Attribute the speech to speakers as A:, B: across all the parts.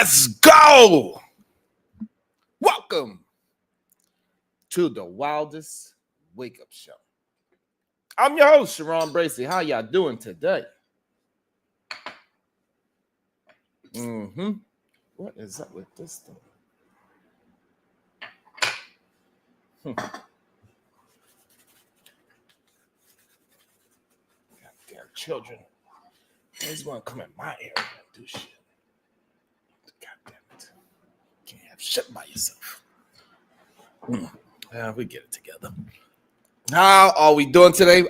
A: Let's go. Welcome to the Wildest Wake Up Show. I'm your host, Sharon Bracey. How y'all doing today? What is up with this thing? Goddamn children. They just want to come in my area and do shit. God damn it. Can't have shit by yourself. Yeah, we get it together. How are we doing today?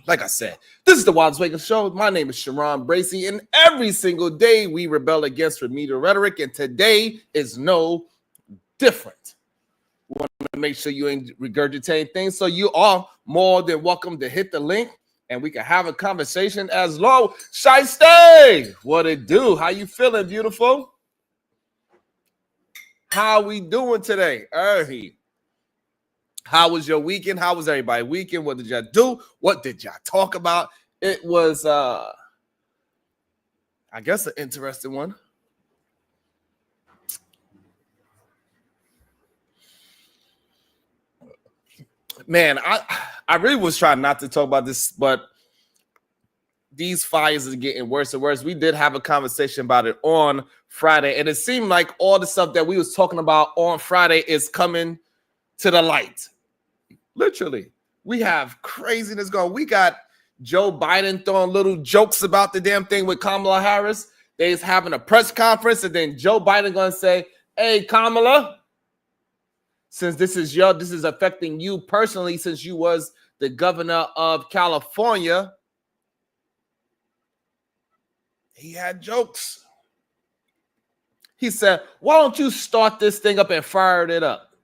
A: Like I said, this is the Wildest Wake Up Show. My name is Sharon Bracey, and every single day we rebel against remedial rhetoric, and today is no different. We want to make sure you ain't regurgitating things, so you are more than welcome to hit the link, and we can have a conversation as low. Shiesty, what it do? How you feeling, beautiful? How we doing today? How was your weekend? How was everybody's weekend? What did y'all do? What did y'all talk about? It was, I guess, an interesting one. Man, I really was trying not to talk about this, but these fires are getting worse and worse. We did have a conversation about it on Friday, and it seemed like all the stuff that we was talking about on Friday is coming to the light. Literally, we have craziness going. We got Joe Biden throwing little jokes about the damn thing with Kamala Harris. They's having a press conference, and then Joe Biden going to say, "Hey, Kamala, since this is affecting you personally, since you was the governor of California." He had jokes. He said, "Why don't you start this thing up and fire it up?"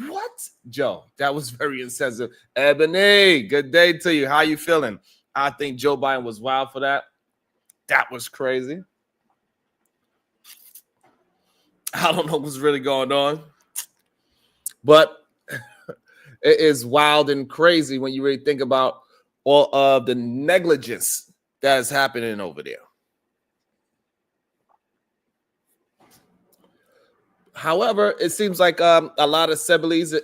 A: What, Joe? That was very insensitive. Ebony, good day to you. How you feeling? I think Joe Biden was wild for that. That was crazy. I don't know what's really going on, but it is wild and crazy when you really think about all of the negligence that is happening over there. However, it seems like a lot of celebrities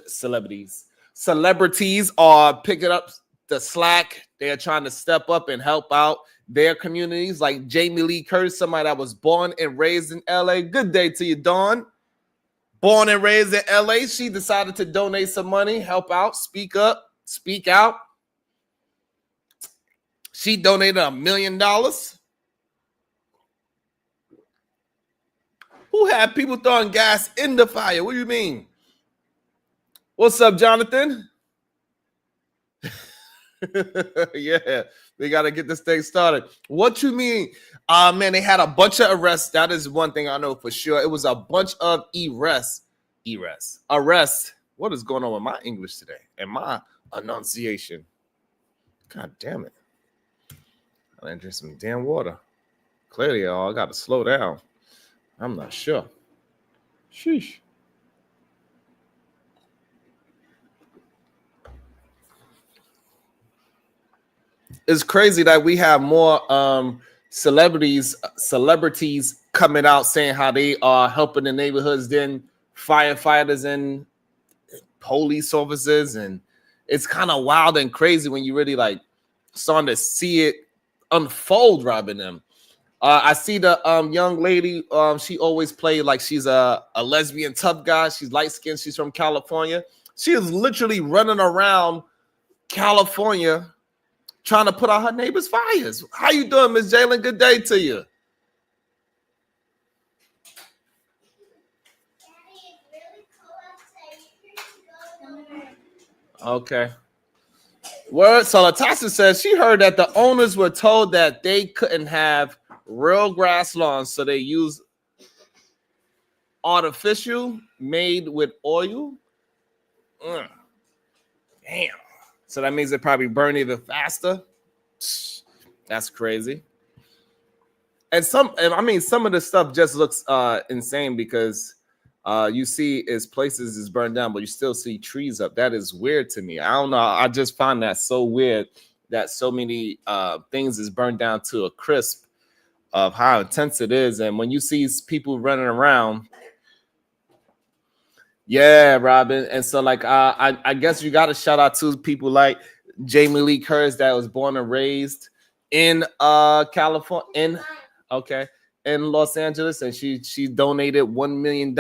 A: are picking up the slack. They are trying to step up and help out their communities, like Jamie Lee Curtis, somebody that was born and raised in LA. Good day to you, Dawn. Born and raised in LA. She decided to donate some money, help out, speak up, speak out. She donated $1 million. Who had people throwing gas in the fire? What do you mean? What's up, Jonathan? Yeah, we got to get this thing started. What you mean? Man, they had a bunch of arrests. That is one thing I know for sure. It was a bunch of arrests. What is going on with my English today and my enunciation? God damn it. I didn't drink some damn water. Clearly, I got to slow down. I'm not sure. Sheesh. It's crazy that we have more celebrities coming out saying how they are helping the neighborhoods than firefighters and police officers, and it's kind of wild and crazy when you really like starting to see it unfold, robbing them. I see the young lady. She always played like she's a lesbian tough guy. She's light skinned. She's from California. She is literally running around California trying to put out her neighbor's fires. How you doing, Miss Jalen? Good day to you. Okay. Word. So Latasha says she heard that the owners were told that they couldn't have real grass lawns, so they use artificial made with oil. Damn. So that means they probably burn even faster. That's crazy. And some of the stuff just looks insane because you see is places is burned down, but you still see trees up. That is weird to me. I don't know. I just find that so weird that so many things is burned down to a crisp. of how intense it is. And when you see people running around, yeah, Robin. And so like I guess you got to shout out to people like Jamie Lee Curtis that was born and raised in California, in Los Angeles, and she donated $1 million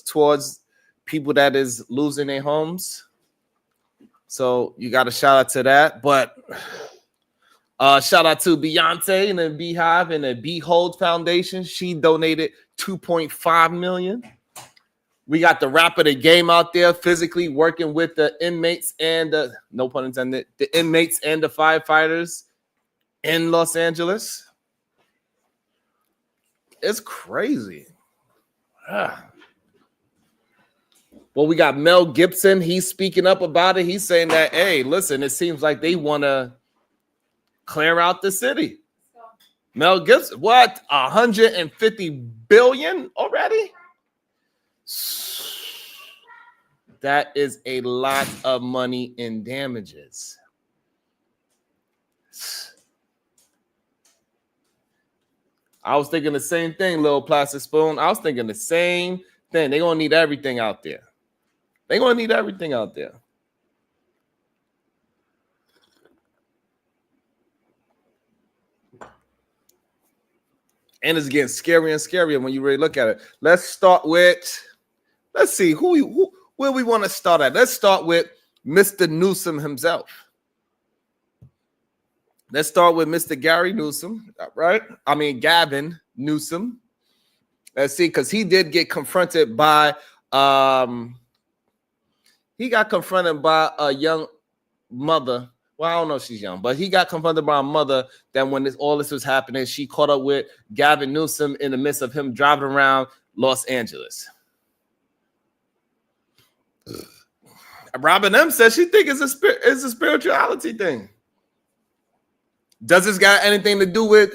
A: towards people that is losing their homes. So you got to shout out to that. But shout out to Beyonce and the Beehive and the Behold Foundation. She donated $2.5 million. We got the rap of the game out there physically working with the inmates and the, no pun intended, the inmates and the firefighters in Los Angeles. It's crazy. Well, we got Mel Gibson. He's speaking up about it. He's saying that, hey, listen, it seems like they want to clear out the city. Mel Gibson, what? 150 billion already? That is a lot of money in damages. I was thinking the same thing, Little Plastic Spoon. I was thinking the same thing. They're going to need everything out there. They're going to need everything out there. And it's getting scarier and scarier when you really look at it. Let's start with, let's see, where we want to start at. Let's start with Mr. Newsom himself. Let's start with Mr. Gary Newsom, right? I mean, Gavin Newsom. Let's see, because he did get confronted by, he got confronted by a young mother. Well, I don't know if she's young, but he got confronted by a mother that when all this was happening, she caught up with Gavin Newsom in the midst of him driving around Los Angeles. Robin M says she thinks it's a spirituality thing. Does this got anything to do with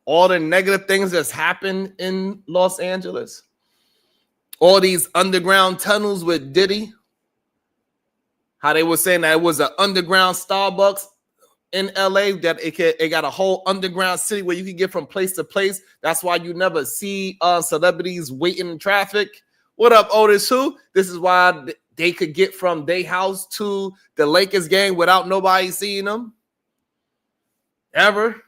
A: all the negative things that's happened in Los Angeles? All these underground tunnels with Diddy? How they were saying that it was an underground Starbucks in LA, that it got a whole underground city where you can get from place to place. That's why you never see celebrities waiting in traffic. What up, Otis? Who? This is why they could get from their house to the Lakers game without nobody seeing them. Ever.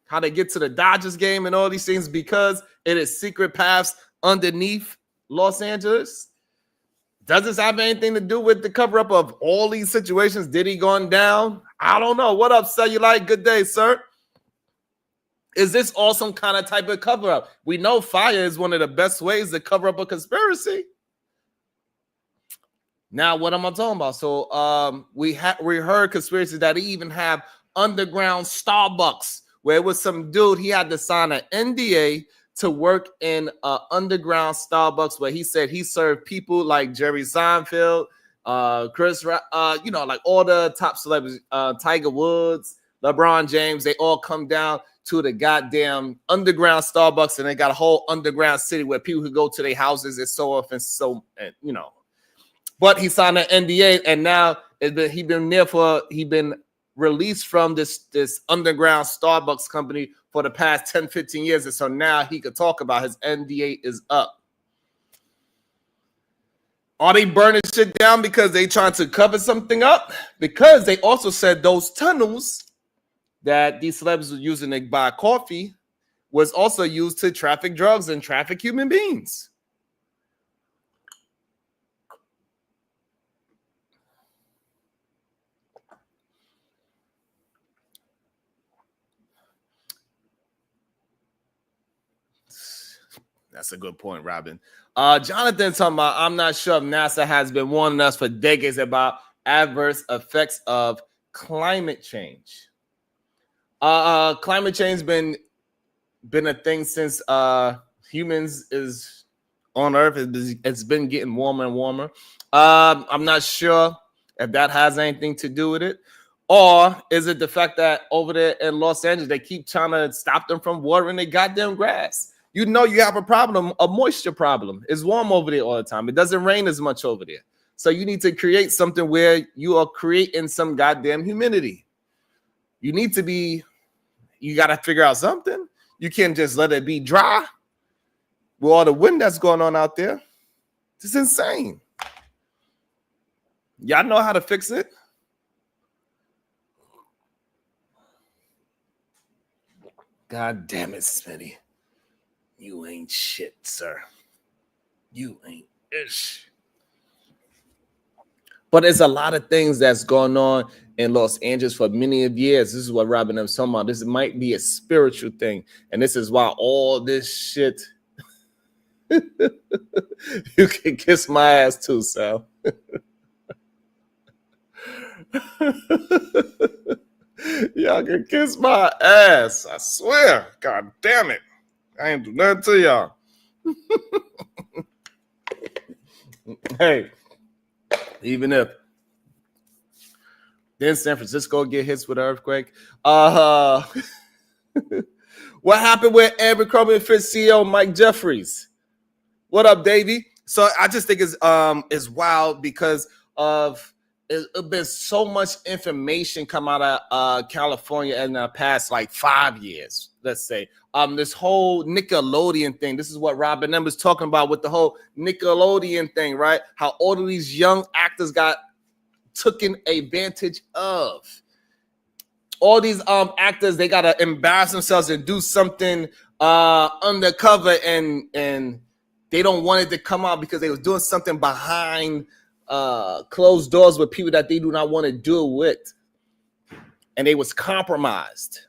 A: How they get to the Dodgers game and all these things, because it is secret paths underneath Los Angeles. Does this have anything to do with the cover-up of all these situations? Diddy gone down? I don't know. What up, Cellulite? Good day, sir. Is this all some kind of type of cover-up? We know fire is one of the best ways to cover up a conspiracy. Now, what am I talking about? So we heard conspiracies that he even have underground Starbucks, where it was some dude, he had to sign an NDA to work in an underground Starbucks, where he said he served people like Jerry Seinfeld, Chris, like all the top celebrities, Tiger Woods, LeBron James. They all come down to the goddamn underground Starbucks, and they got a whole underground city where people could go to their houses and so off and so, and you know. But he signed an NDA, and now he been released from this underground Starbucks company for the past 10, 15 years. And so now he could talk about his NDA is up. Are they burning shit down because they trying to cover something up? Because they also said those tunnels that these celebrities were using to buy coffee was also used to traffic drugs and traffic human beings. That's a good point, Robin. Jonathan talking about, I'm not sure if NASA has been warning us for decades about adverse effects of climate change. Climate change been a thing since humans is on Earth. It's been getting warmer and warmer. I'm not sure if that has anything to do with it. Or is it the fact that over there in Los Angeles, they keep trying to stop them from watering their goddamn grass? You know you have a problem, a moisture problem. It's warm over there all the time. It doesn't rain as much over there. So you need to create something where you are creating some goddamn humidity. You need to be, You got to figure out something. You can't just let it be dry with all the wind that's going on out there. It's insane. Y'all know how to fix it. God damn it, Smitty. You ain't shit, sir. You ain't ish. But there's a lot of things that's going on in Los Angeles for many of years. This is what Robin was talking about. This might be a spiritual thing. And this is why all this shit, you can kiss my ass too, Sal. Y'all can kiss my ass. I swear. God damn it. I ain't do nothing to y'all. Hey, even if then San Francisco get hit with an earthquake. What happened with Abercrombie & Fitch CEO Mike Jeffries? What up, Davey? So I just think it's wild because of it's been so much information come out of California in the past like 5 years, let's say. This whole Nickelodeon thing. This is what Robin M was talking about with the whole Nickelodeon thing, right? How all of these young actors got taken advantage of. All these actors, they gotta embarrass themselves and do something undercover, and they don't want it to come out because they was doing something behind closed doors with people that they do not want to deal with, and they was compromised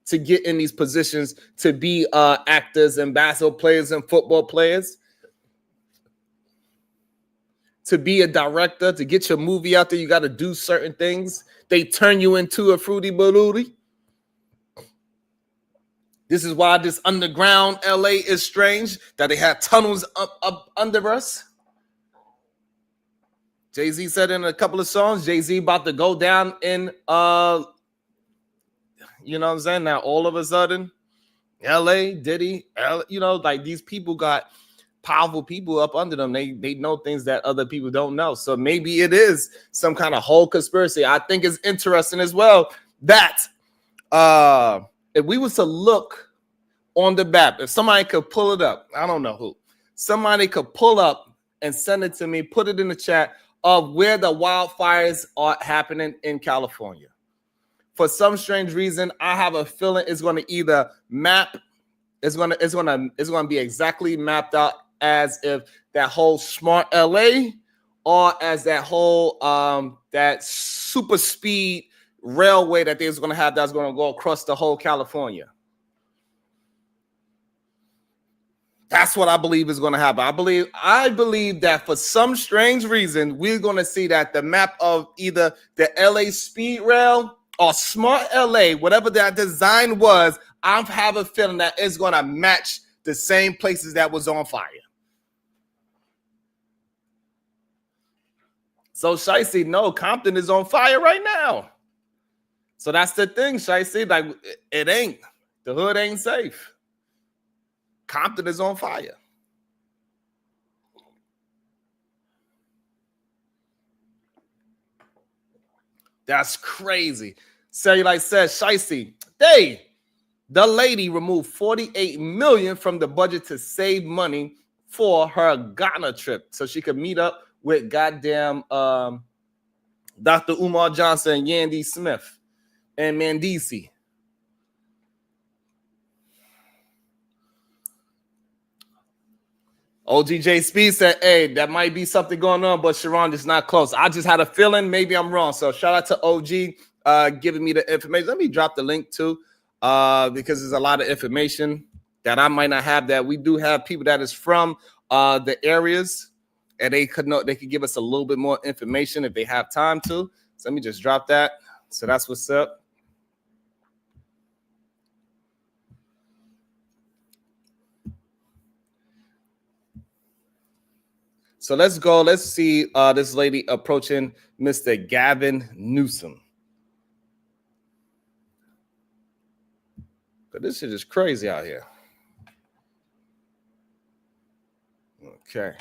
A: to get in these positions to be actors and basketball players and football players, to be a director, to get your movie out there. You got to do certain things. They turn you into a fruity balooty. This is why this underground LA is strange, that they have tunnels up under us. Jay-Z said in a couple of songs, Jay-Z about to go down in you know what I'm saying? Now all of a sudden, LA, Diddy, you know, like these people got powerful people up under them. They know things that other people don't know. So maybe it is some kind of whole conspiracy. I think it's interesting as well that if we was to look on the map, if somebody could pull it up, I don't know who, somebody could pull up and send it to me, put it in the chat of where the wildfires are happening in California. For some strange reason, I have a feeling it's going to either map, it's going to be exactly mapped out as if that whole smart LA, or as that whole that super speed railway that they're going to have that's going to go across the whole California. That's what I believe is going to happen. I believe that for some strange reason, we're going to see that the map of either the LA speed rail or smart LA, whatever that design was, I have a feeling that it's going to match the same places that was on fire. So Shicey, no, Compton is on fire right now. So that's the thing, Shicey. Like, it ain't. The hood ain't safe. Compton is on fire. That's crazy. Cellulite says, Shicey, the lady removed $48 million from the budget to save money for her Ghana trip so she could meet up with goddamn Dr. Umar Johnson and Yandy Smith and Mandisi. OGJ Speed said, hey, that might be something going on, but Sharon is not close. I just had a feeling. Maybe I'm wrong. So shout out to OG giving me the information. Let me drop the link too, because there's a lot of information that I might not have. That we do have people that is from the areas, and they could give us a little bit more information if they have time to. So let me just drop that. So that's what's up. So let's go. Let's see this lady approaching Mr. Gavin Newsom. But this shit is crazy out here. Okay.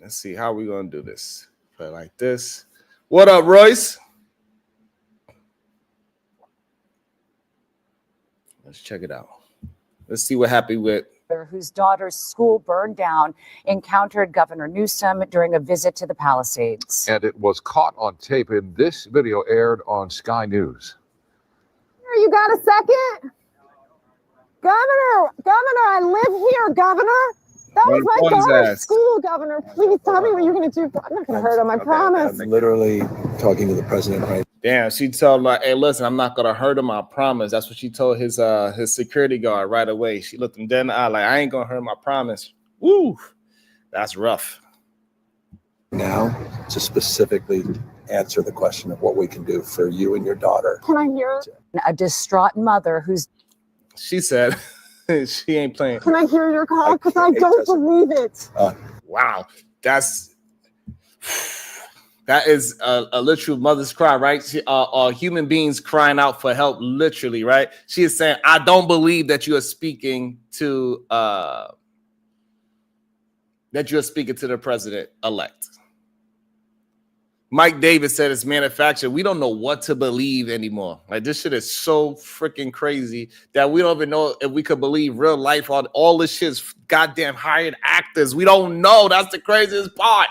A: Let's see how we gonna do this. Play like this. What up, Royce? Let's check it out. Let's see what happened with
B: whose daughter's school burned down encountered Governor Newsom during a visit to the Palisades.
C: And it was caught on tape, and this video aired on Sky News.
D: You got a second? Governor, I live here, Governor. That was my daughter's school, Governor. Please tell me what you're going to do. I'm not going to hurt him, I promise.
E: I'm literally talking to the president right now.
A: Damn, she told him, hey, listen, I'm not going to hurt him, I promise. That's what she told his security guard right away. She looked him dead in the eye like, I ain't going to hurt him, I promise. Woo, that's rough.
E: Now, to specifically answer the question of what we can do for you and your daughter.
D: Can I hear it?
B: A distraught mother who's...
A: She said she ain't playing.
D: Can I hear your call? Because I don't believe it.
A: Wow, that is a literal mother's cry, right? Human beings crying out for help, literally, right? She is saying, I don't believe that you are speaking to the president-elect. Mike Davis said it's manufactured. We don't know what to believe anymore. Like, this shit is so freaking crazy that we don't even know if we could believe real life. All this shit is goddamn hired actors. We don't know. That's the craziest part.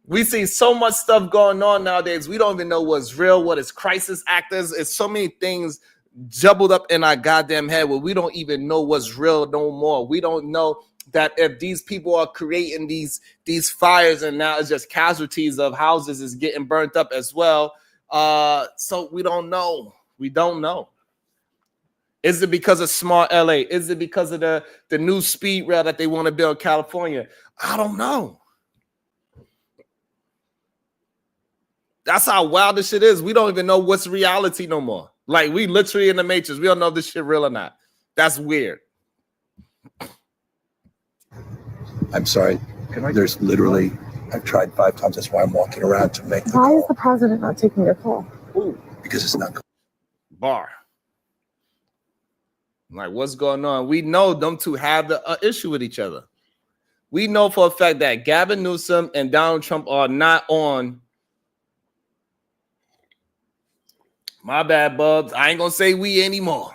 A: We see so much stuff going on nowadays. We don't even know what's real, what is crisis actors. It's so many things jumbled up in our goddamn head where we don't even know what's real no more. We don't know that if these people are creating these fires and now it's just casualties of houses is getting burnt up as well. So we don't know. We don't know. Is it because of smart LA? Is it because of the new speed rail that they want to build in California? I don't know. That's how wild this shit is. We don't even know what's reality no more. Like, we literally in the matrix. We don't know if this shit real or not. That's weird.
E: I'm sorry. There's literally, I've tried 5 times. That's why I'm walking around to make the
D: Why
E: call.
D: is the president not taking your call?
E: Because it's not.
A: Bar. Like, what's going on? We know them two have the issue with each other. We know for a fact that Gavin Newsom and Donald Trump are not on. My bad, Bubs. I ain't gonna say we anymore.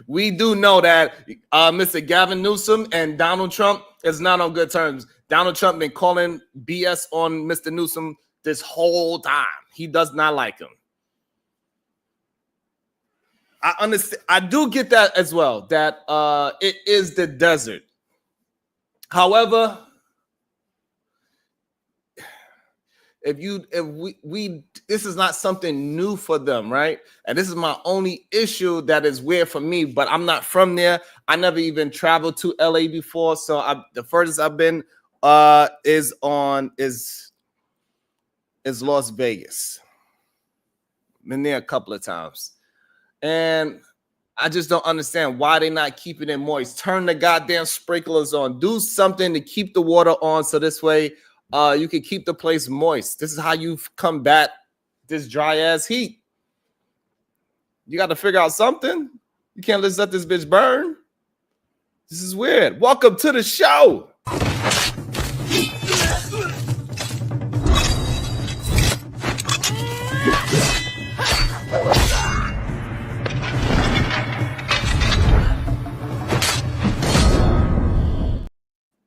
A: We do know that Mr. Gavin Newsom and Donald Trump is not on good terms. Donald Trump been calling BS on Mr. Newsom this whole time. He does not like him. I understand. I do get that as well, that it is the desert. However, if we this is not something new for them, right? And this is my only issue that is weird for me, but I'm not from there. I never even traveled to LA before, so the furthest I've been is Las Vegas. Been there a couple of times. And I just don't understand why they're not keeping it moist. Turn the goddamn sprinklers on. Do something to keep the water on so this way you can keep the place moist. This is how you combat this dry ass heat. You got to figure out something. You can't just let this bitch burn. This is weird. Welcome to the show.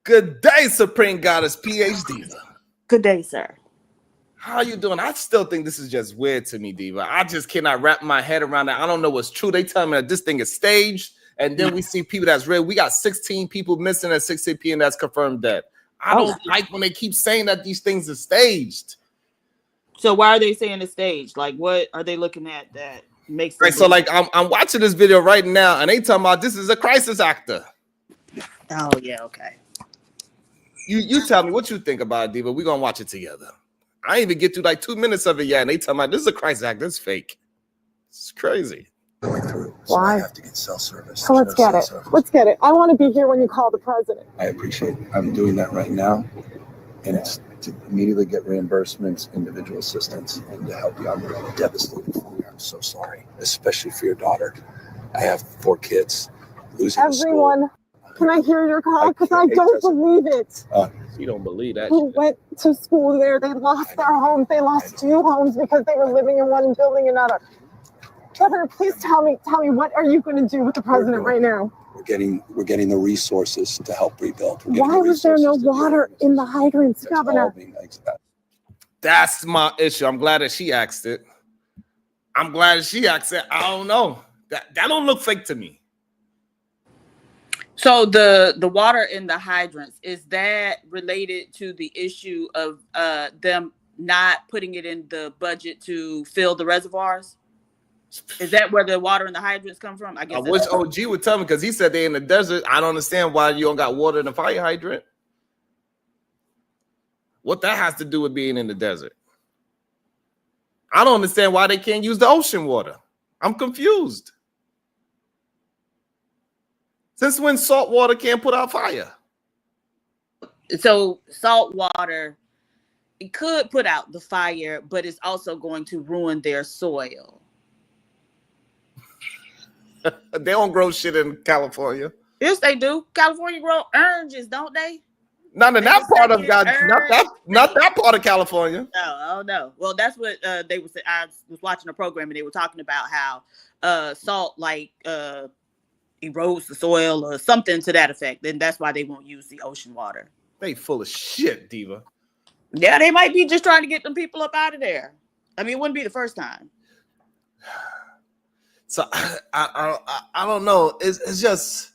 A: Good day, Supreme Goddess PhD.
F: Good day, sir.
A: How you doing? I still think this is just weird to me, Diva. I just cannot wrap my head around that. I don't know what's true. They tell me that this thing is staged, and then we see people that's real. We got 16 people missing at 6 p.m. that's confirmed dead. I don't like when they keep saying that these things are staged.
F: So why are they saying it's staged? Like, what are they looking at that makes
A: right? So, like, I'm watching this video right now, and they talking about this is a crisis actor.
F: Oh yeah, okay.
A: You tell me what you think about it, Diva. We're gonna watch it together. I ain't even get through like 2 minutes of it yet, and they tell me this is a crisis act. That's fake. It's crazy.
E: Going through. So
D: Why?
E: I have to get cell service.
D: So let's get it. Let's get it. I want to be here when you call the president.
E: I appreciate it. I'm doing that right now, and it's to immediately get reimbursements, individual assistance, and to help you. I'm devastated for you. I'm so sorry, especially for your daughter. I have 4 kids. Losing
D: everyone. Can I hear your call? Because I don't believe it.
A: You don't believe that.
D: Who went to school there? They lost their homes. They lost 2 homes because they were living in one and building another. Governor, please tell me, what are you going to do with the president right now?
E: We're getting the resources to help rebuild.
D: Why was there no water in the hydrants, Governor?
A: That's my issue. I'm glad that she asked it. I don't know. That don't look fake to me.
F: So the water in the hydrants, is that related to the issue of them not putting it in the budget to fill the reservoirs? Is that where the water in the hydrants come from? I
A: wish OG would tell me, because he said they're in the desert. I don't understand why you don't got water in the fire hydrant. What that has to do with being in the desert? I don't understand why they can't use the ocean water. I'm confused. Since when salt water can't put out fire?
F: So salt water, it could put out the fire, but it's also going to ruin their soil.
A: They don't grow shit in California.
F: Yes, they do. California grow oranges, don't they?
A: Not in that part of God. Not that part of California.
F: No. Well, that's what they were saying. I was watching a program and they were talking about how salt erodes the soil or something to that effect, and that's why they won't use the ocean water.
A: They full of shit, Diva.
F: Yeah, they might be just trying to get them people up out of there. I mean, it wouldn't be the first time.
A: So I don't know. It's just,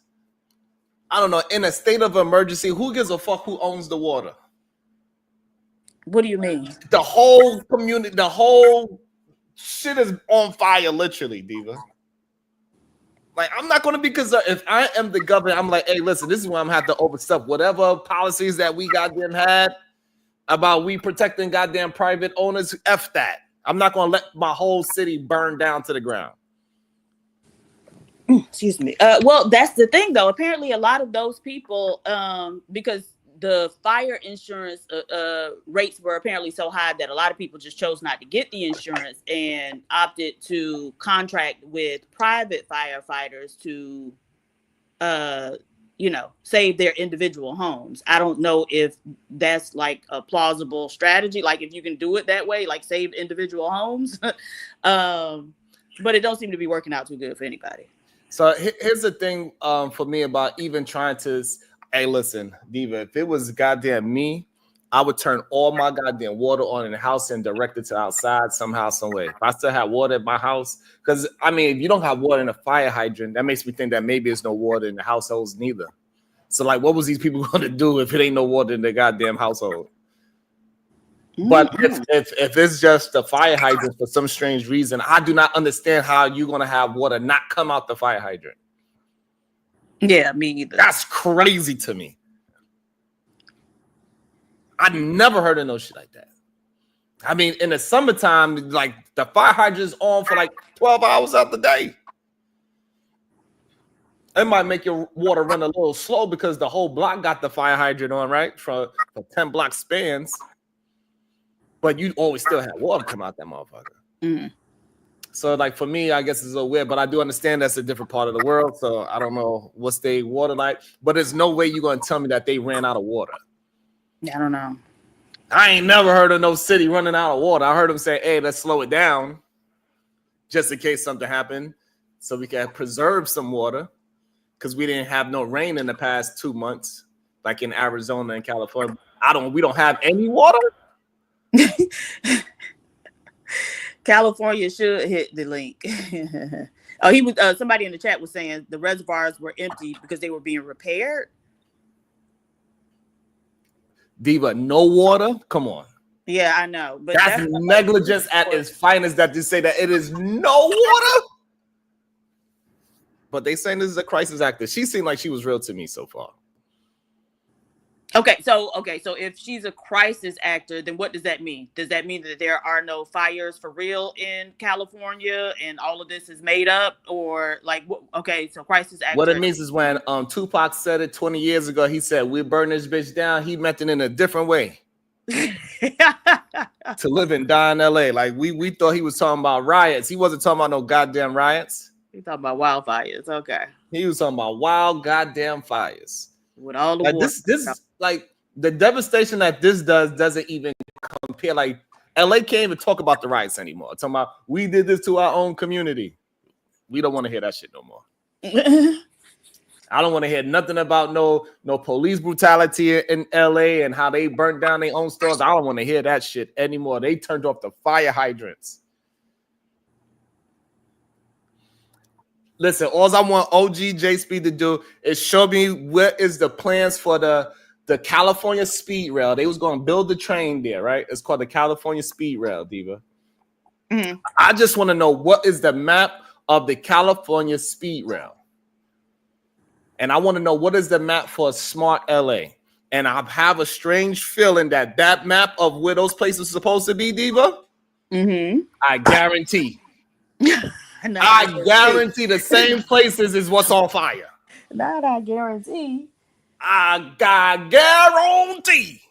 A: I don't know. In a state of emergency, who gives a fuck who owns the water?
F: What do you mean?
A: The whole community, the whole shit is on fire, literally, Diva. Like, I'm not going to be concerned. If I am the governor, I'm like, hey, listen, this is where I'm going to have to overstep whatever policies that we goddamn had about we protecting goddamn private owners. F that. I'm not going to let my whole city burn down to the ground.
F: Excuse me. Well, that's the thing, though. Apparently, a lot of those people, because the fire insurance rates were apparently so high that a lot of people just chose not to get the insurance and opted to contract with private firefighters to, save their individual homes. I don't know if that's like a plausible strategy, like if you can do it that way, like save individual homes. But it don't seem to be working out too good for anybody.
A: So here's the thing for me about even trying to, hey, listen, Diva, if it was goddamn me, I would turn all my goddamn water on in the house and direct it to outside somehow, some way. If I still have water at my house, because, I mean, if you don't have water in a fire hydrant, that makes me think that maybe there's no water in the households neither. So, like, what was these people going to do if it ain't no water in their goddamn household? But if it's just the fire hydrant for some strange reason, I do not understand how you're going to have water not come out the fire hydrant.
F: Yeah, me either.
A: That's crazy to me. I never heard of no shit like that. I mean, in the summertime, like the fire hydrant is on for like 12 hours out the day. It might make your water run a little slow because the whole block got the fire hydrant on, right? For 10 block spans. But you always still have water come out that motherfucker.
F: Mm-hmm.
A: So, like, for me, I guess it's a little weird, but I do understand that's a different part of the world. So I don't know what's their water like, but there's no way you're going to tell me that they ran out of water.
F: I don't know.
A: I ain't never heard of no city running out of water. I heard them say, hey, let's slow it down just in case something happened so we can preserve some water because we didn't have no rain in the past 2 months, like in Arizona and California. We don't have any water.
F: California should hit the link. Oh, he was somebody in the chat was saying the reservoirs were empty because they were being repaired.
A: Diva, no water? Come on.
F: Yeah, I know. But
A: that's negligence at its finest that to say that it is no water. But they saying this is a crisis actor. She seemed like she was real to me so far.
F: Okay, so if she's a crisis actor, then what does that mean? Does that mean that there are no fires for real in California and all of this is made up? Or like, okay, so crisis actor.
A: What it means is when Tupac said it 20 years ago, he said, we burn this bitch down. He meant it in a different way. To live and die in LA. Like we thought he was talking about riots. He wasn't talking about no goddamn riots.
F: He talking about wildfires. Okay.
A: He was talking about wild goddamn fires.
F: With all the
A: like this like the devastation that this doesn't even compare. Like LA can't even talk about the riots anymore. Talking about we did this to our own community. We don't want to hear that shit no more. I don't want to hear nothing about no police brutality in LA and how they burnt down their own stores. I don't want to hear that shit anymore. They turned off the fire hydrants. Listen, all I want OG J Speed to do is show me what is the plans for the California Speed Rail. They was going to build the train there, right? It's called the California Speed Rail, Diva. Mm-hmm. I just want to know what is the map of the California Speed Rail. And I want to know what is the map for a smart LA. And I have a strange feeling that map of where those places are supposed to be, Diva, I guarantee. I guarantee the same places is what's on fire.
F: Not I guarantee.
A: I guarantee.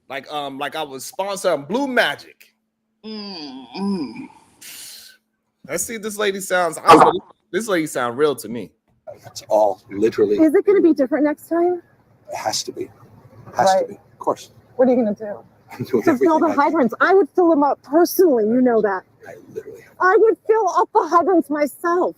A: Like I was sponsoring Blue Magic. Let's see if this lady sounds. This lady sounds real to me.
E: That's all literally.
D: Is it going to be different next time?
E: It has to be. It has to be. Of course.
D: What are you going to do?
E: I'm doing
D: To fill the hydrants. I would fill them up personally. You know that. I would fill up the hydrants myself.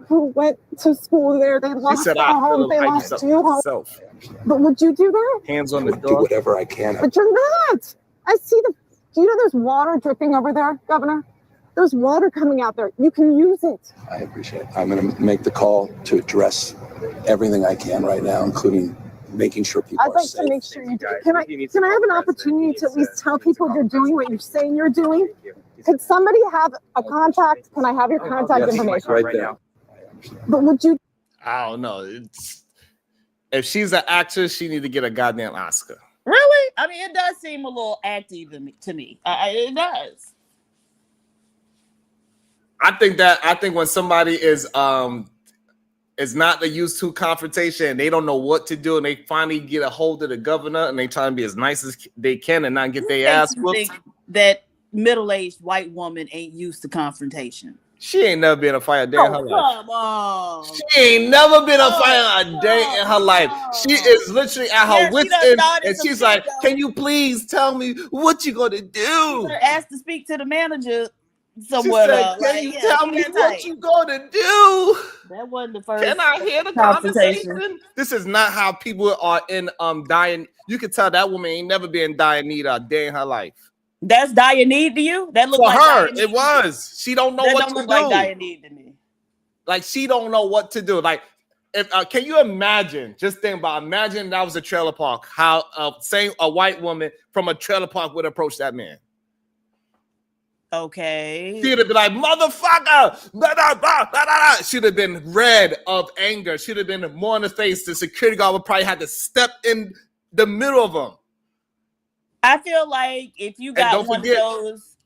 D: Who went to school there? They lost their home. They lost two homes. But would you do that?
A: Hands on the door.
E: Do whatever I can.
D: But you're not. I see the. Do you know there's water dripping over there, Governor? There's water coming out there. You can use it.
E: I appreciate it. I'm going to make the call to address everything I can right now, including making sure people
D: I'd like to make sure you do. Can I have an opportunity to at least tell people you're doing what you're saying you're doing? Could somebody have a contact? Can I have your contact information?
E: Right there.
D: But would you?
A: I don't know. If she's an actress, she need to get a goddamn Oscar.
F: Really? I mean, it does seem a little acty to me. It does.
A: I think when somebody is not used to confrontation and they don't know what to do and they finally get a hold of the governor and they try to be as nice as they can and not get their ass whooped.
F: That middle-aged white woman ain't used to confrontation.
A: She ain't never been a fire a day in her life.
F: Come on.
A: She ain't never been a fire a day in her life. She is literally at her wit's end and she's like, can you please tell me what you gonna do?
F: Asked to speak to the manager.
A: Somewhat, can you tell me what you gonna do?
F: That wasn't the first.
A: Can I hear the conversation? This is not how people are in dying. You can tell that woman ain't never been dying need a day in her life.
F: That's dire need to you? That looked
A: for
F: like
A: her. It was. She don't know what to do.
F: Like dire need to me.
A: Like she don't know what to do. Like, if can you imagine? Just think about. Imagine that was a trailer park. How saying a white woman from a trailer park would approach that man.
F: Okay.
A: She'd have been like, motherfucker! Blah, blah, blah, blah, blah. She'd have been red of anger. She'd have been more in the face. The security guard would probably have to step in the middle of them.
F: I feel like if you got one of those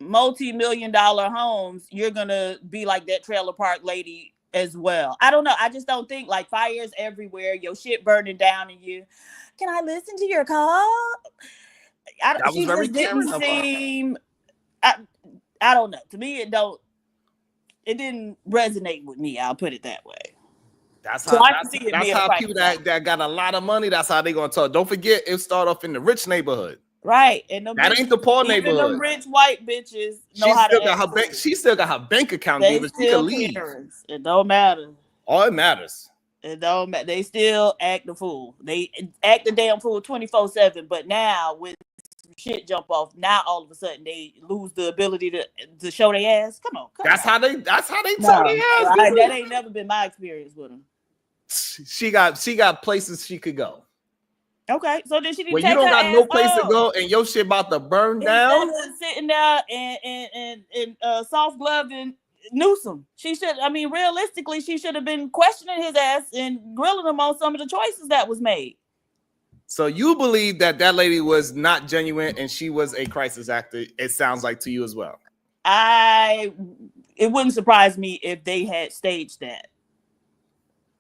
F: multi-million-dollar homes, you're gonna be like that trailer park lady as well. I don't know. I just don't think like fires everywhere, your shit burning down in you. Can I listen to your call? She just didn't seem. I don't know. To me, it didn't resonate with me. I'll put it that way.
A: That's how people that got a lot of money, that's how they gonna talk. Don't forget, it started off in the rich neighborhood.
F: Right. And
A: that ain't the poor neighborhood.
F: The rich white bitches know how to
A: act. She still got her bank account. She can leave.
F: It don't matter.
A: All it matters.
F: It don't matter. They still act the fool. They act the damn fool 24/7. But now with shit jump off, now all of a sudden they lose the ability to show their ass. Come on.
A: That's how they show their ass.
F: Right, that ain't never been my experience with them.
A: She got places she could go.
F: Okay, so then she didn't.
A: When you don't got no place to go and your shit about to burn down,
F: sitting there and soft gloving Newsom. She should. I mean, realistically, she should have been questioning his ass and grilling him on some of the choices that was made.
A: So you believe that lady was not genuine and she was a crisis actor? It sounds like to you as well.
F: It wouldn't surprise me if they had staged that.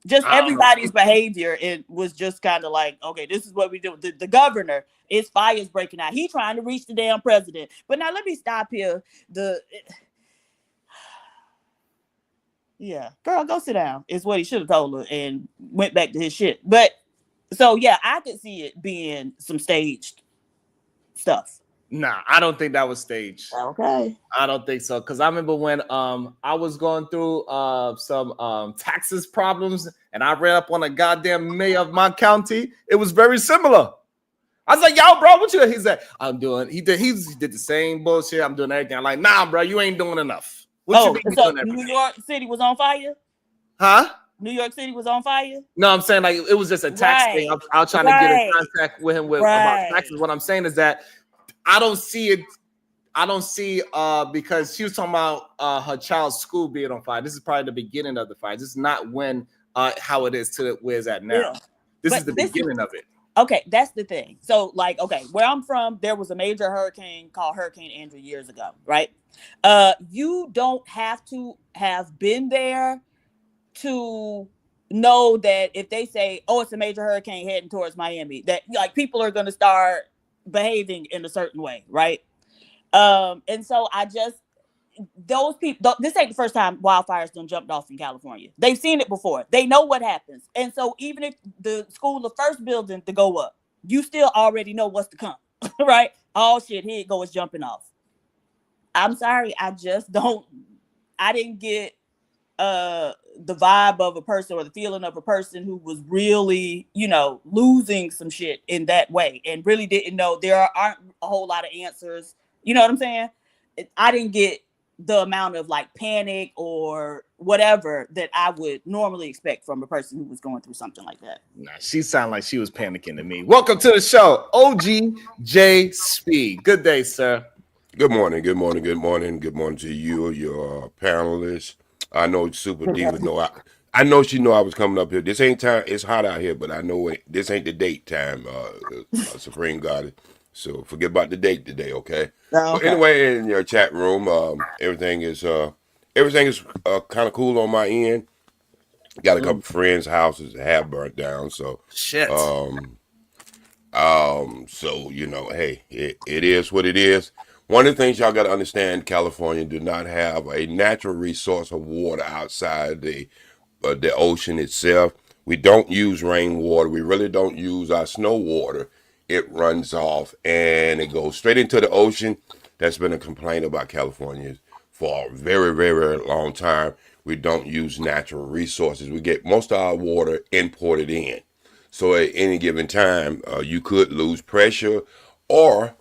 F: Just everybody's behavior, it was just kind of like, okay, this is what we do. The governor, his fire's breaking out. He trying to reach the damn president. But now let me stop here. Yeah, girl, go sit down. Is what he should have told her and went back to his shit. But so yeah, I could see it being some staged stuff.
A: Nah, I don't think that was staged.
F: Okay.
A: I don't think so. Because I remember when I was going through some taxes problems and I read up on a goddamn mayor of my county. It was very similar. I was like, yo, bro, what you? He said, I'm doing. He did the same bullshit. I'm doing everything. I'm like, nah, bro, you ain't doing enough. What you mean
F: so
A: doing
F: New York City was on fire?
A: Huh?
F: New York City was on fire?
A: No, I'm saying like it was just a tax thing. I was trying to get in contact with him about taxes. What I'm saying is that I don't see it. I don't see because she was talking about her child's school being on fire. This is probably the beginning of the fire. This is not when how it is to where it's at now. Yeah. This is the beginning of it.
F: Okay, that's the thing. So, like, okay, where I'm from, there was a major hurricane called Hurricane Andrew years ago, right? You don't have to have been there to know that if they say, oh, it's a major hurricane heading towards Miami, that like people are going to start behaving in a certain way, right? And so those people, this ain't the first time wildfires done jumped off in California. They've seen it before. They know what happens. And so even if the school, the first building to go up, you still already know what's to come, right? Oh shit, here it goes, jumping off. I'm sorry, I didn't get the vibe of a person or the feeling of a person who was really, losing some shit in that way and really didn't know there aren't a whole lot of answers. You know what I'm saying? I didn't get the amount of like panic or whatever that I would normally expect from a person who was going through something like that.
A: Nah, she sounded like she was panicking to me. Welcome to the show, OG Speed. Good day, sir.
G: Good morning to you, your panelists. I know Super D would know. I know she know I was coming up here. This ain't time. It's hot out here, but I know this ain't the date time, Supreme Goddess. So forget about the date today, okay?
F: Okay.
G: But anyway, in your chat room, everything is kind of cool on my end. Got a couple friends' houses that have burnt down, so
A: shit.
G: So hey, it is what it is. One of the things y'all got to understand: California do not have a natural resource of water outside the ocean itself. We don't use rainwater. We really don't use our snow water. It runs off and it goes straight into the ocean. That's been a complaint about California for a very, very, very long time. We don't use natural resources. We get most of our water imported in. So at any given time, you could lose pressure or,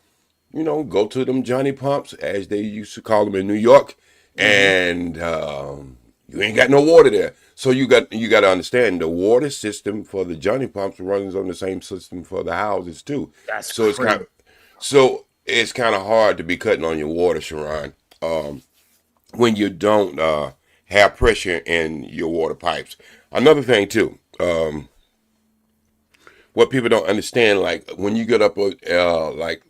G: go to them Johnny pumps, as they used to call them in New York, and you ain't got no water there. So you got to understand the water system for the Johnny pumps runs on the same system for the houses too.
A: That's
G: so
A: crazy.
G: It's kind of hard to be cutting on your water, Sharon, when you don't have pressure in your water pipes. Another thing too, what people don't understand, like when you get up, like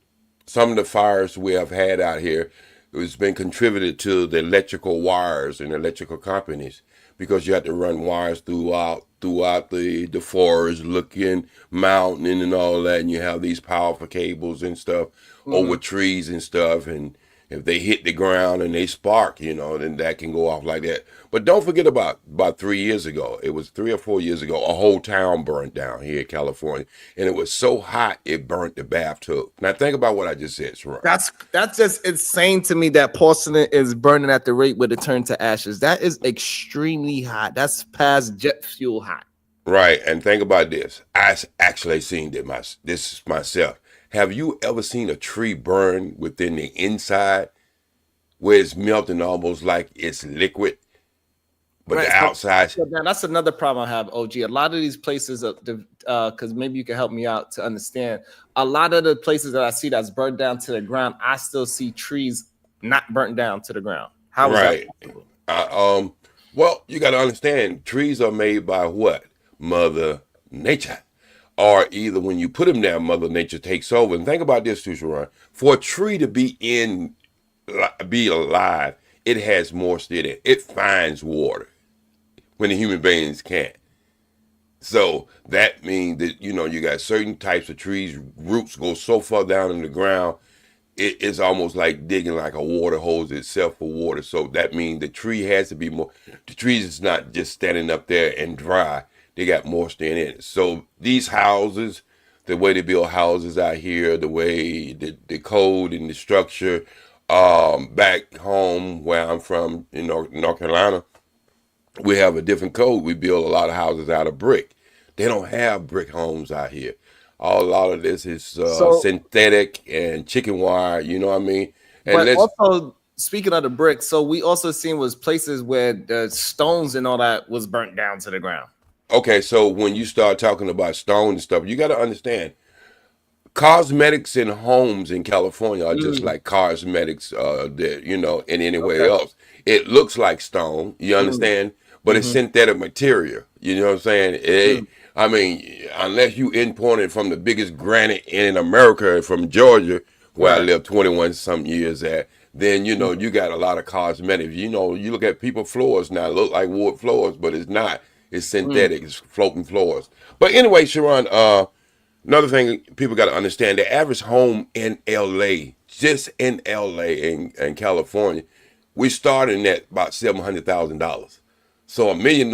G: some of the fires we have had out here, it's been contributed to the electrical wires and electrical companies, because you have to run wires throughout the forest, looking mountain and all that, and you have these powerful cables and stuff over trees and stuff, and if they hit the ground and they spark, then that can go off like that. But don't forget about 3 years ago, it was 3 or 4 years ago, a whole town burned down here in California, and it was so hot it burnt the bathtub. Now think about what I just said, Sharon.
A: That's just insane to me that porcelain is burning at the rate where it turned to ashes. That is extremely hot. That's past jet fuel hot.
G: Right, and think about this. I actually seen this myself. Have you ever seen a tree burn within the inside where it's melting almost like it's liquid, but
A: right,
G: the outside?
A: So that's another problem I have, OG. A lot of these places, because maybe you can help me out to understand. A lot of the places that I see that's burnt down to the ground, I still see trees not burnt down to the ground. How is that possible?
G: Well, you got to understand, trees are made by what? Mother Nature. Or either when you put them down, Mother Nature takes over. And think about this too, Sharon. For a tree to be alive, it has moisture in it. It finds water when the human beings can't. So that means that, you got certain types of trees, roots go so far down in the ground, it's almost like digging like a water hose itself for water. So that means the tree has to be more, the trees is not just standing up there and dry. They got moisture in it. So these houses, the way they build houses out here, the way the code and the structure. Back home where I'm from in North Carolina, we have a different code. We build a lot of houses out of brick. They don't have brick homes out here. A lot of this is synthetic and chicken wire. You know what I mean? And
A: but also, speaking of the brick, so we also seen was places where the stones and all that was burnt down to the ground.
G: Okay, so when you start talking about stone and stuff, you got to understand, cosmetics in homes in California are just like cosmetics that, you know, in anywhere else. It looks like stone, you understand, but it's synthetic material. You know what I'm saying? I mean, unless you import it from the biggest granite in America, from Georgia, where I lived 21 some years at, then, you know, you got a lot of cosmetics. You know, you look at people's floors now, look like wood floors, but it's not. It's synthetic. It's floating floors. But anyway, Sharon, another thing people got to understand, the average home in LA, just in LA and California, we starting at about $700,000. So $1 million,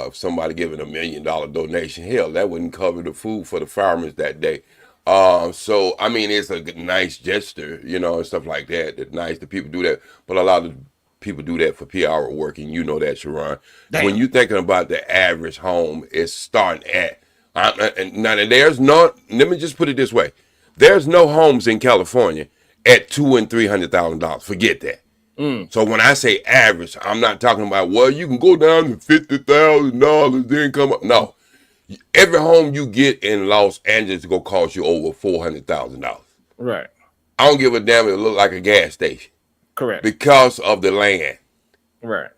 G: if somebody giving $1 million donation, hell, that wouldn't cover the food for the farmers that day. So, I mean, it's a nice gesture, you know, and stuff like that. It's nice that people do that. But a lot of people do that for PR work, and you know that, Sharon. When you're thinking about the average home, it's starting at, now there's no, let me just put it this way. There's no homes in California at $200,000 and $300,000. Forget that. So when I say average, I'm not talking about, well, you can go down to $50,000, then come up. No. Every home you get in Los Angeles is going to cost you over $400,000.
A: Right.
G: I don't give a damn if it look like a gas station.
A: Correct.
G: Because of the land.
A: Right.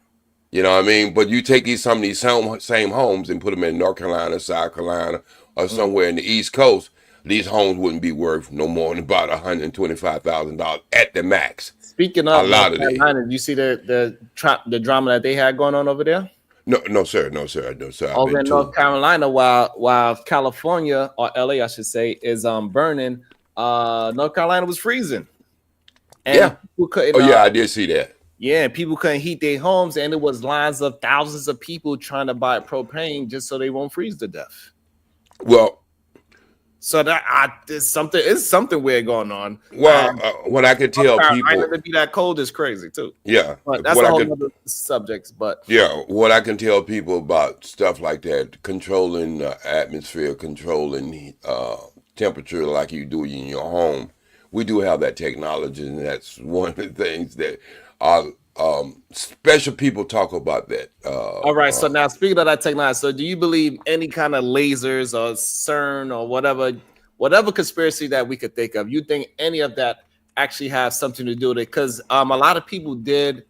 G: You know what I mean? But you take some of these same homes and put them in North Carolina, South Carolina, or somewhere in the East Coast, these homes wouldn't be worth no more than about $125,000 at the max.
A: Speaking of North Carolina, did you see the drama that they had going on over there?
G: No, sir.
A: Over in North Carolina, while California, or LA, I should say, is burning, North Carolina was freezing. And people couldn't,
G: I did see that.
A: Yeah, people couldn't heat their homes, and it was lines of thousands of people trying to buy propane just so they won't freeze to death.
G: Well,
A: so that it's something weird going on.
G: Well, what I can tell people,
A: to be that cold is crazy too.
G: Yeah,
A: but that's a whole other subject. But
G: yeah, what I can tell people about stuff like that, controlling atmosphere, controlling temperature, like you do in your home, we do have that technology, and that's one of the things that special people talk about that.
A: All right. So now, speaking of that technology, so do you believe any kind of lasers or CERN or whatever conspiracy that we could think of? You think any of that actually have something to do with it? Because a lot of people did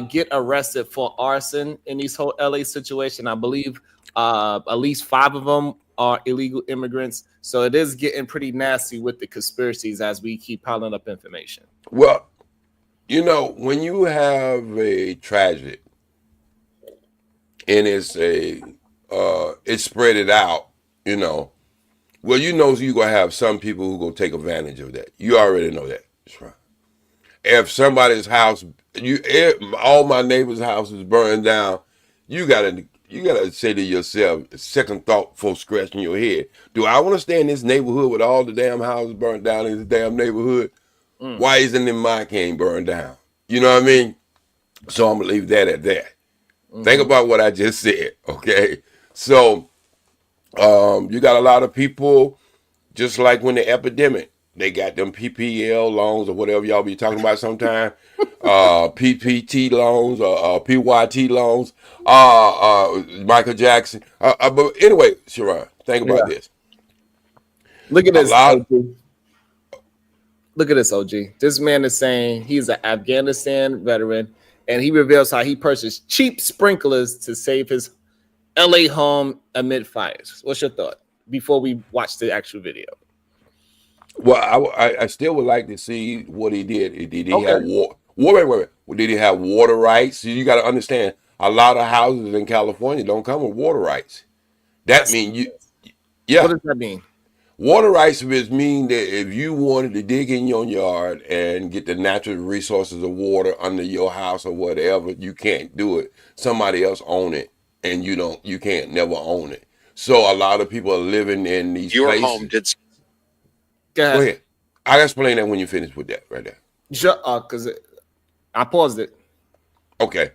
A: get arrested for arson in this whole LA situation. I believe at least 5 of them are illegal immigrants. So it is getting pretty nasty with the conspiracies as we keep piling up information.
G: Well, you know, when you have a tragedy and it's spread it out, you know, well, you know, you're going to have some people who going to take advantage of that. You already know that. That's right. If somebody's house, all my neighbors' houses burned down, you gotta say to yourself, second thought before scratching your head. Do I want to stay in this neighborhood with all the damn houses burned down in this damn neighborhood? Why isn't it mine can't burn down? You know what I mean? So I'm gonna leave that at that. Think about what I just said, okay? So you got a lot of people, just like when the epidemic, they got them PPL loans or whatever y'all be talking about sometime, PPT loans or PYT loans, Michael Jackson. But anyway, Sharon, think about this.
A: Look at this. Look at this, OG. This man is saying he's an Afghanistan veteran, and he reveals how he purchased cheap sprinklers to save his LA home amid fires. What's your thought before we watch the actual video?
G: Well, I still would like to see what he did. Did he have water? Wait. Did he have water rights? You got to understand, a lot of houses in California don't come with water rights. That means yeah.
A: What does that mean?
G: Water rights mean that if you wanted to dig in your yard and get the natural resources of water under your house or whatever, you can't do it. Somebody else own it, and you can't never own it. So a lot of people are living in these
H: Your
G: places.
H: home did.
G: Go ahead. I'll explain that when you finish with that right there.
A: Sure, because I paused it.
G: Okay.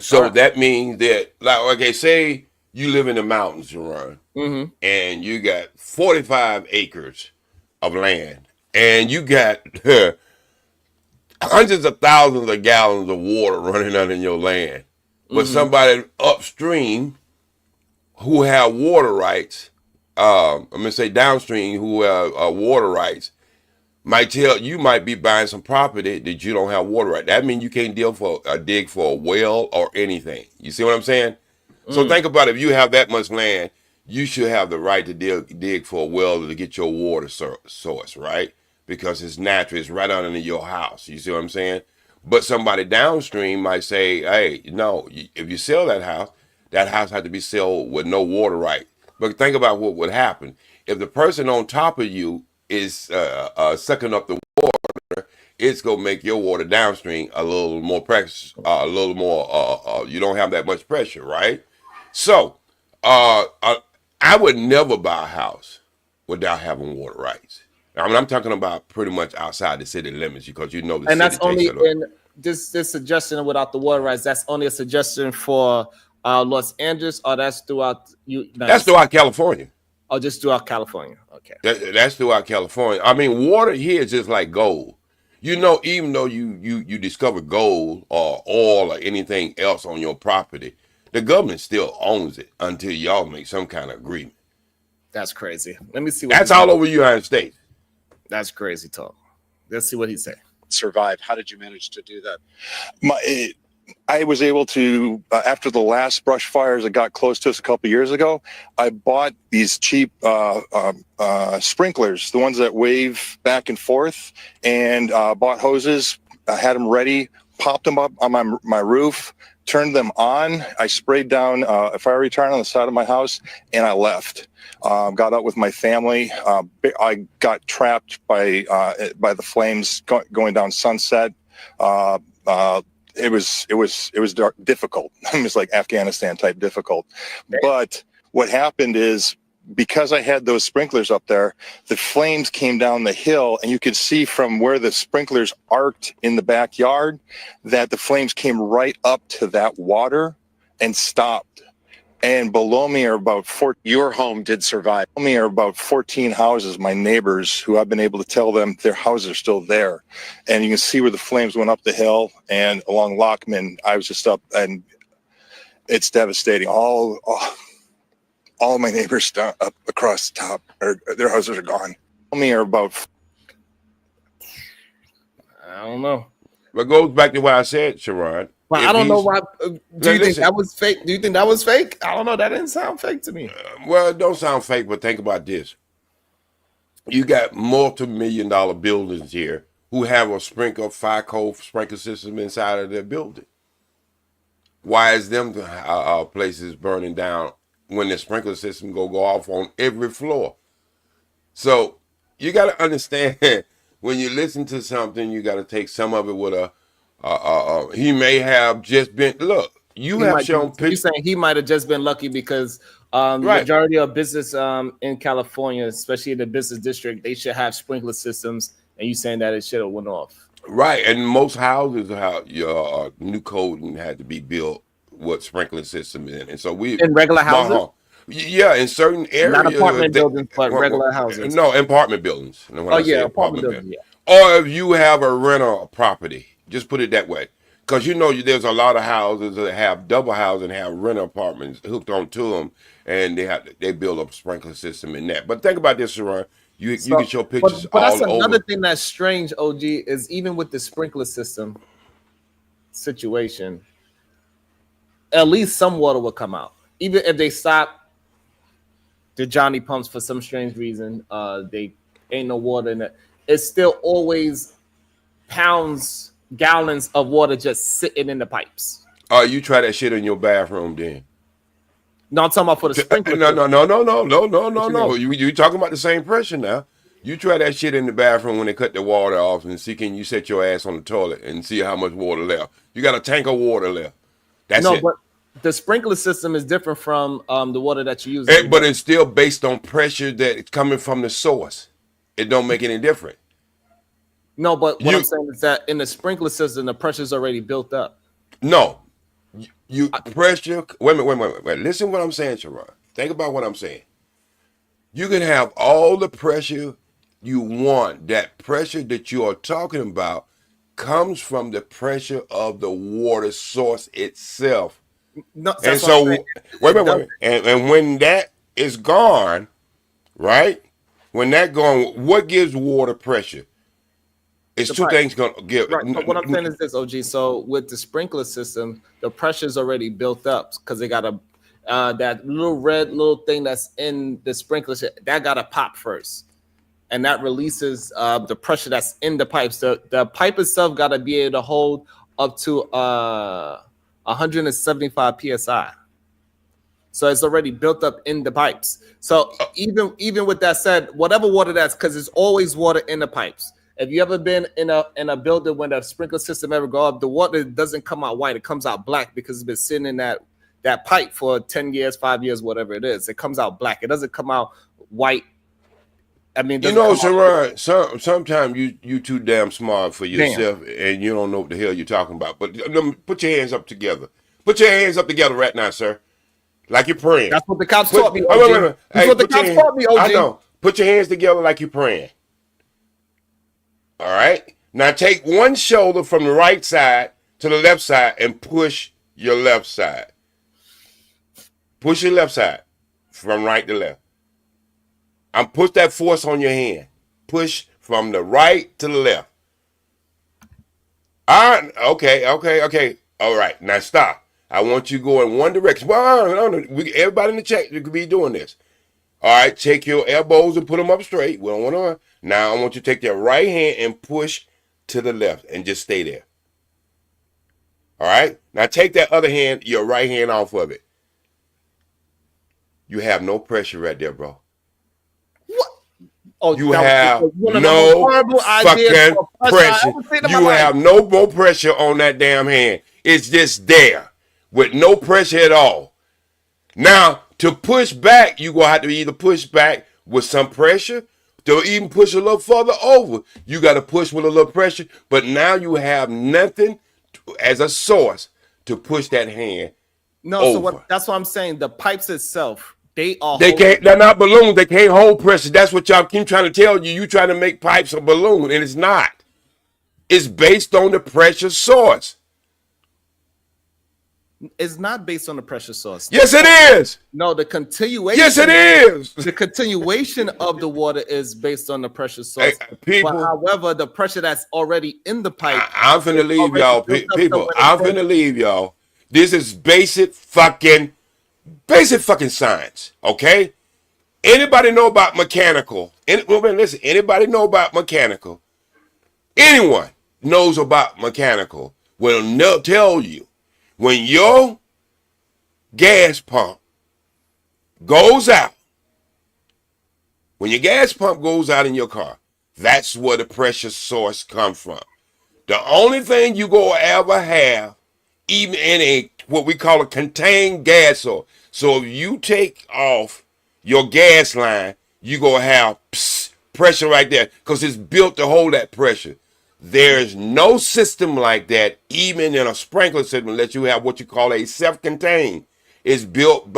G: So that means that, like, okay, say you live in the mountains, Sharon, and you got 45 acres of land, and you got hundreds of thousands of gallons of water running under your land. But somebody upstream who have water rights, I'm gonna say downstream who have water rights, might tell you might be buying some property that you don't have water right. That means you can't dig for a well or anything. You see what I'm saying? So think about it. If you have that much land, you should have the right to dig for a well to get your water source, right? Because it's natural. It's right under your house. You see what I'm saying? But somebody downstream might say, hey, no, if you sell that house has to be sold with no water right. But think about what would happen. If the person on top of you is sucking up the water, it's going to make your water downstream a little more pressure, you don't have that much pressure, right? So I would never buy a house without having water rights. I mean, I'm talking about pretty much outside the city limits because you know the
A: And
G: city
A: that's only
G: takes it.
A: in this suggestion without the water rights. That's only a suggestion for Los Angeles, or that's throughout you.
G: That's throughout California.
A: Oh, just throughout California. Okay.
G: That's throughout California. I mean, water here is just like gold. You know, even though you discover gold or oil or anything else on your property, the government still owns it until y'all make some kind of agreement.
A: That's crazy. Let me see.
G: That's all over the United States.
A: That's crazy talk. Let's see what he said.
H: Survive. How did you manage to do that?
I: I was able to, after the last brush fires that got close to us a couple of years ago, I bought these cheap sprinklers, the ones that wave back and forth, and bought hoses, had them ready, popped them up on my roof, turned them on. I sprayed down a fire retardant on the side of my house, and I left. Got out with my family. I got trapped by the flames going down Sunset. It was difficult. It was like Afghanistan type difficult. But what happened is, because I had those sprinklers up there, the flames came down the hill, and you could see from where the sprinklers arced in the backyard that the flames came right up to that water and stopped. And below me are about 14.
H: Your home did survive.
I: Below me are about 14 houses, my neighbors, who I've been able to tell them their houses are still there. And you can see where the flames went up the hill, and along Lockman, I was just up, and it's devastating. All my neighbors up across the top, their houses are gone. Below me are about.
A: I don't know.
G: But it goes back to what I said, Sharon.
A: Well, I don't know why. Do you think that was fake? Do you think that was fake? I don't know. That didn't sound fake to me.
G: Well, it don't sound fake, but think about this. You got multi-million-dollar buildings here who have a fire code sprinkler system inside of their building. Why is them places burning down when the sprinkler system go off on every floor? So you got to understand, when you listen to something, you got to take some of it with a. He may have just been. Look, you have shown pictures.
A: You're saying he might have just been lucky because majority of business in California, especially in the business district, they should have sprinkler systems, and you saying that it should have went off.
G: Right, and most houses have your new code had to be built with sprinkler system in, and so we
A: in regular houses.
G: Yeah, in certain areas,
A: not apartment buildings, but regular houses.
G: No, apartment buildings.
A: Apartment buildings. Yeah.
G: Or if you have a rental property, just put it that way, because you know there's a lot of houses that have double housing and have rental apartments hooked onto them, and they build up a sprinkler system in that. But think about this, Sharon. You can show pictures
A: but
G: all
A: that's another
G: over.
A: thing that's strange, OG, is even with the sprinkler system situation, at least some water will come out. Even if they stop the Johnny pumps for some strange reason, they ain't no water in it. It's still always gallons of water just sitting in the pipes.
G: Oh, you try that shit in your bathroom then?
A: No, I'm talking about for the sprinkler.
G: No. You talking about the same pressure now. You try that shit in the bathroom when they cut the water off and see, can you set your ass on the toilet and see how much water left. You got a tank of water left. That's it.
A: the sprinkler system is different from the water that you use.
G: But it's still based on pressure that's coming from the source. It don't make any difference.
A: No, but what I'm saying is that in the sprinkler system, the pressure's already built up.
G: No, you pressure. Wait a minute. Listen to what I'm saying, Sharon. Think about what I'm saying. You can have all the pressure you want. That pressure that you are talking about comes from the pressure of the water source itself.
A: No,
G: and so, wait. And when that is gone, right? When that gone, what gives water pressure? It's two things gonna give.
A: Right. But what I'm saying is this, OG. So with the sprinkler system, the pressure's already built up because they got that little red little thing that's in the sprinkler that got to pop first, and that releases the pressure that's in the pipes. The pipe itself got to be able to hold up to 175 psi. So it's already built up in the pipes. So even with that said, whatever water that's, because there's always water in the pipes. If you ever been in a building when the sprinkler system ever go up, the water doesn't come out white; it comes out black because it's been sitting in that pipe for 10 years, 5 years, whatever it is. It comes out black. It doesn't come out white. I mean,
G: Sharon, sometimes you too damn smart for yourself, and you don't know what the hell you're talking about. But put your hands up together. Put your hands up together right now, sir. Like you're praying.
A: That's what the cops taught me, OG. That's what the cops taught me, OG.
G: I know. Put your hands together like you're praying. All right. Now take one shoulder from the right side to the left side and push your left side. Push your left side from right to left. I'm put that force on your hand. Push from the right to the left. Okay. All right. Now stop. I want you to go in one direction. Well, everybody in the chat could be doing this. All right. Take your elbows and put them up straight. We don't want to. Now I want you to take your right hand and push to the left and just stay there. All right. Now take that other hand, your right hand off of it. You have no pressure right there, bro.
A: What? Oh,
G: you have no fucking pressure. You have no more pressure on that damn hand. It's just there with no pressure at all. Now, to push back, you're going to have to either push back with some pressure, to even push a little further over. You got to push with a little pressure, but now you have nothing as a source to push that hand over.
A: So that's what I'm saying. The pipes itself, they're
G: not balloons. They can't hold pressure. That's what y'all keep trying to tell you. You trying to make pipes a balloon, and it's not. It's based on the pressure source.
A: It's not based on the pressure source.
G: Yes, it is.
A: No, the continuation.
G: Yes, it is.
A: The continuation of the water is based on the pressure source. But however, the pressure that's already in the pipe.
G: I'm finna leave y'all, people. I'm finna leave y'all. This is basic fucking science. Okay. Anybody know about mechanical? Listen. Anybody know about mechanical? Anyone knows about mechanical will tell you. When your gas pump goes out, in your car, that's where the pressure source comes from. The only thing you go ever have, even in what we call a contained gas source. So if you take off your gas line, you go have pressure right there because it's built to hold that pressure. There's no system like that, even in a sprinkler system, unless you have what you call a self-contained. It's built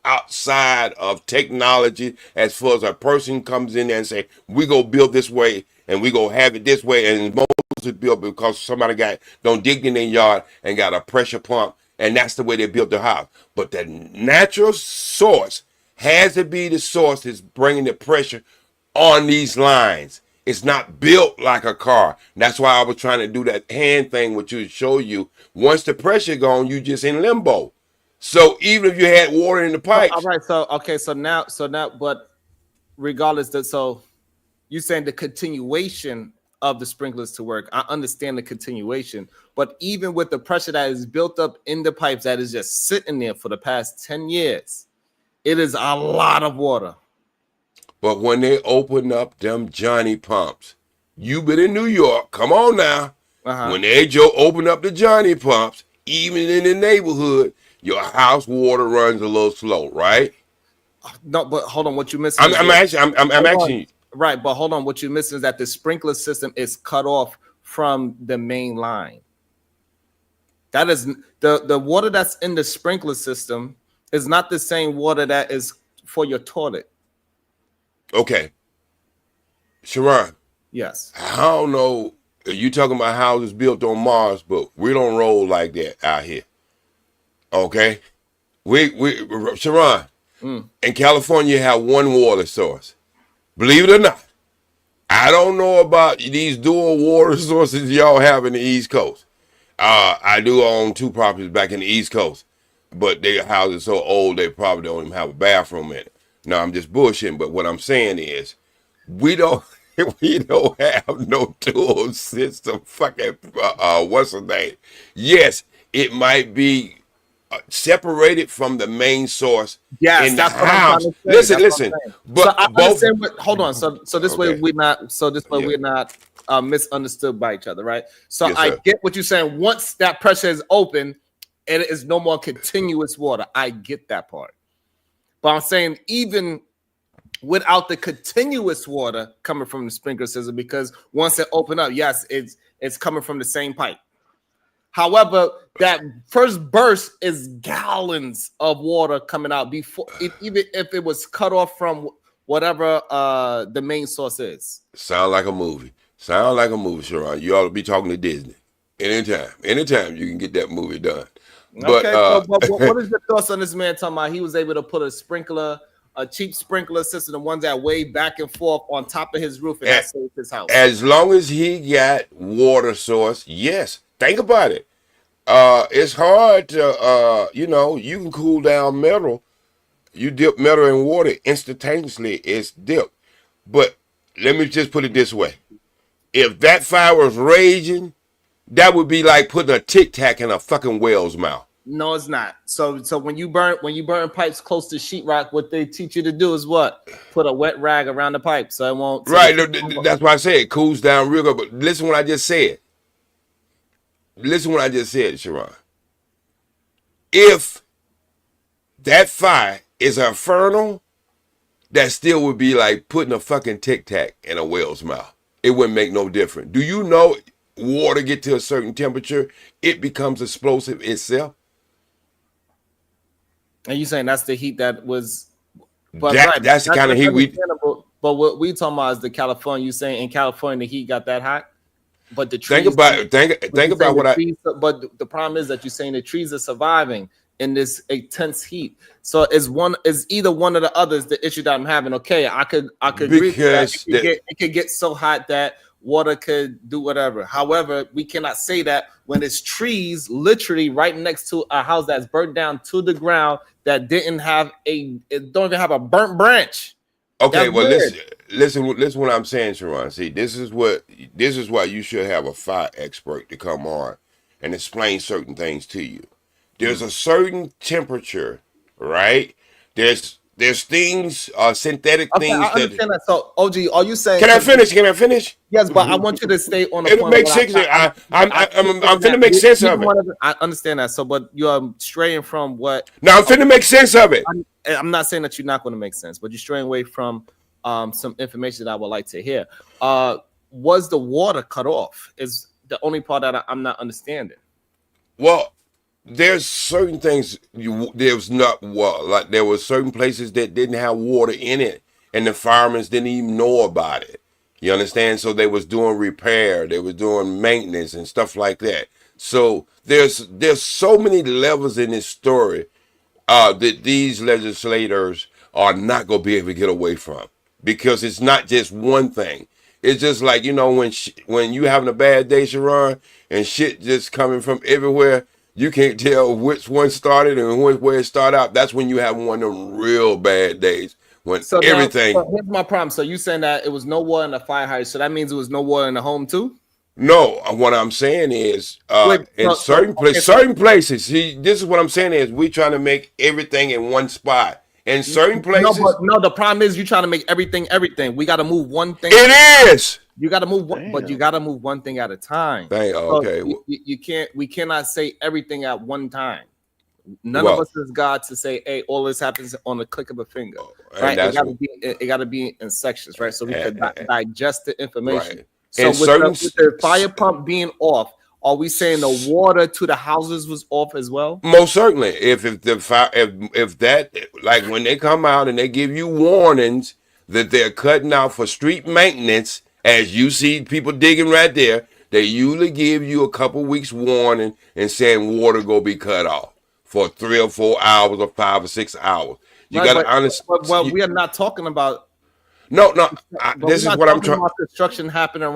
G: outside of technology as far as a person comes in there and say, we go build this way and we go have it this way. And most is built because somebody don't dig in their yard and got a pressure pump. And that's the way they built the house. But the natural source has to be the source that's bringing the pressure on these lines. It's not built like a car. That's why I was trying to do that hand thing with you to show you. Once the pressure gone, you just in limbo. So even if you had water in the pipes.
A: All right. So now, but regardless, so you saying the continuation of the sprinklers to work. I understand the continuation, but even with the pressure that is built up in the pipes that is just sitting there for the past 10 years, it is a lot of water.
G: But when they open up them Johnny pumps, you been in New York, come on now. When they open up the Johnny pumps, even in the neighborhood, your house water runs a little slow, right?
A: No, but hold on. What you missing?
G: I'm actually
A: right, but hold on. What you missing is that the sprinkler system is cut off from the main line. That is the water that's in the sprinkler system is not the same water that is for your toilet.
G: Okay, Sharon.
A: Yes.
G: I don't know. You talking about houses built on Mars, but we don't roll like that out here. Okay, we Sharon. In California, you have one water source. Believe it or not, I don't know about these dual water sources y'all have in the East Coast. I do own 2 properties back in the East Coast, but their houses so old they probably don't even have a bathroom in it. No, I'm just bullshitting. But what I'm saying is, we don't have no dual system. Fucking what's the name? Yes, it might be separated from the main source.
A: Yes,
G: in
A: that's
G: the
A: what I'm
G: house.
A: trying to say.
G: Listen. But
A: so I
G: both.
A: understand hold on. So this way
G: Okay.
A: we're not. So this way
G: Yeah.
A: we're not misunderstood by each other, right? So
G: Yes,
A: I
G: sir.
A: get what you're saying. Once that pressure is open, it is no more continuous water. I get that part. But I'm saying even without the continuous water coming from the sprinkler system, because once it open up, yes, it's coming from the same pipe. However, that first burst is gallons of water coming out before, even if it was cut off from whatever the main source is.
G: Sound like a movie. Sharon. You ought to be talking to Disney. Anytime you can get that movie done. But,
A: Okay, but what is your thoughts on this man talking about he was able to put a cheap sprinkler system, the ones that wave back and forth on top of his roof, and that saved his house?
G: as long as he got water source, yes. Think about it. It's hard to, you can cool down metal. You dip metal in water instantaneously, it's dipped. But let me just put it this way. If that fire was raging, that would be like putting a Tic Tac in a fucking whale's mouth.
A: No, it's not. So when you burn pipes close to sheetrock, what they teach you to do is what? Put a wet rag around the pipe so it won't.
G: Right. That's why I say it cools down real good. But listen what I just said. Sharon. If that fire is inferno, that still would be like putting a fucking Tic Tac in a whale's mouth. It wouldn't make no difference. Do you know water get to a certain temperature, it becomes explosive itself?
A: And you saying that's the heat that was? But
G: That's the kind of heat we.
A: But what we talking about is the California. You saying in California the heat got that hot? But the trees.
G: Think about what
A: But the problem is that you're saying the trees are surviving in this intense heat. So is either one of the others the issue that I'm having? Okay, I could agree with that. It could get so hot that water could do whatever. However, we cannot say that when it's trees literally right next to a house that's burnt down to the ground that don't even have a burnt branch.
G: Okay,
A: That's
G: well
A: weird.
G: listen what I'm saying, Sharon. See, this is why you should have a fire expert to come on and explain certain things to you. There's a certain temperature, right? There's things, synthetic things
A: I understand that. So, OG, are you saying?
G: Can I finish?
A: Yes, but I want you to stay on the
G: It'll
A: point.
G: make sense. I'm finna make sense of it.
A: I understand that. So, but you're straying from what?
G: No, I'm finna make sense of it.
A: I'm not saying that you're not going to make sense, but you're straying away from some information that I would like to hear. Was the water cut off? Is the only part that I'm not understanding.
G: Well, there's certain things there were certain places that didn't have water in it, and the firemen didn't even know about it. You understand? So they was doing repair, they was doing maintenance and stuff like that. So there's so many levels in this story that these legislators are not going to be able to get away from, because it's not just one thing. It's just like, when you having a bad day, Sharon, and shit just coming from everywhere, you can't tell which one started and where it started out. That's when you have one of them real bad days when everything.
A: So here's my problem. So you saying that it was no water in the fire hydrant, so that means it was no water in the home too?
G: No, what I'm saying is, certain places. See, this is what I'm saying is we trying to make everything in one spot, In certain places,
A: no. The problem is you trying to make everything. We got to move one thing.
G: It is.
A: You got to move one, but you got to move one thing at a time.
G: Okay.
A: So you can't. We cannot say everything at one time. None of us is God to say, "Hey, all this happens on the click of a finger." Right? It got to be in sections, right? So we could digest the information.
G: Right.
A: So with the fire pump being off, are we saying the water to the houses was off as well?
G: Most certainly. If that, like when they come out and they give you warnings that they're cutting out for street maintenance, as you see people digging right there, they usually give you a couple weeks warning and saying water go be cut off for 3 or 4 hours or 5 or 6 hours. You got to understand.
A: Well, we are not talking about.
G: No. This is what I'm trying.
A: Construction happening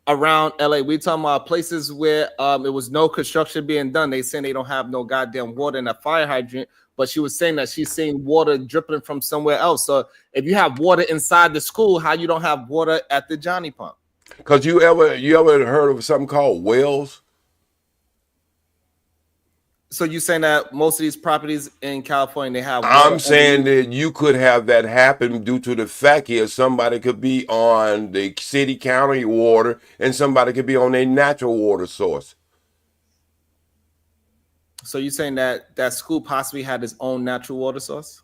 A: around LA. We talking about places where it was no construction being done. They saying they don't have no goddamn water in a fire hydrant. But she was saying that she's seeing water dripping from somewhere else. So if you have water inside the school, how you don't have water at the Johnny Pump?
G: Because you ever heard of something called wells?
A: So you saying that most of these properties in California, they have water?
G: I'm saying that you could have that happen due to the fact here somebody could be on the city county water and somebody could be on a natural water source.
A: So you're saying that that school possibly had its own natural water source?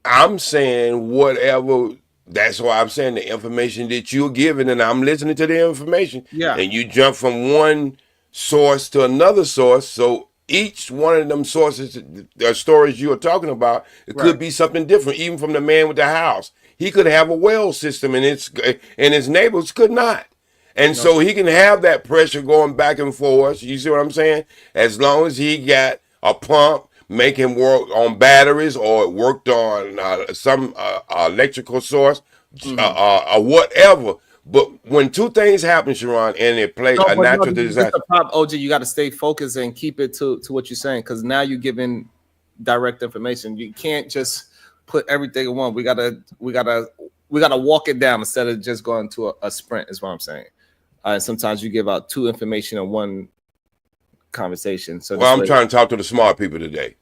G: I'm saying whatever. That's why I'm saying the information that you're giving, and I'm listening to the information.
A: Yeah.
G: And you jump from one source to another source. So each one of them sources, the stories you are talking about, it could be something different. Even from the man with the house, he could have a well system, and his neighbors could not. And so he can have that pressure going back and forth. You see what I'm saying? As long as he got a pump, make him work on batteries or worked on some electrical source or whatever. But when two things happen, Sharon, and it plays a natural disaster.
A: The problem, OG, you got to stay focused and keep it to what you're saying, because now you're giving direct information. You can't just put everything in one. We gotta walk it down instead of just going to a sprint. Is what I'm saying. Sometimes you give out two information in one conversation. So
G: I'm trying to talk to the smart people today.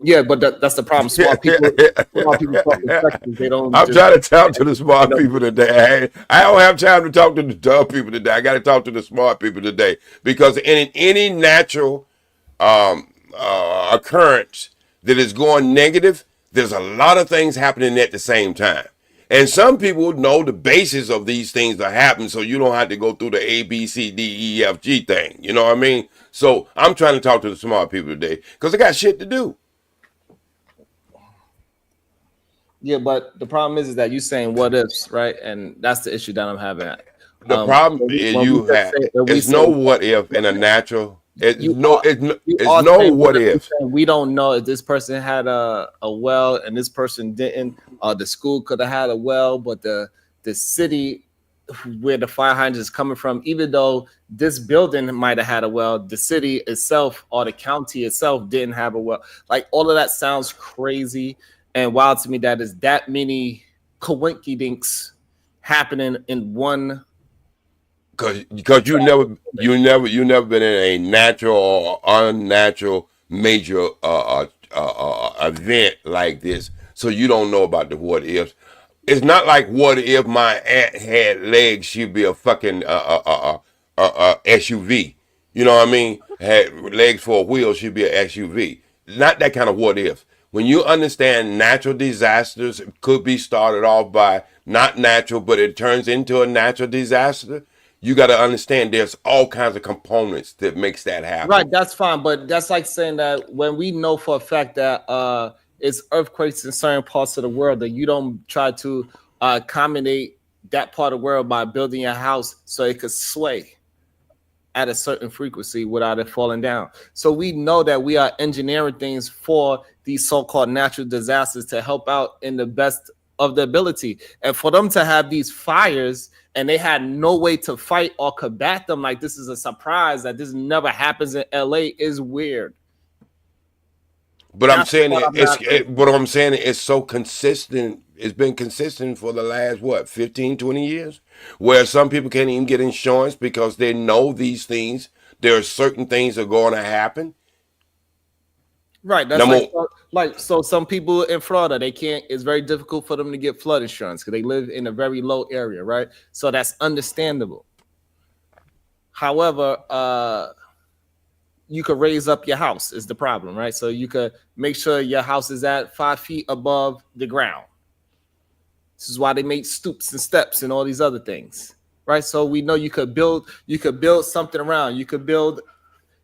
A: Yeah, but that's the problem. Smart people talk in sections. They don't.
G: I'm trying to talk to the smart people today. I don't have time to talk to the dumb people today. I got to talk to the smart people today, because in any natural occurrence that is going negative, there's a lot of things happening at the same time. And some people know the basis of these things that happen, so you don't have to go through the A, B, C, D, E, F, G thing. You know what I mean? So I'm trying to talk to the smart people today because they got shit to do.
A: Yeah, but the problem is that you're saying what ifs, right? And that's the issue that I'm having.
G: The problem is it's no what if in a natural. It's no what if.
A: We don't know if this person had a well and this person didn't. The school could have had a well, but the city where the fire hydrant is coming from, even though this building might have had a well, the city itself or the county itself didn't have a well. Like, all of that sounds crazy and wild to me, that is that many coinkydinks happening in one.
G: Because you never been in a natural or unnatural major event like this, so you don't know about the what ifs. It's not like what if my aunt had legs, she'd be a fucking SUV. You know what I mean? Had legs for a wheel, she'd be an SUV. Not that kind of what if. When you understand natural disasters could be started off by not natural, but it turns into a natural disaster, you got to understand there's all kinds of components that makes that happen.
A: Right, that's fine, but that's like saying that when we know for a fact that it's earthquakes in certain parts of the world, that you don't try to accommodate that part of the world by building a house so it could sway at a certain frequency without it falling down. So we know that we are engineering things for these so-called natural disasters to help out in the best of the ability. And for them to have these fires and they had no way to fight or combat them, like this is a surprise that this never happens in LA, is weird.
G: But I'm saying it's so consistent. It's been consistent for the last 15, 20 years, where some people can't even get insurance because they know these things. There are certain things that are going to happen.
A: Right. That's so some people in Florida, they can't, it's very difficult for them to get flood insurance because they live in a very low area, right? So that's understandable. However, you could raise up your house is the problem, right? So you could make sure your house is at 5 feet above the ground. This is why they make stoops and steps and all these other things, right? So we know you could build something around. You could build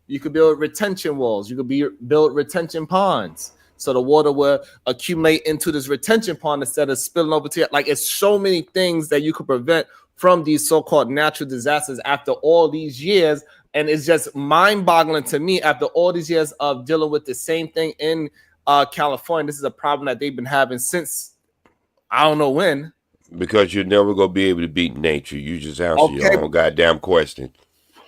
A: retention walls. You could build retention ponds. So the water will accumulate into this retention pond instead of spilling over to it. Like, it's so many things that you could prevent from these so-called natural disasters after all these years. And it's just mind-boggling to me after all these years of dealing with the same thing in California. This is a problem that they've been having since I don't know when.
G: Because you're never going to be able to beat nature. You just answer your own goddamn question.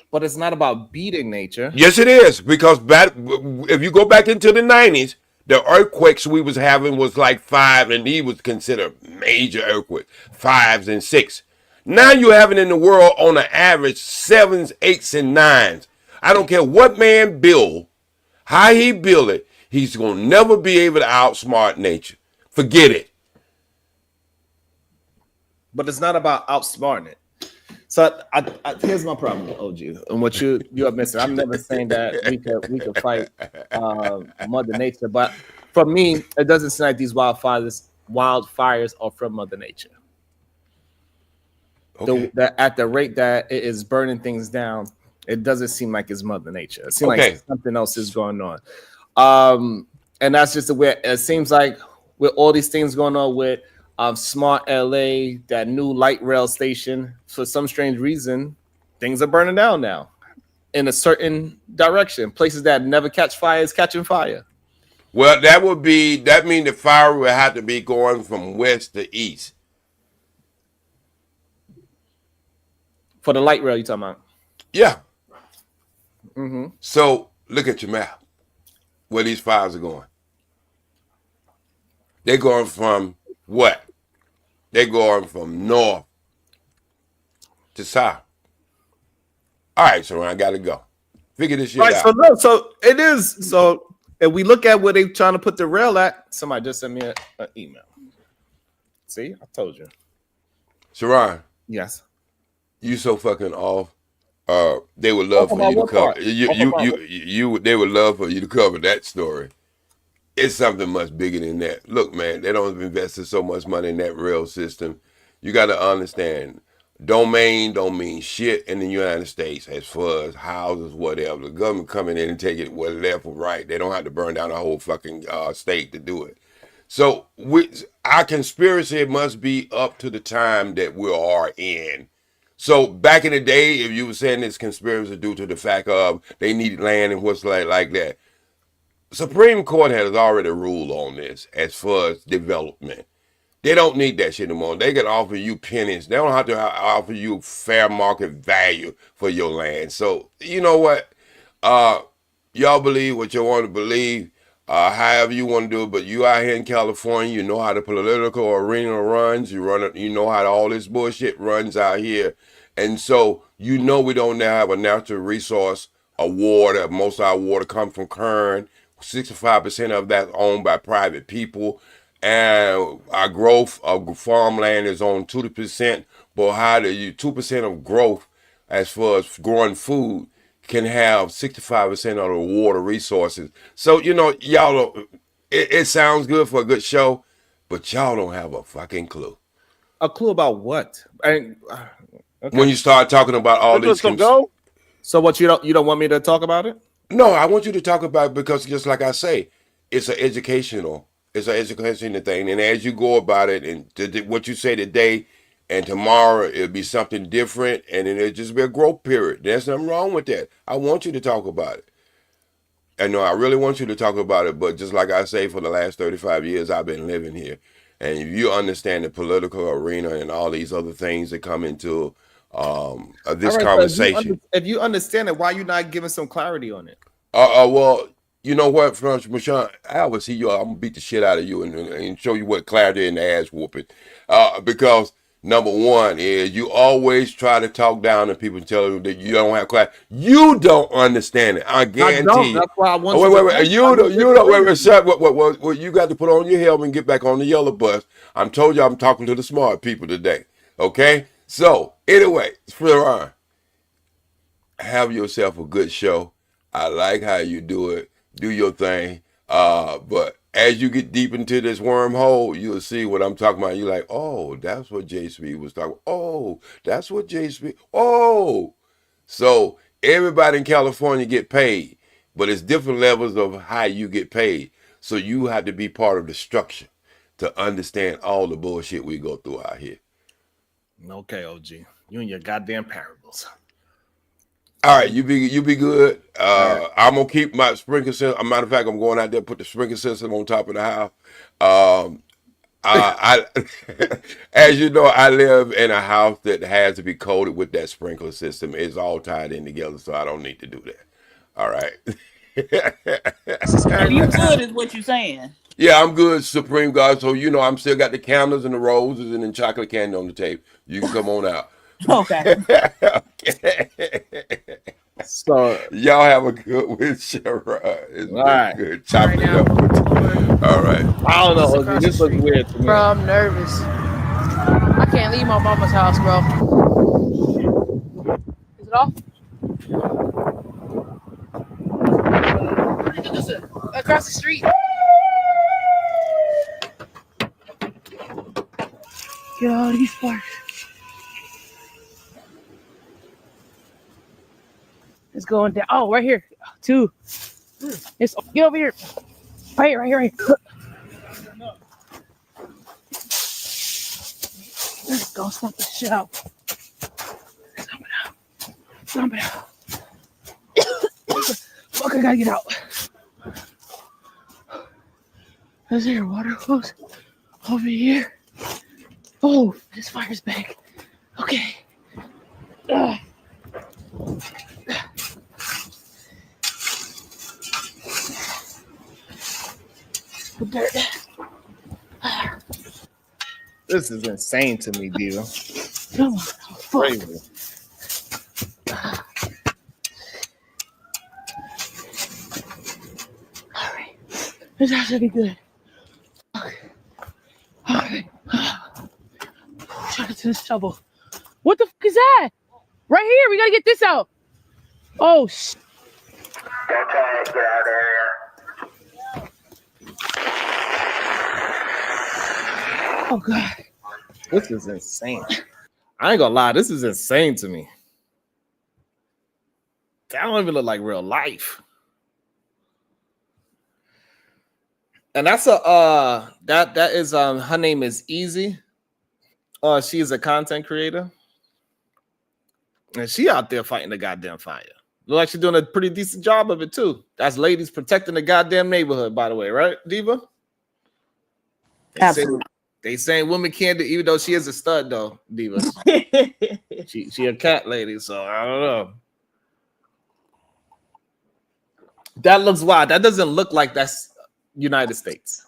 A: But it's not about beating nature.
G: Yes, it is. Because if you go back into the 90s, the earthquakes we was having was like 5, and these was considered major earthquakes, 5s and 6. Now you're having in the world on an average 7s, 8s, and 9s. I don't care what man build, how he build it, he's going to never be able to outsmart nature. Forget it.
A: But it's not about outsmarting it. So here's my problem with OG and what you are missing. I'm never saying that we could fight Mother Nature, but for me, it doesn't seem like these wildfires are from Mother Nature. Okay. At the rate that it is burning things down, it doesn't seem like it's Mother Nature. It seems like something else is going on. And that's just the way it seems like with all these things going on with Smart LA, that new light rail station, for some strange reason, things are burning down now in a certain direction. Places that never catch fire is catching fire.
G: Well, that mean the fire would have to be going from west to east.
A: For the light rail, you talking about?
G: Yeah.
A: Mm-hmm.
G: So look at your map, where these fires are going. They're going from what? They're going from north to south. All right, so I got to go. Figure this shit out.
A: So it is. So if we look at where they're trying to put the rail at, somebody just sent me an email. See, I told you.
G: Sharon.
A: Yes.
G: You so fucking off. They would love for you to cover. They would love for you to cover that story. It's something much bigger than that. Look, man, they don't invest so much money in that rail system. You got to understand, domain don't mean shit in the United States as far as houses, whatever. The government come in and take it whether left or right. They don't have to burn down the whole fucking state to do it. So our conspiracy must be up to the time that we are in. So back in the day, if you were saying this conspiracy due to the fact of they needed land and what's like that, Supreme Court has already ruled on this as far as development. They don't need that shit anymore. They can offer you pennies. They don't have to offer you fair market value for your land. So you know what? Y'all believe what you want to believe, however you want to do it. But you out here in California, you know how the political arena runs. You know how all this bullshit runs out here. And so you know we don't now have a natural resource, a water. Most of our water comes from Kern. 65% of that's owned by private people, and our growth of farmland is on 2%. But how do you 2% of growth as far as growing food can have 65% of the water resources? So you know, y'all don't. It sounds good for a good show, but y'all don't have a fucking clue.
A: A clue about what? Okay.
G: When you start talking about all these.
A: So what, you don't want me to talk about it?
G: No, I want you to talk about it because just like I say, it's an educational thing. And as you go about it and what you say today and tomorrow, it'll be something different and then it'll just be a growth period. There's nothing wrong with that. I want you to talk about it. I know I really want you to talk about it, but just like I say, for the last 35 years, I've been living here. And if you understand the political arena and all these other things that come into this conversation.
A: If you understand it, why are you not giving some clarity on it?
G: Well, you know what, Michon, I always see you. I'm gonna beat the shit out of you and show you what clarity in the ass whooping. Because Number one is you always try to talk down to people and tell them that you don't have class. You don't understand it. I guarantee you.
A: That's why I want
G: wait. You don't. Wait. Shut. What? You got to put on your helmet and get back on the yellow bus. I'm told you I'm talking to the smart people today. Okay. So anyway, Ferran, have yourself a good show. I like how you do it. Do your thing. But as you get deep into this wormhole, you'll see what I'm talking about. You're like, oh, that's what J Speed was talking about. Oh, that's what J Speed. Oh. So everybody in California get paid, but it's different levels of how you get paid. So you have to be part of the structure to understand all the bullshit we go through out here.
A: Okay, OG. You and your goddamn parables.
G: All right, you be good. Right. I'm gonna keep my sprinkler system. As a matter of fact, I'm going out there, put the sprinkler system on top of the house. I as you know, I live in a house that has to be coated with that sprinkler system. It's all tied in together, so I don't need to do that. All right.
F: So you good is what you're saying.
G: Yeah, I'm good, Supreme God. So you know, I'm still got the candles and the roses and the chocolate candy on the table. You can come on out.
F: Okay.
G: Okay.
A: So
G: y'all have a good one, Sharon. It's
A: all right.
G: Good. Chop it up. All right.
A: I don't know. OG, this looks weird to me.
J: Bro, I'm nervous. I can't leave my mama's house, bro. Is it off? Across the street. Get all these sparks. It's going down. Oh, right here. 2. It's get over here. Right here. Let's go stomp the shit out. Stomp it out. Fuck, I gotta get out. Is there a water hose over here? Oh, this fire's back. Okay. The dirt.
A: This is insane to me, Diva.
J: Come on.
A: Crazy.
J: All right. This has to be good. Okay. All right. Try to this shovel. What the fuck is that? Right here. We gotta get this out. Oh, shit. Oh, God.
A: This is insane. I ain't gonna lie. This is insane to me. That don't even look like real life. And that's a that is her name is Easy. She is a content creator. And she out there fighting the goddamn fire. Look like she's doing a pretty decent job of it too. That's ladies protecting the goddamn neighborhood, by the way, right, Diva?
F: Absolutely.
A: They saying women can't do, even though she is a stud though, Diva. she a cat lady, so I don't know. That looks wild. That doesn't look like that's United States.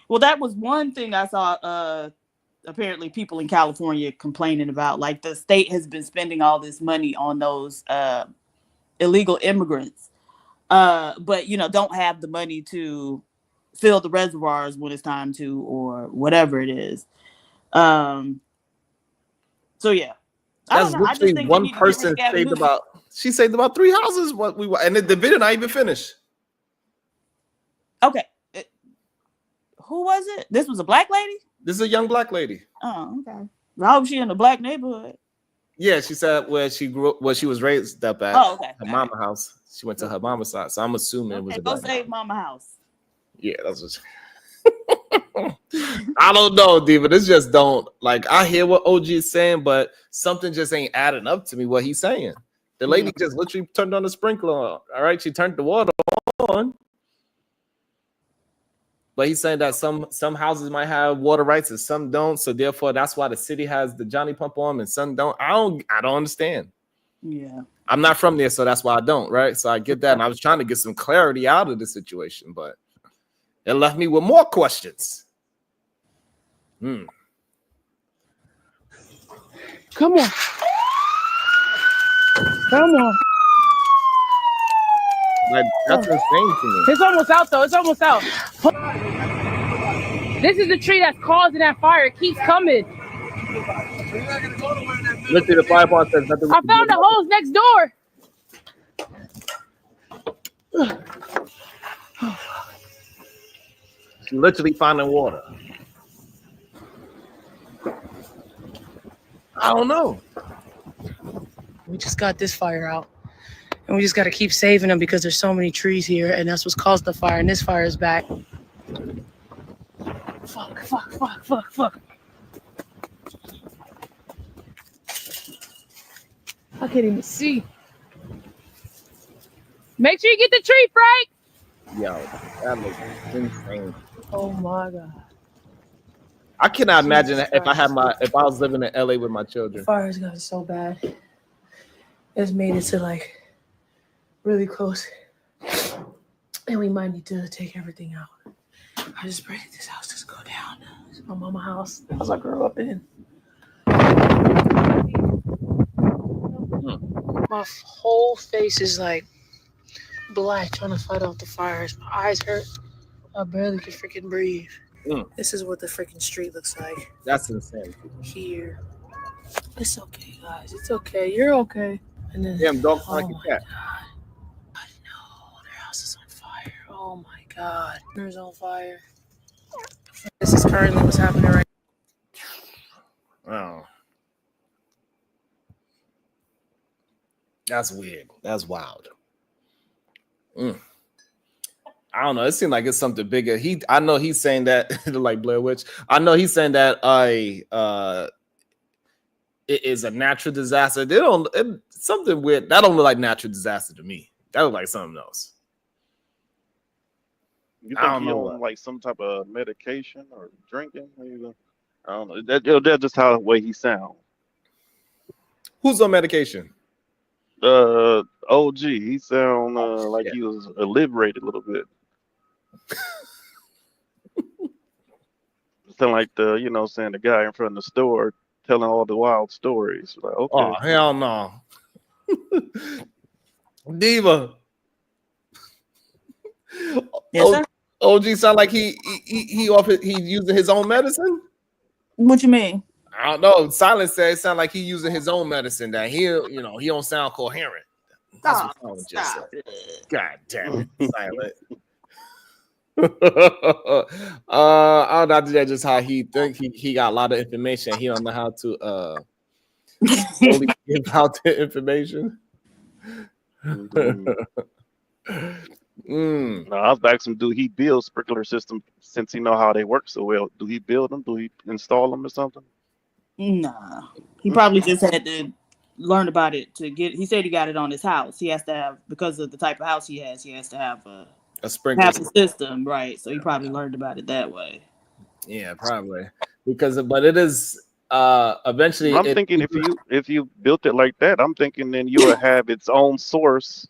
F: Well, that was one thing I saw. Apparently, people in California complaining about, like, the state has been spending all this money on those illegal immigrants, but don't have the money to fill the reservoirs when it's time to, or whatever it is. So yeah,
A: that's literally one person saved about. She saved about 3 houses. What we and the video not even finished.
F: Okay, who was it? This was a black lady.
A: This is a young black lady.
F: Oh, okay. I hope she in a black neighborhood.
A: Yeah, she said where she grew up, where she was raised up at.
F: Oh, okay.
A: Her mama house. She went to her mama's side, so I'm assuming it was a
F: go
A: black
F: save mama house.
A: Yeah, that's what. I don't know, Diva. This just don't like. I hear what OG is saying, but something just ain't adding up to me. What he's saying. The lady just literally turned on the sprinkler. All right, she turned the water on. But he's saying that some houses might have water rights and some don't, so therefore that's why the city has the Johnny pump on and some don't. I don't understand.
F: Yeah,
A: I'm not from there, so that's why I don't. Right, so I get that, and I was trying to get some clarity out of the situation, but it left me with more questions.
J: Come on. Come on.
A: Like, that's insane to me.
J: It's almost out, though. It's almost out. This is the tree that's causing that fire. It keeps coming.
A: Literally, the fire department says nothing.
J: I found the hose next door.
A: Literally finding water. I don't know.
J: We just got this fire out. And we just got to keep saving them because there's so many trees here. And that's what's caused the fire. And this fire is back. Fuck. I can't even see. Make sure you get the tree, Frank.
A: Yo, that looks insane.
J: Oh my God.
A: I cannot imagine
J: Jesus
A: if I
J: Christ.
A: was living in LA with my children.
J: The fire's gotten so bad. It's made it to like really close. And we might need to take everything out. I just pray that this house doesn't go down. It's my mama's house. The house I grew up in. My whole face is like black trying to fight off the fires. My eyes hurt. I barely can freaking breathe. This is what the freaking street looks like.
A: That's insane.
J: Here. It's okay, guys. It's okay. You're okay. And then,
A: Damn, dog like a cat.
J: God. I know. Their house is on fire. Oh my God. There's on fire. This is currently what's happening right
A: Oh. That's weird. That's wild. I don't know. It seems like it's something bigger. I know he's saying that like Blair Witch. I know he's saying that it is a natural disaster. Something weird. That don't look like natural disaster to me. That look like something else.
K: You
A: I
K: think
A: don't
K: he
A: know
K: on like some type of medication or drinking? I don't know. That's just how the way he sounds.
A: Who's on medication?
K: OG. He sound like he was liberated a little bit. Sound like the guy in front of the store telling all the wild stories. Like, okay.
A: Oh hell no, Diva.
F: Yes, sir.
A: OG sound like he using his own medicine.
F: What you mean?
A: I don't know. Silence said it sound like he using his own medicine. That he don't sound coherent. That's what Silence just said. God damn it, Silent. I don't know. That's just how he think he got a lot of information. He don't know how to only give out the information.
K: No, I was asking, do he build sprinkler systems since he know how they work so well? Do he build them? Do he install them or something?
F: Nah, he probably just had to learn about it to get. He said he got it on his house. He has to have, because of the type of house he has to have a
A: sprinkler
F: system, right? So he probably learned about it that way.
A: Yeah, probably but it is eventually.
K: I'm thinking if you built it like that, I'm thinking then you would have its own source.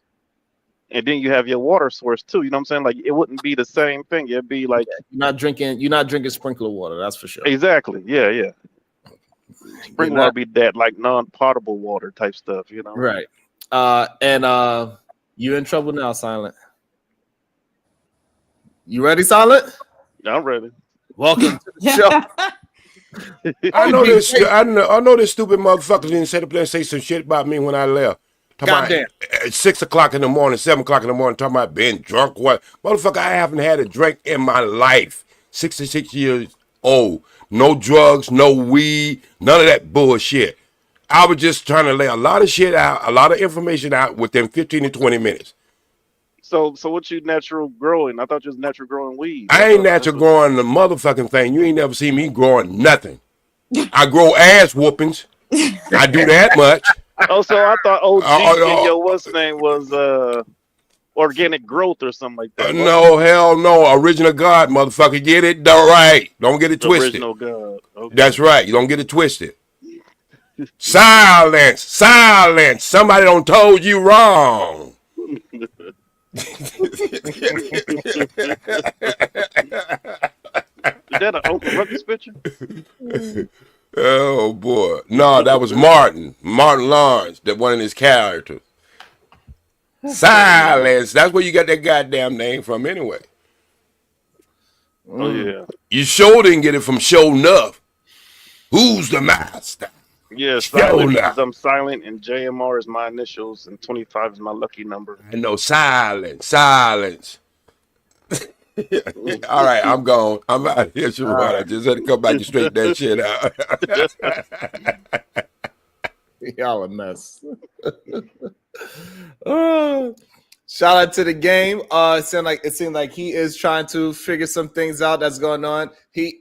K: And then you have your water source too. You know what I'm saying? Like it wouldn't be the same thing. It'd be like
A: you're not drinking sprinkler water. That's for sure.
K: Exactly. Yeah. Sprinkler water be that like non-potable water type stuff. You know.
A: Right. And you in trouble now, Silent. You ready, Silent?
K: I'm ready.
A: Welcome to the show.
G: I know this stupid motherfucker didn't sit up there and say some shit about me when I left.
A: Goddamn.
G: At 6 o'clock in the morning, 7 o'clock in the morning, talking about being drunk. What? Motherfucker, I haven't had a drink in my life. 66 years old. No drugs, no weed, none of that bullshit. I was just trying to lay a lot of shit out, a lot of information out within 15 to 20 minutes.
K: So what you natural growing? I thought you was natural growing weed.
G: I ain't natural growing the motherfucking thing. You ain't never seen me growing nothing. I grow ass whoopings. I do that much.
K: Oh, so I thought OG and your what's name was organic growth or something like that.
G: No, hell no. Original God, motherfucker. Get it right. Don't get it twisted.
K: Original God. Okay.
G: That's right. You don't get it twisted. Silence. Somebody done told you wrong.
K: Is that an Oprah Ruckus picture?
G: Oh boy. No, that was Martin Lawrence, that one of his characters. Silence. That's where you got that goddamn name from anyway.
K: Oh yeah.
G: You sure didn't get it from Show Enough. Who's the master?
K: Yeah,
G: Show
K: silent
G: Enough.
K: because I'm silent and JMR is my initials and 25 is my lucky number.
G: I know, silence. All right, I'm gone. I'm out of here, Sherrod.
K: Right.
G: I just had to come back and straighten that shit out.
A: Y'all a mess. Shout out to the game. It seemed like he is trying to figure some things out that's going on.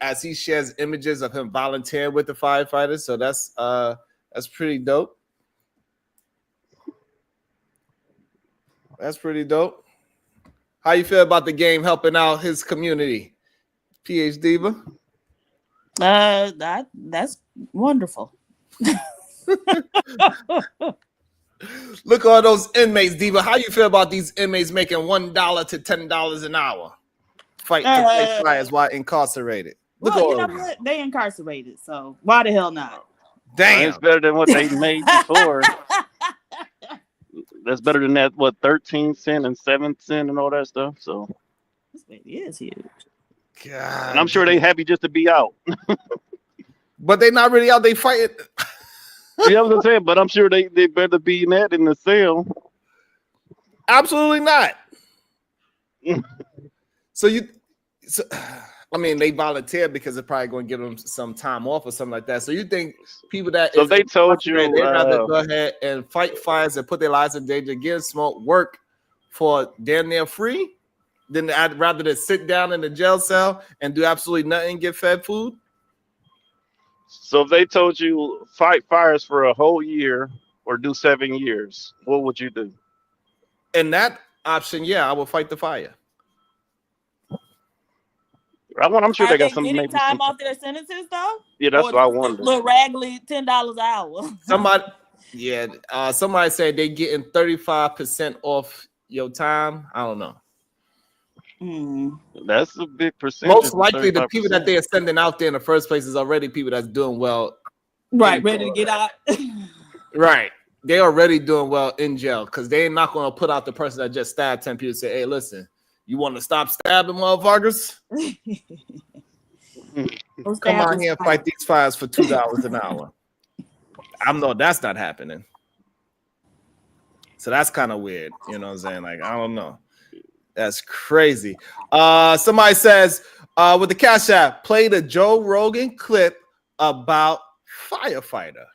A: As he shares images of him volunteering with the firefighters, so that's pretty dope. That's pretty dope. How you feel about the game helping out his community, PH Diva?
F: That's wonderful.
A: Look at all those inmates, Diva. How you feel about these inmates making $1 to $10 an hour? Fight to fight fires while incarcerated. Look
F: Well, you know what? They incarcerated, so why the hell not?
A: Damn,
K: it's better than what they made before. That's better than that. What 13 cent and 7 cent and all that stuff. So
F: This baby is huge.
A: God.
K: And I'm sure they happy just to be out.
A: But they not really out. They fighting.
K: You know what I'm saying? But I'm sure they better be in that in the cell.
A: Absolutely not. I mean, they volunteer because they're probably going to give them some time off or something like that. So you think people that
K: So they told you
A: they'd rather go ahead and fight fires and put their lives in danger, get smoke, work for damn near free, then I'd rather than sit down in the jail cell and do absolutely nothing, get fed food?
K: So if they told you fight fires for a whole year or do 7 years, what would you do?
A: In that option, yeah, I will fight the fire.
K: I'm sure they got some
F: getting
K: maybe
F: time
K: some,
F: off their sentences though.
K: yeah, that's
F: Or
K: what I
F: just a
K: wonder.
F: little raggedy $10 an hour.
A: Somebody said they getting 35% off your time. I don't know.
K: That's a big percentage.
A: Most likely, the people
K: 35%.
A: that they're sending out there in the first place is already people that's doing well.
F: Right, ready to get out.
A: Right. They're already doing well in jail because they're not going to put out the person that just stabbed 10 people and say, hey, listen, you want to stop stabbing motherfuckers? Come on here and fight these fires for $2 an hour. I know that's not happening. So that's kind of weird. You know what I'm saying? Like, I don't know. That's crazy. Somebody says, with the Cash App, play the Joe Rogan clip about firefighter.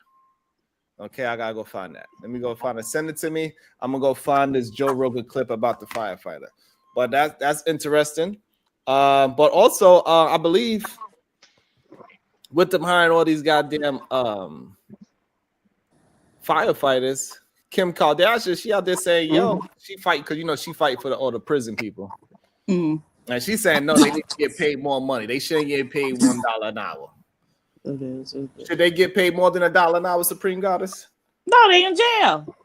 A: Okay, I gotta go find that. Let me go find it. Send it to me. I'm gonna go find this Joe Rogan clip about the firefighter. But that's interesting. But also, I believe with them hiring all these goddamn firefighters, Kim Kardashian, she out there saying, yo, she fight because she fight for all the prison people. And she's saying no, they need to get paid more money. They shouldn't get paid $1 an hour. Should they get paid more than $1 an hour, Supreme Goddess?
F: No, they in jail.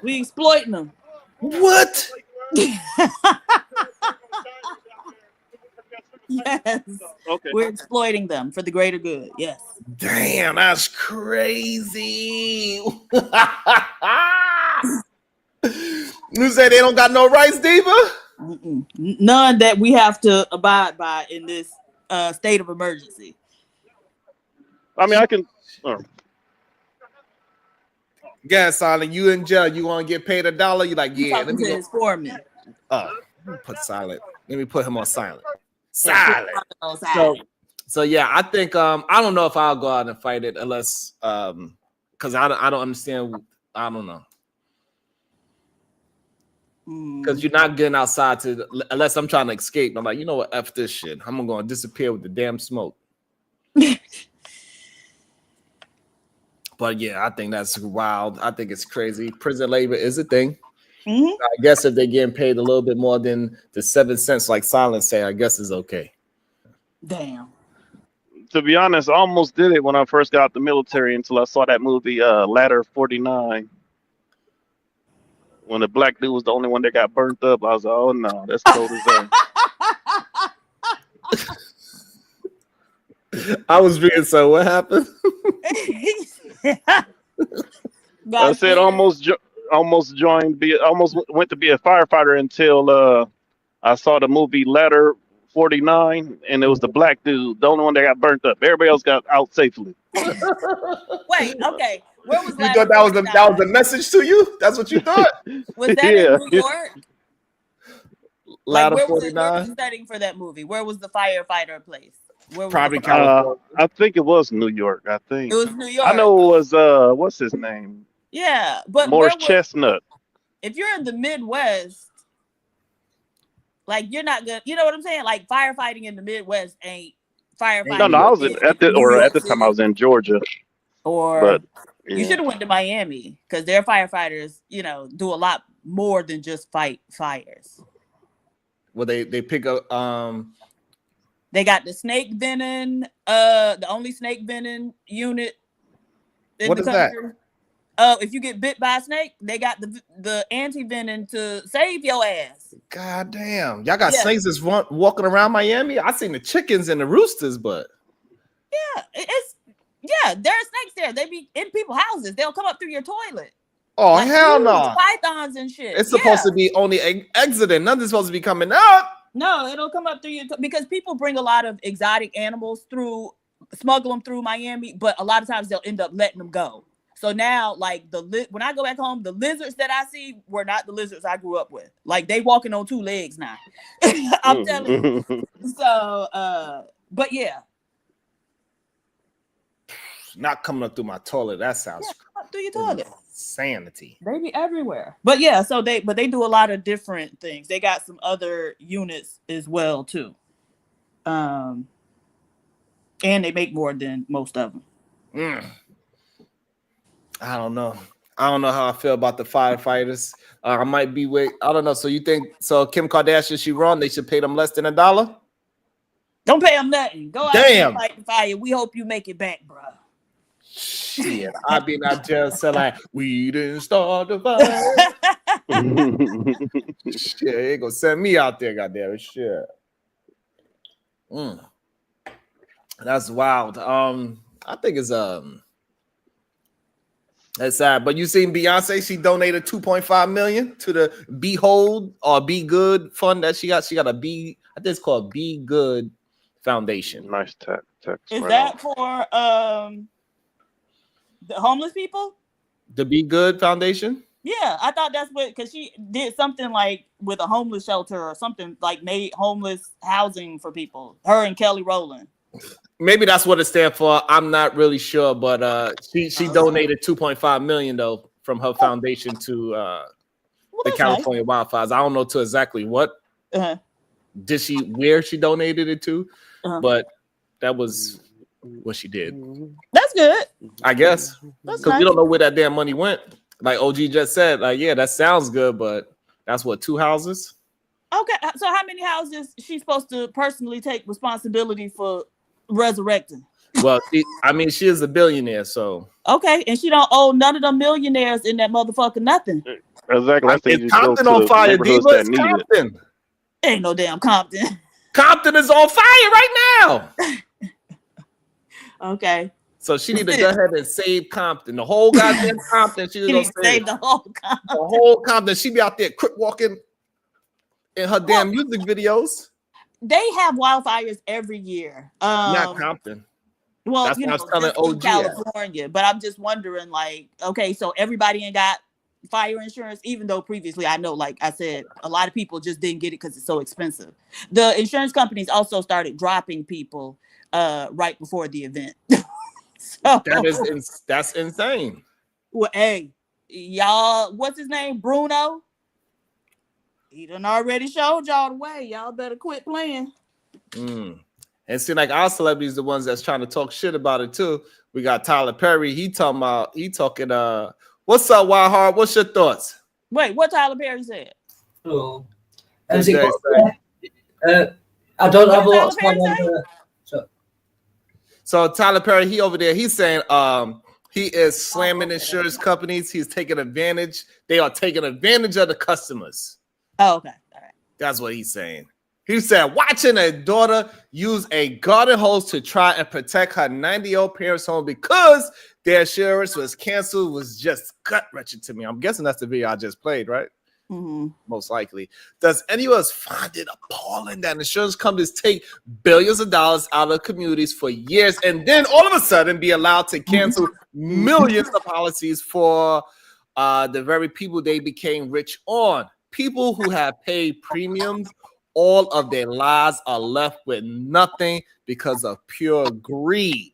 F: We exploiting them.
A: What?
F: Yes.
K: Okay.
F: We're exploiting them for the greater good. Yes.
A: Damn, that's crazy. You say they don't got no rights, Diva?
F: None that we have to abide by in this state of emergency.
K: I mean, I can.
A: Yeah, Silent, you in jail. You want to get paid $1? You like, yeah. Let me
F: to his foreman.
A: Let me put silent. Let me put him on silent. Silent. So yeah, I think I don't know if I'll go out and fight it unless because I don't understand. I don't know. Because you're not getting outside unless I'm trying to escape. I'm like, you know what? F this shit. I'm gonna disappear with the damn smoke. But yeah, I think that's wild. I think it's crazy. Prison labor is a thing. I guess if they're getting paid a little bit more than the 7 cents, like Silent say, I guess is okay.
F: Damn.
K: To be honest, I almost did it when I first got out the military until I saw that movie Ladder 49. When the black dude was the only one that got burnt up, I was like, oh no, that's cold as hell.
A: I was reading. So what happened?
K: I said almost joined. Almost went to be a firefighter until I saw the movie Ladder 49, and it was the black dude, the only one that got burnt up. Everybody else got out safely.
F: Wait, okay. Where was
A: You thought that was a message to you? That's what you thought?
F: Was that in New York?
A: Ladder
F: where
A: 49.
F: was the setting for that movie? Where was the firefighter place? Where was
A: Probably California.
K: I think it was New York. I think
F: it was New York.
K: I know it was what's his name?
F: Yeah, but
K: Morris Chestnut.
F: If you're in the Midwest, like you're not good. You know what I'm saying? Like firefighting in the Midwest ain't firefighting.
K: No, I was at the time I was in Georgia.
F: But you should have went to Miami because their firefighters, do a lot more than just fight fires.
A: Well, they pick up.
F: They got the snake venom, the only snake venom unit in the country. If you get bit by a snake, they got the anti-venom to save your ass.
A: God damn. Y'all got snakes that's walking around Miami? I seen the chickens and the roosters, but
F: there are snakes there. They be in people's houses. They'll come up through your toilet.
A: Oh, like hell no.
F: Pythons and shit.
A: It's supposed to be only exiting. Nothing's supposed to be coming out.
F: No, it'll come up through you because people bring a lot of exotic animals through, smuggle them through Miami, but a lot of times they'll end up letting them go. So now, like when I go back home, the lizards that I see were not the lizards I grew up with. Like they walking on two legs now. I'm telling you. So, but yeah.
A: Not coming up through my toilet. That sounds
F: up through your toilet.
A: Sanity.
F: They be everywhere. But yeah, so they do a lot of different things. They got some other units as well too. And they make more than most of them.
A: I don't know. I don't know how I feel about the firefighters. I might be I don't know. So you think Kim Kardashian, she wrong? They should pay them less than $1?
F: Don't pay them nothing. Go out and fight the fire. We hope you make it back, bro.
A: Shit, I be not just like we didn't start the fire. Shit, ain't gonna send me out there, goddamn it. Shit. That's wild. I think it's that's sad. But you seen Beyonce? She donated $2.5 million to the Behold or Be Good fund that she got. She got I think it's called Be Good Foundation.
K: Nice text.
F: Is that for the homeless people?
A: The Be Good Foundation?
F: Yeah, I thought that's what, because she did something like with a homeless shelter or something, like made homeless housing for people. Her and Kelly Rowland.
A: Maybe that's what it stands for. I'm not really sure, but she donated $2.5 million though from her foundation to the California wildfires. I don't know to exactly what where she donated it to, but that was what she did.
F: That's good, I
A: guess, because we don't know where that damn money went. Like OG just said, like, yeah, that sounds good, but that's what, 2 houses?
F: Okay, so how many houses she's supposed to personally take responsibility for resurrecting?
A: Well, she is a billionaire, so
F: okay, and she don't owe none of them millionaires in that motherfucker nothing.
K: Exactly.
A: It's Compton on fire, Diva. It's Compton.
F: Ain't no damn Compton.
A: Compton is on fire right now.
F: Okay.
A: So she need to go ahead and save Compton. The whole goddamn Compton. She was gonna save
F: the whole Compton.
A: The whole Compton. She be out there crip walking in her damn music videos.
F: They have wildfires every year.
A: Not Compton.
F: Well,
A: that's what I was telling OG.
F: California, but I'm just wondering, like, okay, so everybody ain't got fire insurance, even though previously I know, like I said, a lot of people just didn't get it because it's so expensive. The insurance companies also started dropping people right before the event. So
A: that's insane.
F: Well, hey, y'all, what's his name? Bruno? He done already showed y'all the way. Y'all better quit playing.
A: And see, like our celebrities, the ones that's trying to talk shit about it too. We got Tyler Perry. He talking. What's up, Wild Heart? What's your thoughts?
F: Wait, what Tyler Perry said?
L: Oh, I don't have a lot of time on.
A: So Tyler Perry, he over there, he's saying he is slamming insurance companies. He's taking advantage. They are taking advantage of the customers.
F: Oh, okay. All right.
A: That's what he's saying. He said, watching a daughter use a garden hose to try and protect her 90-year-old parents' home because their insurance was canceled was just gut-wrenching to me. I'm guessing that's the video I just played, right?
F: Mm-hmm.
A: Most likely. Does anyone else find it appalling that insurance companies take billions of dollars out of communities for years and then all of a sudden be allowed to cancel millions of policies for the very people they became rich on? People who have paid premiums all of their lives are left with nothing because of pure greed.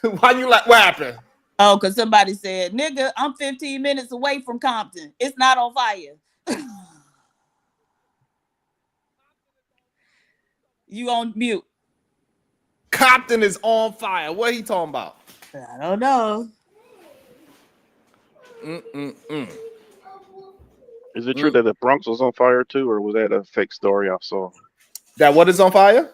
A: Why you like, what happened?
F: Oh, because somebody said, nigga, I'm 15 minutes away from Compton. It's not on fire. You on mute.
A: Compton is on fire. What are you talking about?
F: I don't know.
K: Is it true that the Bronx was on fire too, or was that a fake story I saw?
A: That what is on fire?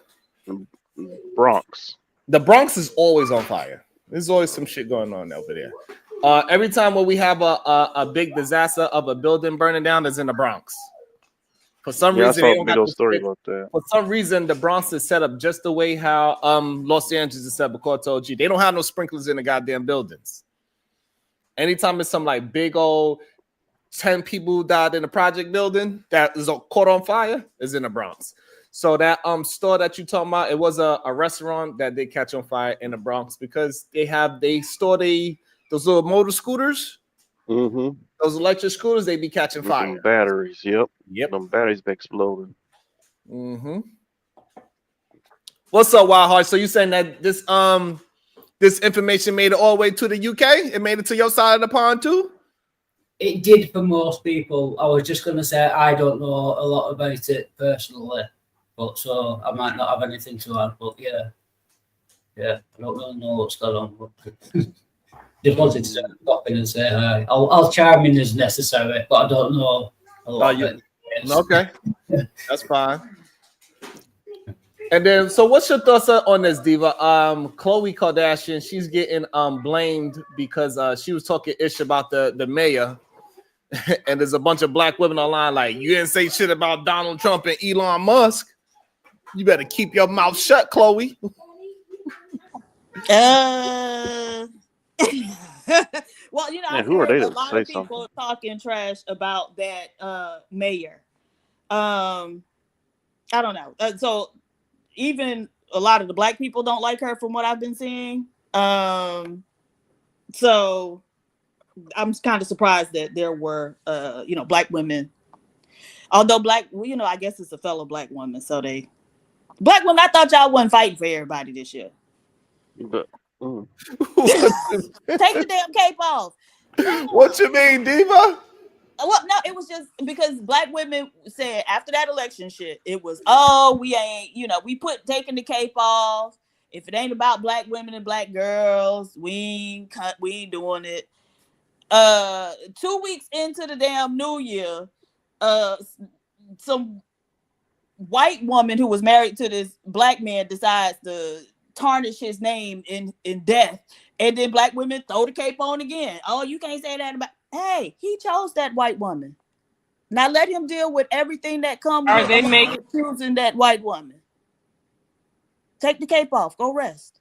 K: Bronx.
A: The Bronx is always on fire. There's always some shit going on over there. Every time when we have a big disaster of a building burning down, is in the Bronx. For some reason,
K: I saw a video story about that.
A: For some reason, the Bronx is set up just the way how Los Angeles is set up. Because I told you, they don't have no sprinklers in the goddamn buildings. Anytime it's some like big old 10 people who died in a project building that is caught on fire is in the Bronx. So that store that you talking about, it was a restaurant that they catch on fire in the Bronx because they store those little motor scooters, those electric scooters, they be catching
K: with
A: fire.
K: Them batteries, yep. Them batteries be exploding.
A: What's up, Wild Heart? So you saying that this information made it all the way to the UK? It made it to your side of the pond too?
L: It did for most people. I was just going to say I don't know a lot about it personally, but so I might not have anything to add. But yeah, I don't really know what's going on. But just wanted to pop in and say hi. I'll chime in as necessary, but I don't know a lot about it.
A: Okay, that's fine. And then, so what's your thoughts on this, Diva? Khloe Kardashian, she's getting blamed because she was talking ish about the mayor. And there's a bunch of black women online like, you didn't say shit about Donald Trump and Elon Musk. You better keep your mouth shut, Khloe.
F: Well, you know,
K: Man,
F: I've
K: who are
F: heard
K: they
F: a
K: to
F: lot
K: say
F: of people
K: something?
F: talking trash about that mayor. I don't know. So even a lot of the black people don't like her from what I've been seeing. So I'm kind of surprised that there were, black women. Although I guess it's a fellow black woman. So black women, I thought y'all wasn't fighting for everybody this year.
K: But,
F: Take the damn cape off.
A: What you mean, Diva?
F: Well, no, it was just because black women said after that election shit, it was, we ain't, we taking the cape off. If it ain't about black women and black girls, we ain't doing it. 2 weeks into the damn new year, some white woman who was married to this black man decides to tarnish his name in death, and then black women throw the cape on again. Oh, you can't say that about. Hey, he chose that white woman. Now let him deal with everything that comes with choosing that white woman. Take the cape off. Go rest.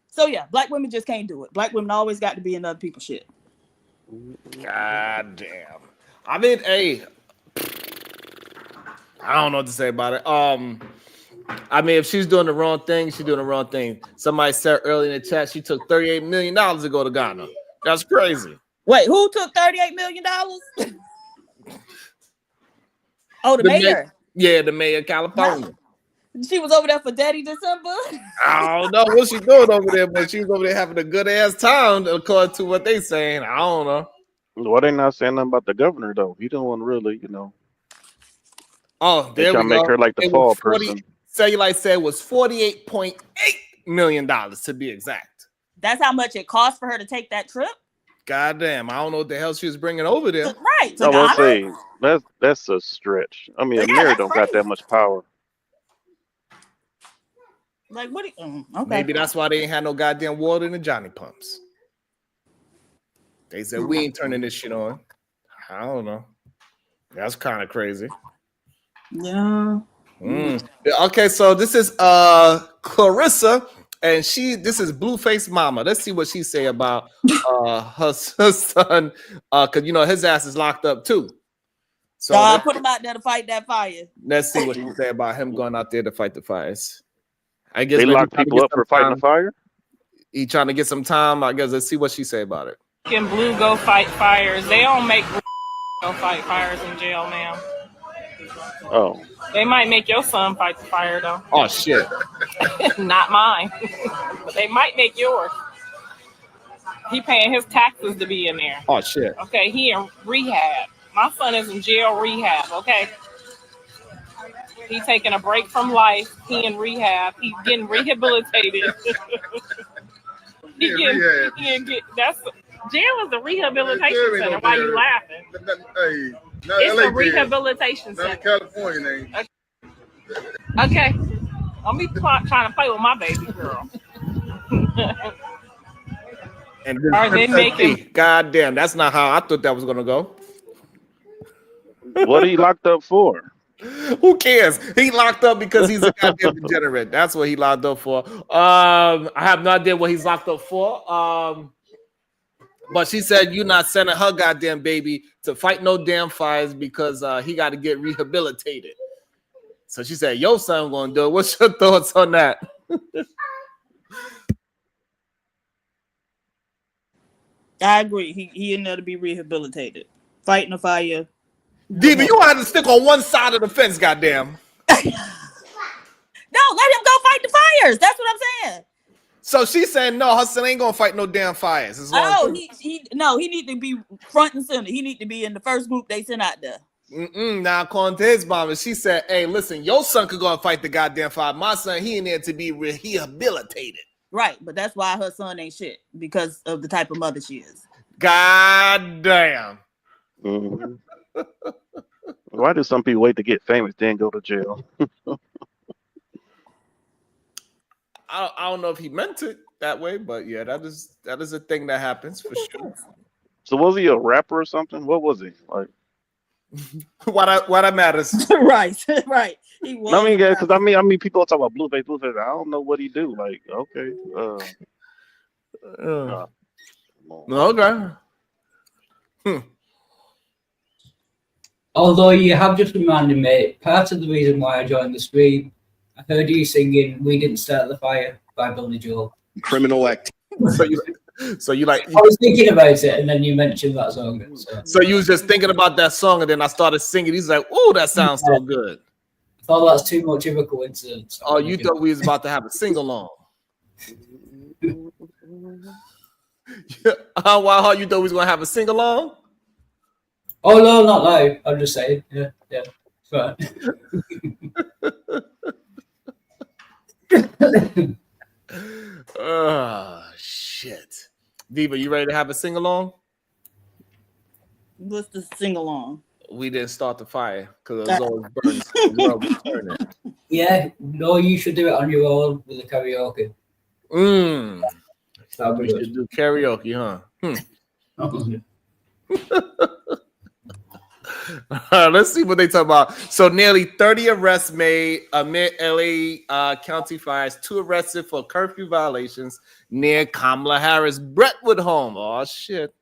F: So yeah, black women just can't do it. Black women always got to be in other people's shit.
A: God damn. I mean, hey, I don't know what to say about it. I mean, if she's doing the wrong thing, she's doing the wrong thing. Somebody said earlier in the chat she took $38 million to go to Ghana. That's crazy.
F: Wait, who took $38 million? Oh, the mayor.
A: Yeah, the mayor of California.
F: She was over there for Daddy December.
A: I don't know what she's doing over there, but she was over there having a good ass time, according to what they saying. I don't know.
K: Why they not saying nothing about the governor though? He don't want to really,
A: Oh,
K: they
A: there we
K: trying to
A: go.
K: make her like the fall person.
A: Cellulite said it was $48.8 million to be exact.
F: That's how much it cost for her to take that trip.
A: God damn, I don't know what the hell she was bringing over there.
F: Right.
K: I will say that's a stretch. I mean, Amir don't got that much power.
F: Like what? Okay.
A: Maybe that's why they ain't had no goddamn water in the Johnny pumps. They said we ain't turning this shit on. I don't know. That's kind of crazy.
F: Yeah.
A: Okay, so this is Clarissa, and this is Blueface Mama. Let's see what she say about her son, because his ass is locked up too. So
F: put him out there to fight that fire.
A: let's see what she say about him going out there to fight the fires. I guess
K: they lock people up for fighting the fire.
A: He trying to get some time. I guess let's see what she say about it.
M: Can Blue go fight fires? They don't make go fight fires in jail, ma'am.
K: Oh.
M: They might make your son fight the fire though.
A: Oh shit.
M: Not mine. But they might make yours. He paying his taxes to be in there.
A: Oh shit.
M: Okay, he in rehab. My son is in jail rehab, okay? He taking a break from life. He in rehab. He's getting rehabilitated. That's jail is a rehabilitation center. Why you laughing? It's a rehabilitation center.
N: California name.
M: Okay. Don't be trying to play with my baby girl.
A: And then
M: Are they making?
A: God damn, that's not how I thought that was gonna go.
K: What are you locked up for?
A: Who cares? He locked up because he's a goddamn degenerate. That's what he locked up for. I have no idea what he's locked up for. But she said you're not sending her goddamn baby to fight no damn fires because he got to get rehabilitated. So she said, "Your son gonna do it." What's your thoughts on that?
F: I agree. He in there to be rehabilitated. Fighting a fire.
A: Diva, you gonna have to stick on one side of the fence, goddamn.
F: No, let him go fight the fires. That's what I'm saying.
A: So she's saying no, her son ain't gonna fight no damn fires.
F: He need to be front and center. He need to be in the first group they sent out there.
A: Now, according to his mama, she said, "Hey, listen, your son could go and fight the goddamn fire. My son, he in there to be rehabilitated."
F: Right, but that's why her son ain't shit because of the type of mother she is.
A: God damn.
K: Mm-hmm. Why do some people wait to get famous then go to jail?
A: I don't know if he meant it that way, but yeah, that is a thing that happens for sure.
K: So was he a rapper or something? What was he like?
A: Why that matters?
F: right. He was.
K: I mean, yeah, because I mean, people talk about Blueface. I don't know what he do. Like, okay.
A: Okay.
L: Although you have just reminded me, part of the reason why I joined the stream, I heard you singing "We Didn't Start the Fire" by Billy Joel.
E: Criminal activity.
A: So you like?
L: I was thinking about it, and then you mentioned that song.
A: So you was just thinking about that song, and then I started singing. He's like, "Oh, that sounds so good."
L: I thought that's too much of a coincidence.
A: Oh, you thought we was about to have a sing along? Wow, you thought we was gonna have a sing along?
L: Oh no, not live. I'm just saying. Yeah. Right.
A: Oh shit. Diva, you ready to have a sing along?
F: What's the sing along?
A: We didn't start the fire because it was always burning.
L: Yeah, no, you should do it on your own with the karaoke.
A: We should do karaoke, huh? Let's see what they talk about. So nearly 30 arrests made amid LA County fires. 2 arrested for curfew violations near Kamala Harris Brentwood home. Oh shit.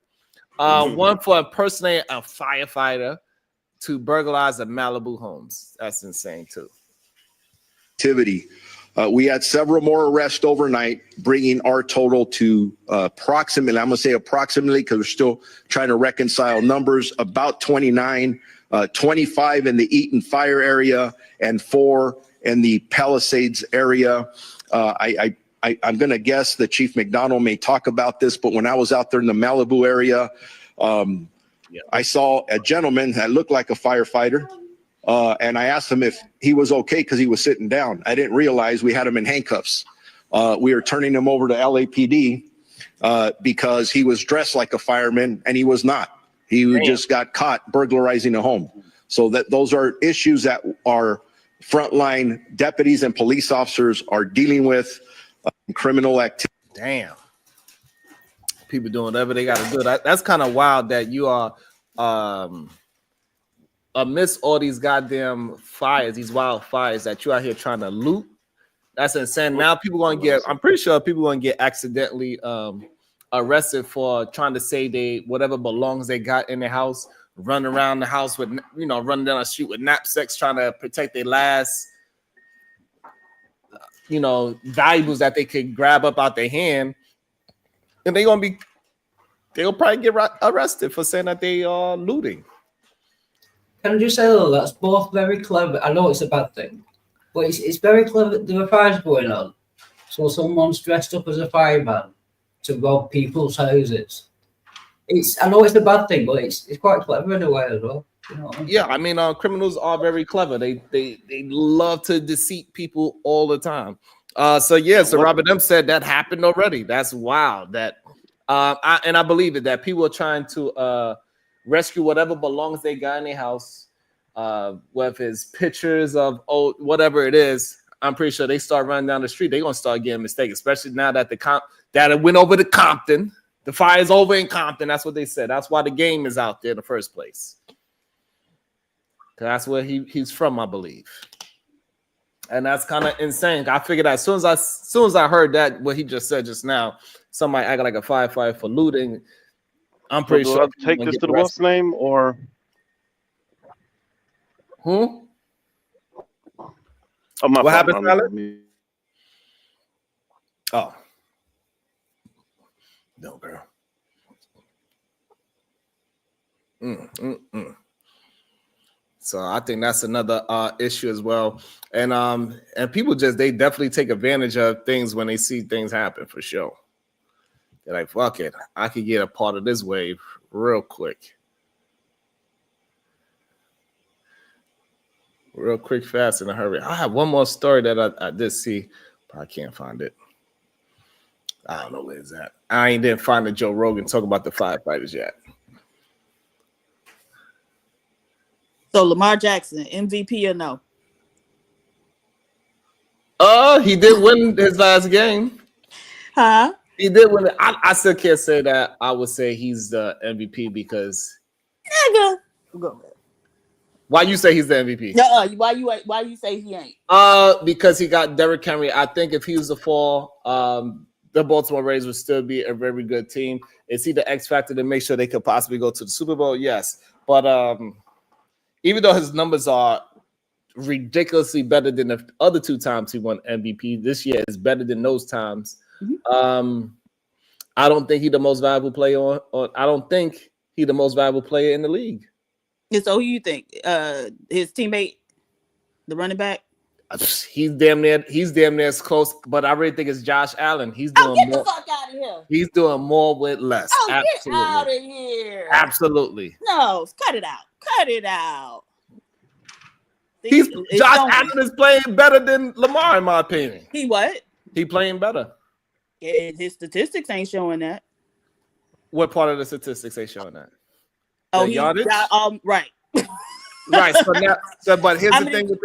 A: One for impersonating a firefighter to burglarize a Malibu homes. That's insane too.
O: Activity. We had several more arrests overnight, bringing our total to approximately, I'm going to say approximately because we're still trying to reconcile numbers, about 29, 25 in the Eaton Fire area and 4 in the Palisades area. I'm going to guess that Chief McDonald may talk about this, but when I was out there in the Malibu area, I saw a gentleman that looked like a firefighter. And I asked him if he was okay because he was sitting down. I didn't realize we had him in handcuffs. We were turning him over to LAPD because he was dressed like a fireman and he was not. He just got caught burglarizing a home. So those are issues that our frontline deputies and police officers are dealing with, criminal activity.
A: Damn. People doing whatever they got to do. That's kind of wild that you are amidst all these goddamn fires, these wildfires that you out here trying to loot, that's insane. Now people gonna get, I'm pretty sure people gonna get accidentally arrested for trying to say they whatever belongs they got in their house, run around the house with, you know, running down the street with knapsacks trying to protect their last, you know, valuables that they could grab up out their hand, and they'll probably get arrested for saying that they are looting.
L: Can I just say, though, that's both very clever. I know it's a bad thing, but it's very clever. There are fires going on, so someone's dressed up as a fireman to rob people's houses. I know it's a bad thing, but it's quite clever in a way as well. You know what I mean?
A: Yeah, I mean, criminals are very clever. They love to deceive people all the time. So Robert M said that happened already. That's wild. That I believe it, that people are trying to rescue whatever belongs they got in their house, whether it's pictures of whatever it is. I'm pretty sure they start running down the street, they're gonna start getting mistaken, especially now that that it went over to Compton. The fire's over in Compton. That's what they said. That's why the game is out there in the first place. That's where he's from, I believe. And that's kind of insane. I figured that as soon as I heard that, what he just said just now, somebody acting like a firefighter for looting. I'm pretty sure.
K: Take this to the what's name or
A: who?
K: Oh, my
A: what happened, Tyler? Oh. No, girl. So I think that's another issue as well. And people they definitely take advantage of things when they see things happen, for sure. They're like, fuck it, I could get a part of this wave real quick. Real quick, fast, in a hurry. I have one more story that I did see, but I can't find it. I don't know where it's at. I didn't find the Joe Rogan talk about the firefighters yet.
F: So Lamar Jackson, MVP or no?
A: He did win his last game.
F: Huh?
A: He did win it. I still can't say that. I would say he's the MVP because.
F: Nigga. Go ahead.
A: Why you say he's the MVP?
F: Why you say he ain't?
A: Because he got Derrick Henry. I think if he was to fall, the Baltimore Ravens would still be a very good team. Is he the X factor to make sure they could possibly go to the Super Bowl? Yes, but even though his numbers are ridiculously better than the other two times he won MVP, this year is better than those times. Mm-hmm. I don't think he's the most valuable player I don't think he's the most valuable player in the league.
F: And so who you think? His teammate, the running back?
A: He's damn near as close, but I really think it's Josh Allen. He's doing
F: get
A: more.
F: The fuck out of here.
A: He's doing more with less.
F: Get out of here.
A: Absolutely.
F: No, cut it out. Cut it out.
A: Josh Allen is playing better than Lamar, in my opinion.
F: He what?
A: He playing better.
F: Yeah, his statistics ain't showing that.
A: What part of the statistics ain't showing that?
F: Oh,
A: yardage?
F: Right.
A: Right. But here's the thing with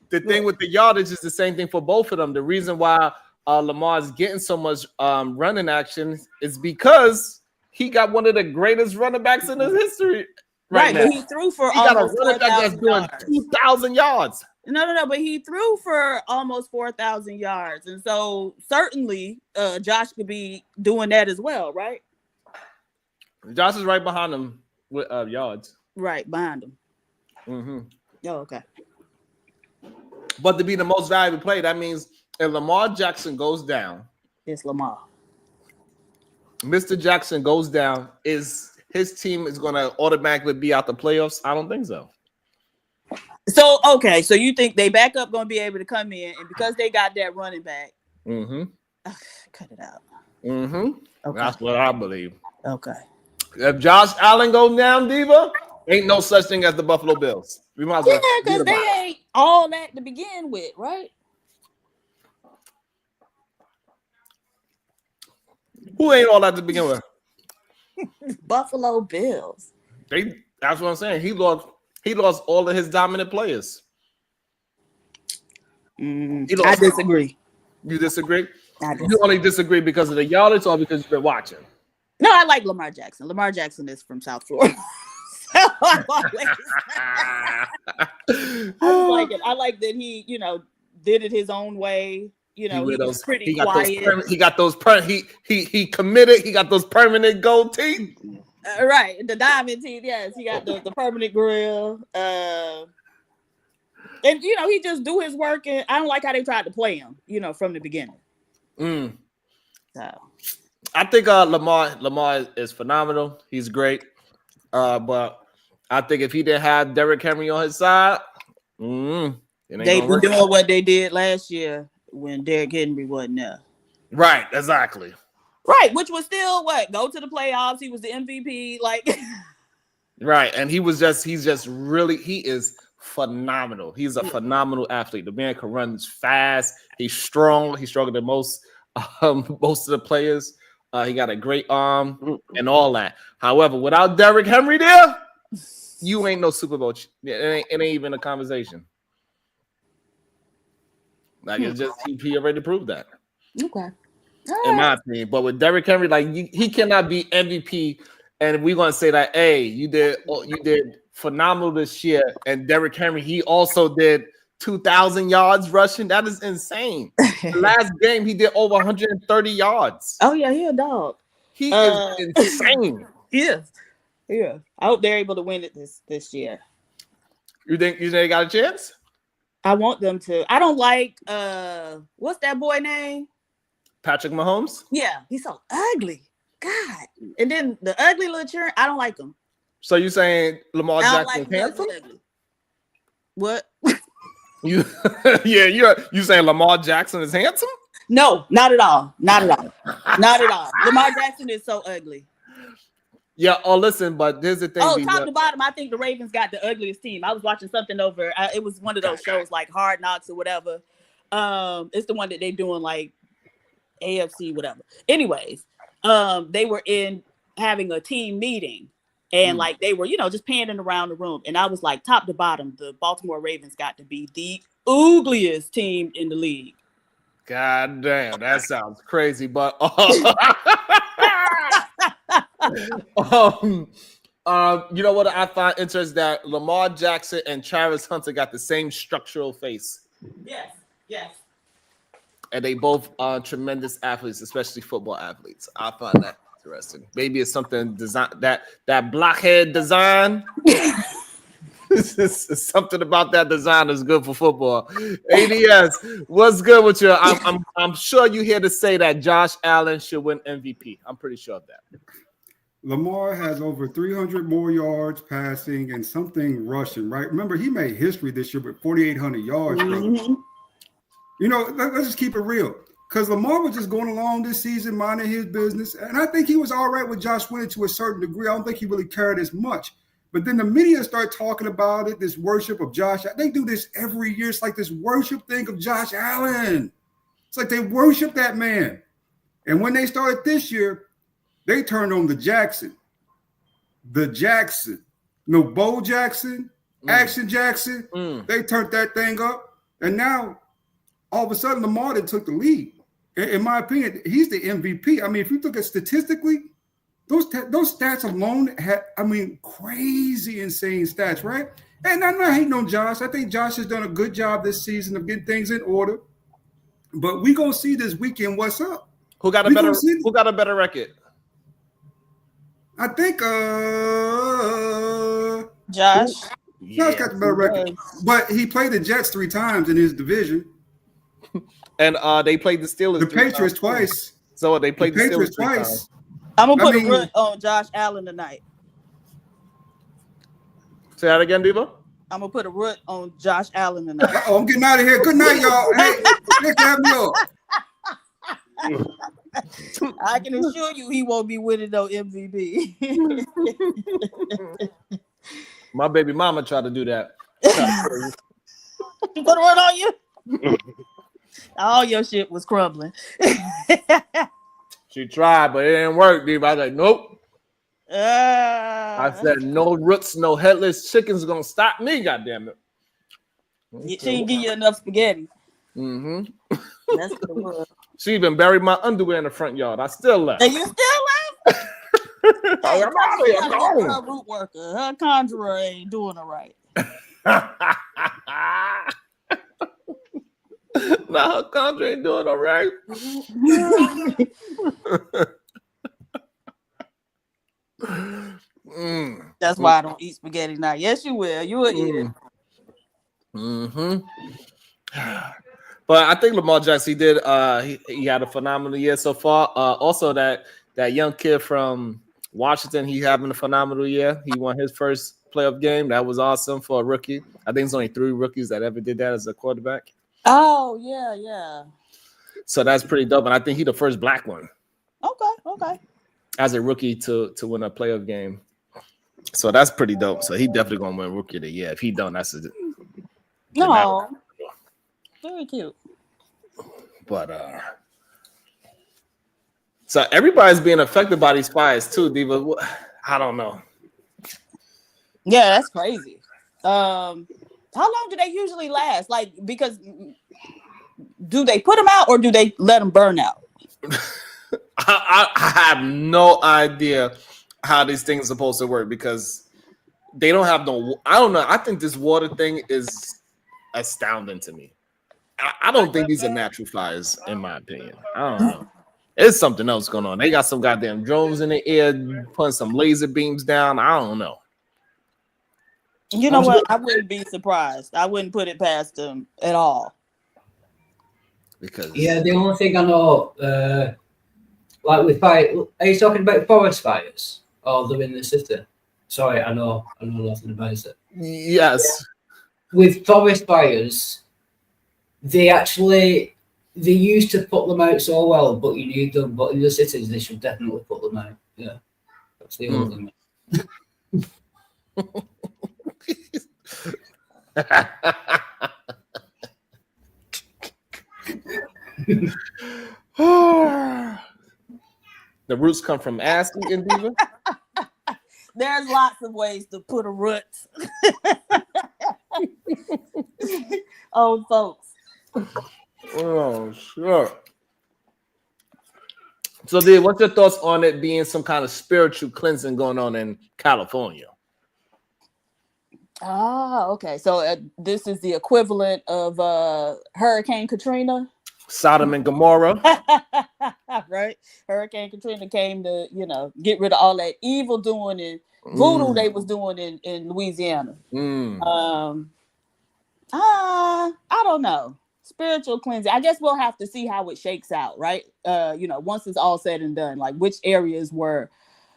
A: the thing with the yardage is the same thing for both of them. The reason why Lamar is getting so much running action is because he got one of the greatest running backs in his history. Right,
F: but he threw for
A: got a
F: almost
A: running back that's doing 2,000 yards.
F: No, but he threw for almost 4,000 yards, and so certainly Josh could be doing that as well, right?
A: Josh is right behind him with yards.
F: Right behind him.
A: Mm-hmm.
F: Oh, okay.
A: But to be the most valuable player, that means if Lamar Jackson goes down,
F: it's Lamar.
A: Mr. Jackson goes down, his team is going to automatically be out the playoffs? I don't think so.
F: So, okay. So you think they back up going to be able to come in, and because they got that running back, cut it out.
A: Mm-hmm.
F: Okay.
A: That's what I believe.
F: Okay.
A: If Josh Allen goes down, Diva, ain't no such thing as the Buffalo Bills. We might as well.
F: Yeah, because they ain't all that to begin with, right?
A: Who ain't all that to begin with?
F: Buffalo Bills.
A: That's what I'm saying. He lost all of his dominant players.
F: I disagree.
A: You disagree? You only disagree because of the yardage or because you've been watching?
F: No, I like Lamar Jackson. Lamar Jackson is from South Florida. like it. I like that he, did it his own way. He was pretty quiet.
A: He got those he committed. He got those permanent gold teeth.
F: Right, the diamond teeth. Yes, he got the permanent grill. And he just do his work. And I don't like how they tried to play him. From the beginning. So
A: I think Lamar is phenomenal. He's great. But I think if he didn't have Derrick Henry on his side, they'd be
F: doing what they did last year when Derrick Henry wasn't there.
A: Right, exactly.
F: Right, which was still go to the playoffs. He was the MVP,
A: right, and he is phenomenal. He's a phenomenal athlete. The man can run fast. He's strong. He's stronger than most of the players. He got a great arm and all that. However, without Derrick Henry there, you ain't no Super Bowl. It ain't even a conversation. It's just he already proved that.
F: Okay.
A: In my opinion, but with Derrick Henry, he cannot be MVP, and we're gonna say that, hey, you did phenomenal this year, and Derrick Henry, he also did 2,000 yards rushing. That is insane. The last game, he did over 130 yards.
F: Oh yeah, he a dog.
A: He is insane.
F: Yeah. I hope they're able to win it this year.
A: You think they got a chance?
F: I want them to. I don't like what's that boy name?
A: Patrick Mahomes?
F: Yeah, he's so ugly. God. And then the ugly little children, I don't like him.
A: So you saying Lamar Jackson is handsome?
F: What?
A: You saying Lamar Jackson is handsome?
F: No, not at all. Not at all. Not at all. Lamar Jackson is so ugly.
A: Yeah, listen, but here's the thing.
F: Top to bottom, I think the Ravens got the ugliest team. I was watching something over. It was one of those shows like Hard Knocks or whatever. It's the one that they doing like AFC, whatever. Anyways, they were having a team meeting, and they were, just panning around the room. And I was like, top to bottom, the Baltimore Ravens got to be the ugliest team in the league.
A: God damn, that sounds crazy, but you know what I find interesting, that Lamar Jackson and Travis Hunter got the same structural face.
F: Yes.
A: And they both are tremendous athletes, especially football athletes. I find that interesting. Maybe it's something design that blockhead design. Something about that design is good for football. ADS, what's good with you? I'm sure you here to say that Josh Allen should win MVP. I'm pretty sure of that.
N: Lamar has over 300 more yards passing and something rushing, right? Remember, he made history this year with 4,800 yards.
F: Mm-hmm.
N: Let's just keep it real. Because Lamar was just going along this season, minding his business. And I think he was all right with Josh winning to a certain degree. I don't think he really cared as much. But then the media start talking about it, this worship of Josh. They do this every year. It's like this worship thing of Josh Allen. It's like they worship that man. And when they started this year, they turned on the Jackson. Bo Jackson, Action Jackson. They turned that thing up. And now, all of a sudden, Lamar took the lead. In my opinion, he's the MVP. I mean, if you look at statistically, those stats alone crazy, insane stats, right? And I'm not hating on Josh. I think Josh has done a good job this season of getting things in order. But we're going to see this weekend what's up.
A: Who got a better record?
N: I think
F: Josh.
N: Josh got the better record. But he played the Jets 3 times in his division.
A: And they played the Steelers.
N: The Patriots twice.
A: So they played the
N: Patriots
A: Steelers
N: twice.
F: I'm gonna put a root on Josh Allen tonight.
A: Say that again, Diva.
F: I'm gonna put a root on Josh Allen tonight.
N: I'm getting out of here. Good night, y'all. Hey, thanks for having me on.
F: I can assure you he won't be winning no MVP.
A: My baby mama tried to do that.
F: Put a word on you. All your shit was crumbling.
A: She tried, but it didn't work, dude. I was like, nope. I said, no roots, no headless chickens gonna stop me, goddamn it.
F: She didn't give you enough spaghetti.
A: Mm-hmm.
F: That's what it was.
A: She even buried my underwear in the front yard. I still left.
F: And you still left? Hey,
A: I'm out of here. I'm gone.
F: her root worker. Her conjurer ain't doing it right.
A: Now her conjure ain't doing all right.
F: That's why I don't eat spaghetti now. Yes, you will. You will eat it.
A: Mm-hmm. But I think Lamar Jackson, he did. He had a phenomenal year so far. Also, that young kid from Washington, he having a phenomenal year. He won his first playoff game. That was awesome for a rookie. I think it's only 3 rookies that ever did that as a quarterback.
F: Oh yeah.
A: So that's pretty dope. And I think he's the first black one.
F: Okay.
A: As a rookie to win a playoff game. So that's pretty dope. So he definitely gonna win rookie of the year. If he don't, that's
F: no. Very cute.
A: But so everybody's being affected by these fires too, Diva. I don't know.
F: Yeah, that's crazy. How long do they usually last? Like, because do they put them out or do they let them burn out?
A: I have no idea how these things are supposed to work because they don't have no. I don't know. I think this water thing is astounding to me. I don't think these are natural fires, in my opinion. I don't know. There's something else going on. They got some goddamn drones in the air, putting some laser beams down. I don't know.
F: You know what? I wouldn't be surprised. I wouldn't put it past them at all.
A: Because
L: the only thing I know, like with fire, are you talking about forest fires or them in the city? Sorry, I know nothing about it.
A: Yes.
L: With forest fires, they used to put them out so well, but you need them. But in the cities, they should definitely put them out. Yeah, that's the only thing.
A: The roots come from ass eating, Diva.
F: There's lots of ways to put a root. Old folks.
A: Oh, sure. So, Diva, what's your thoughts on it being some kind of spiritual cleansing going on in California?
F: Okay. So this is the equivalent of Hurricane Katrina.
A: Sodom and Gomorrah.
F: Right? Hurricane Katrina came to, get rid of all that evil doing and voodoo they was doing in Louisiana. I don't know. Spiritual cleansing. I guess we'll have to see how it shakes out, right? Once it's all said and done, like which areas were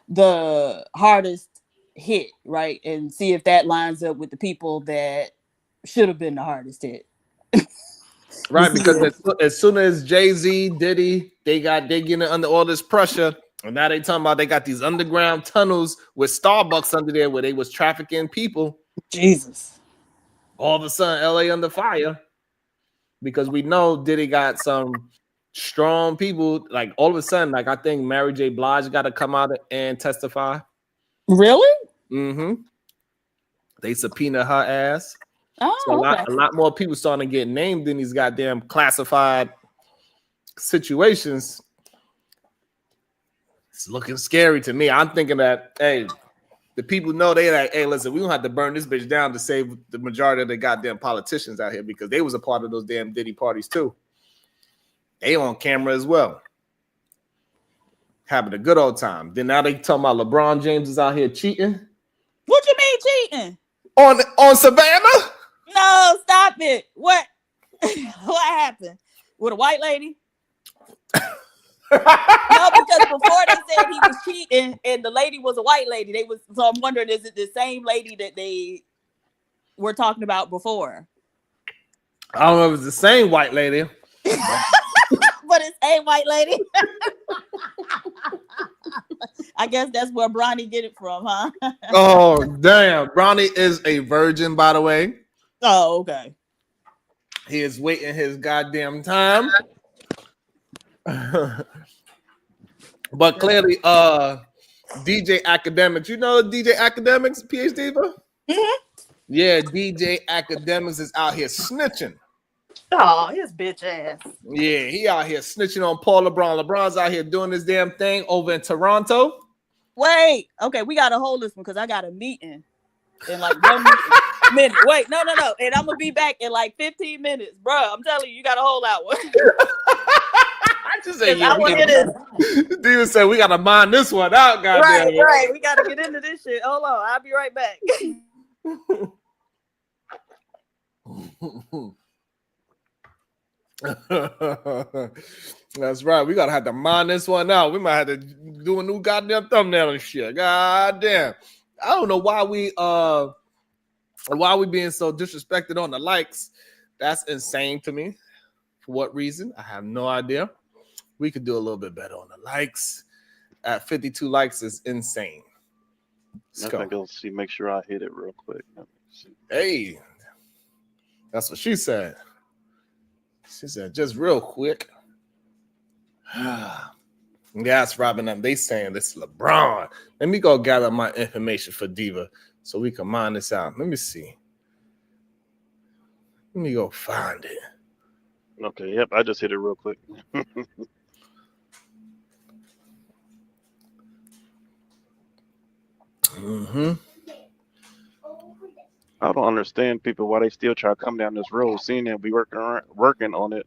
F: the hardest hit, right? And see if that lines up with the people that should have been the hardest hit.
A: Right, because as soon as Jay-Z, Diddy, they getting under all this pressure, and now they talking about they got these underground tunnels with Starbucks under there where they was trafficking people.
F: Jesus.
A: All of a sudden, LA under fire. Because we know Diddy got some strong people. Like all of a sudden, like I think Mary J. Blige got to come out and testify.
F: Really?
A: Mm-hmm. They subpoena her ass.
F: Oh,
A: so
F: okay.
A: a lot more people starting to get named in these goddamn classified situations. It's looking scary to me. I'm thinking that, hey, the people know they like, hey, listen, we don't have to burn this bitch down to save the majority of the goddamn politicians out here because they was a part of those damn Diddy parties too. They on camera as well. Having a good old time. Then now they talking about LeBron James is out here cheating.
F: What you mean cheating?
A: On Savannah?
F: No, stop it. What? What happened? With a white lady? No, because before they said he was cheating and the lady was a white lady. So I'm wondering, is it the same lady that they were talking about before?
A: I don't know if it's the same white lady.
F: But it's a white lady. I guess that's where Bronny get it from, huh?
A: Oh, damn. Bronny is a virgin, by the way.
F: Oh, okay.
A: He is waiting his goddamn time. But clearly, DJ Academics, you know DJ Academics, PhD?
F: Mm-hmm.
A: Yeah, DJ Academics is out here snitching.
F: Oh, his bitch ass.
A: Yeah, he out here snitching on Paul LeBron. LeBron's out here doing this damn thing over in Toronto.
F: Wait. Okay, we gotta hold this one because I got a meeting in like 1 minute. Wait, no. And I'm gonna be back in like 15 minutes. Bro, I'm telling you, you gotta hold that one.
A: I just say
F: I want to hear this.
A: Steven said we gotta mind this one out, goddamn it.
F: Right. We gotta get into this shit. Hold on, I'll be right back.
A: That's right. We gotta have to mind this one out. We might have to do a new goddamn thumbnail and shit. Goddamn. I don't know why we being so disrespected on the likes. That's insane to me. For what reason? I have no idea. We could do a little bit better on the likes. At 52 likes is insane.
K: I think I'll see. Make sure I hit it real quick.
A: Hey, that's what she said. She said, just real quick. Yes, Robin, they saying this is LeBron. Let me go gather my information for Diva so we can mine this out. Let me see. Let me go find it.
K: Okay, yep, I just hit it real quick.
A: Mm-hmm.
K: I don't understand people why they still try to come down this road, seeing that we working on it.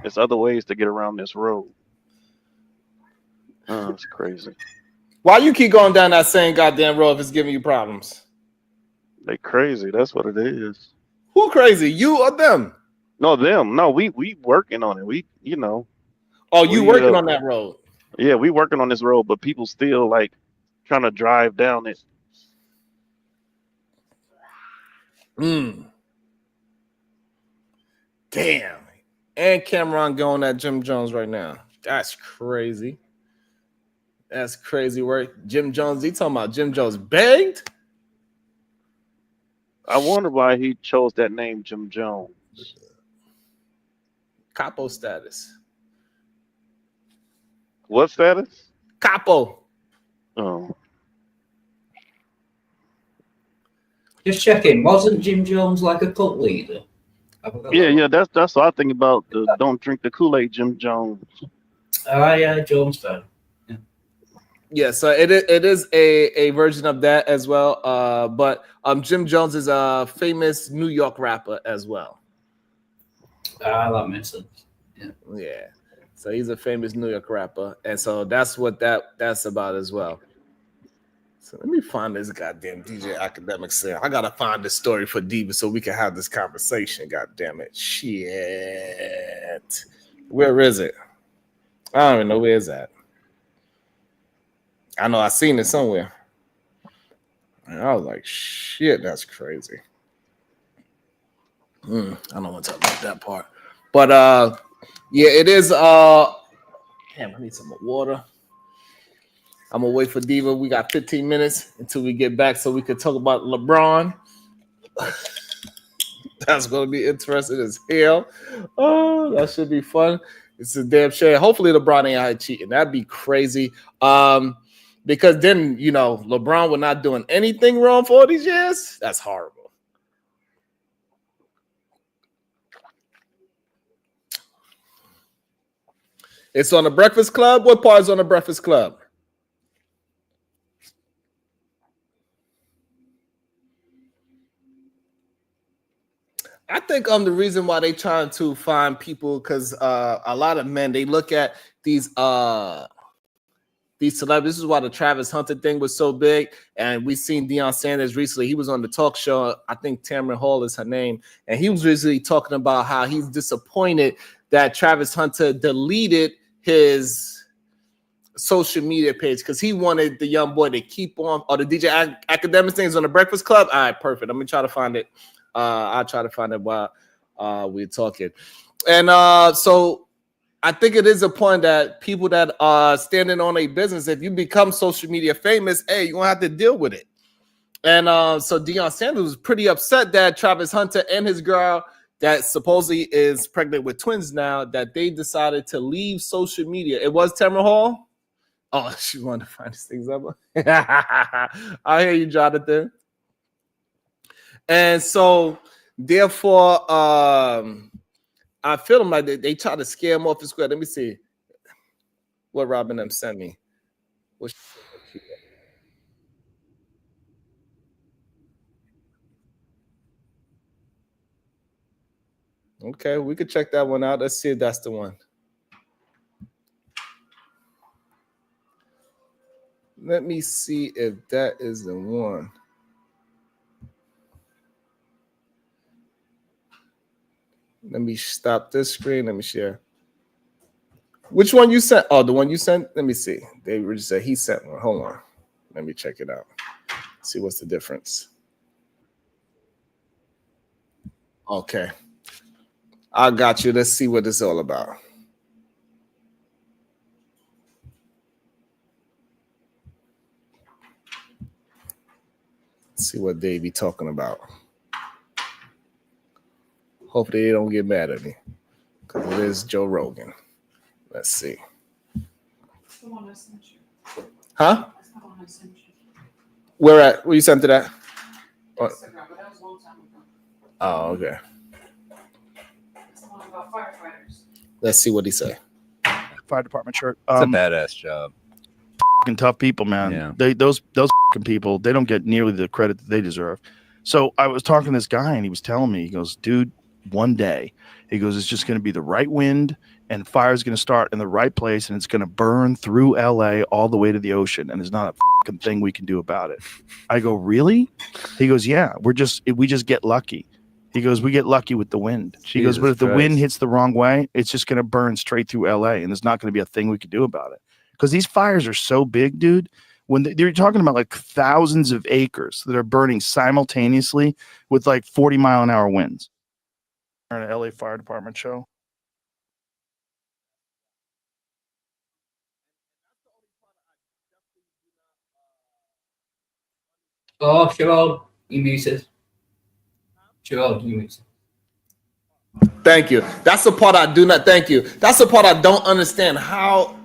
K: There's other ways to get around this road. Oh, it's crazy.
A: Why you keep going down that same goddamn road if it's giving you problems?
K: They crazy. That's what it is.
A: Who crazy? You or them?
K: No, them. No, we working on it. We,
A: Oh, you working on that road?
K: Yeah, we working on this road, but people still like trying to drive down it.
A: Damn. And Cameron going at Jim Jones right now. That's crazy. That's crazy work. Jim Jones, he talking about Jim Jones begged?
K: I wonder why he chose that name, Jim Jones.
A: Capo status.
K: What status?
A: Capo.
K: Oh.
L: Just checking. Wasn't Jim Jones like a cult leader?
K: Yeah. That's what I think about. The don't drink the Kool-Aid, Jim Jones.
L: Yeah, Jones fan.
A: Yeah, so it is a version of that as well. But Jim Jones is a famous New York rapper as well.
L: That makes sense.
A: Yeah. So he's a famous New York rapper, and so that's what that's about as well. So let me find this goddamn DJ Academic saying I gotta find this story for Diva so we can have this conversation. God damn it. Shit. Where is it? I don't even know where it's at. I know I seen it somewhere. And I was like, shit, that's crazy. I don't want to talk about that part. But yeah, it is damn, I need some more water. I'm gonna wait for Diva. We got 15 minutes until we get back so we can talk about LeBron. That's gonna be interesting as hell. Oh, that should be fun. It's a damn shame. Hopefully LeBron ain't out cheating. That'd be crazy. Because then, LeBron was not doing anything wrong for all these years. That's horrible. It's on the Breakfast Club. What part is on the Breakfast Club? I think the reason why they trying to find people because a lot of men they look at these celebrities. This is why the Travis Hunter thing was so big, and we seen Deion Sanders recently. He was on the talk show. I think Tamron Hall is her name, and he was recently talking about how he's disappointed that Travis Hunter deleted his social media page because he wanted the young boy to keep on. Or the DJ Academic things on the Breakfast Club. All right, perfect. Let me try to find it. I'll try to find it while we're talking. And so I think it is a point that people that are standing on a business, if you become social media famous, hey, you're going to have to deal with it. And so Deion Sanders was pretty upset that Travis Hunter and his girl that supposedly is pregnant with twins now, that they decided to leave social media. It was Tamron Hall? Oh, she wanted to find these things up. I hear you, Jonathan. And so, therefore, I feel them like they try to scare him off the square. Let me see what Robin M sent me. Okay, we could check that one out. Let's see if that's the one. Let me see if that is the one. Let me stop this screen. Let me share. Which one you sent? Oh, the one you sent? Let me see. They just said he sent one. Hold on. Let me check it out. See what's the difference. Okay. I got you. Let's see what it's all about. Let's see what they be talking about. Hopefully they don't get mad at me because it is Joe Rogan. Let's see.
P: That's the one I sent you.
A: Huh?
P: That's the one I sent you.
A: Where at? Where you sent to that?
P: Instagram, but that was a long time ago.
A: Oh, okay.
P: It's the one about firefighters.
A: Let's see what he say.
Q: Fire department shirt.
R: It's a badass job.
Q: Fucking tough people, man.
R: Yeah.
Q: Those fucking people, they don't get nearly the credit that they deserve. So I was talking to this guy and he was telling me, he goes, dude, one day, he goes, it's just going to be the right wind and fire's going to start in the right place and it's going to burn through LA all the way to the ocean and there's not a fucking thing we can do about it. I go, really? He goes, yeah, we just get lucky. He goes, we get lucky with the wind. He goes, but if the wind hits the wrong way, it's just going to burn straight through LA and there's not going to be a thing we can do about it. Because these fires are so big, dude. When they're talking about like thousands of acres that are burning simultaneously with like 40-mile-an-hour winds. An LA Fire Department show.
L: Oh, Sherrod, you muted. Sherrod, you muted.
A: Thank you. That's the part I do not. Thank you. That's the part I don't understand. How?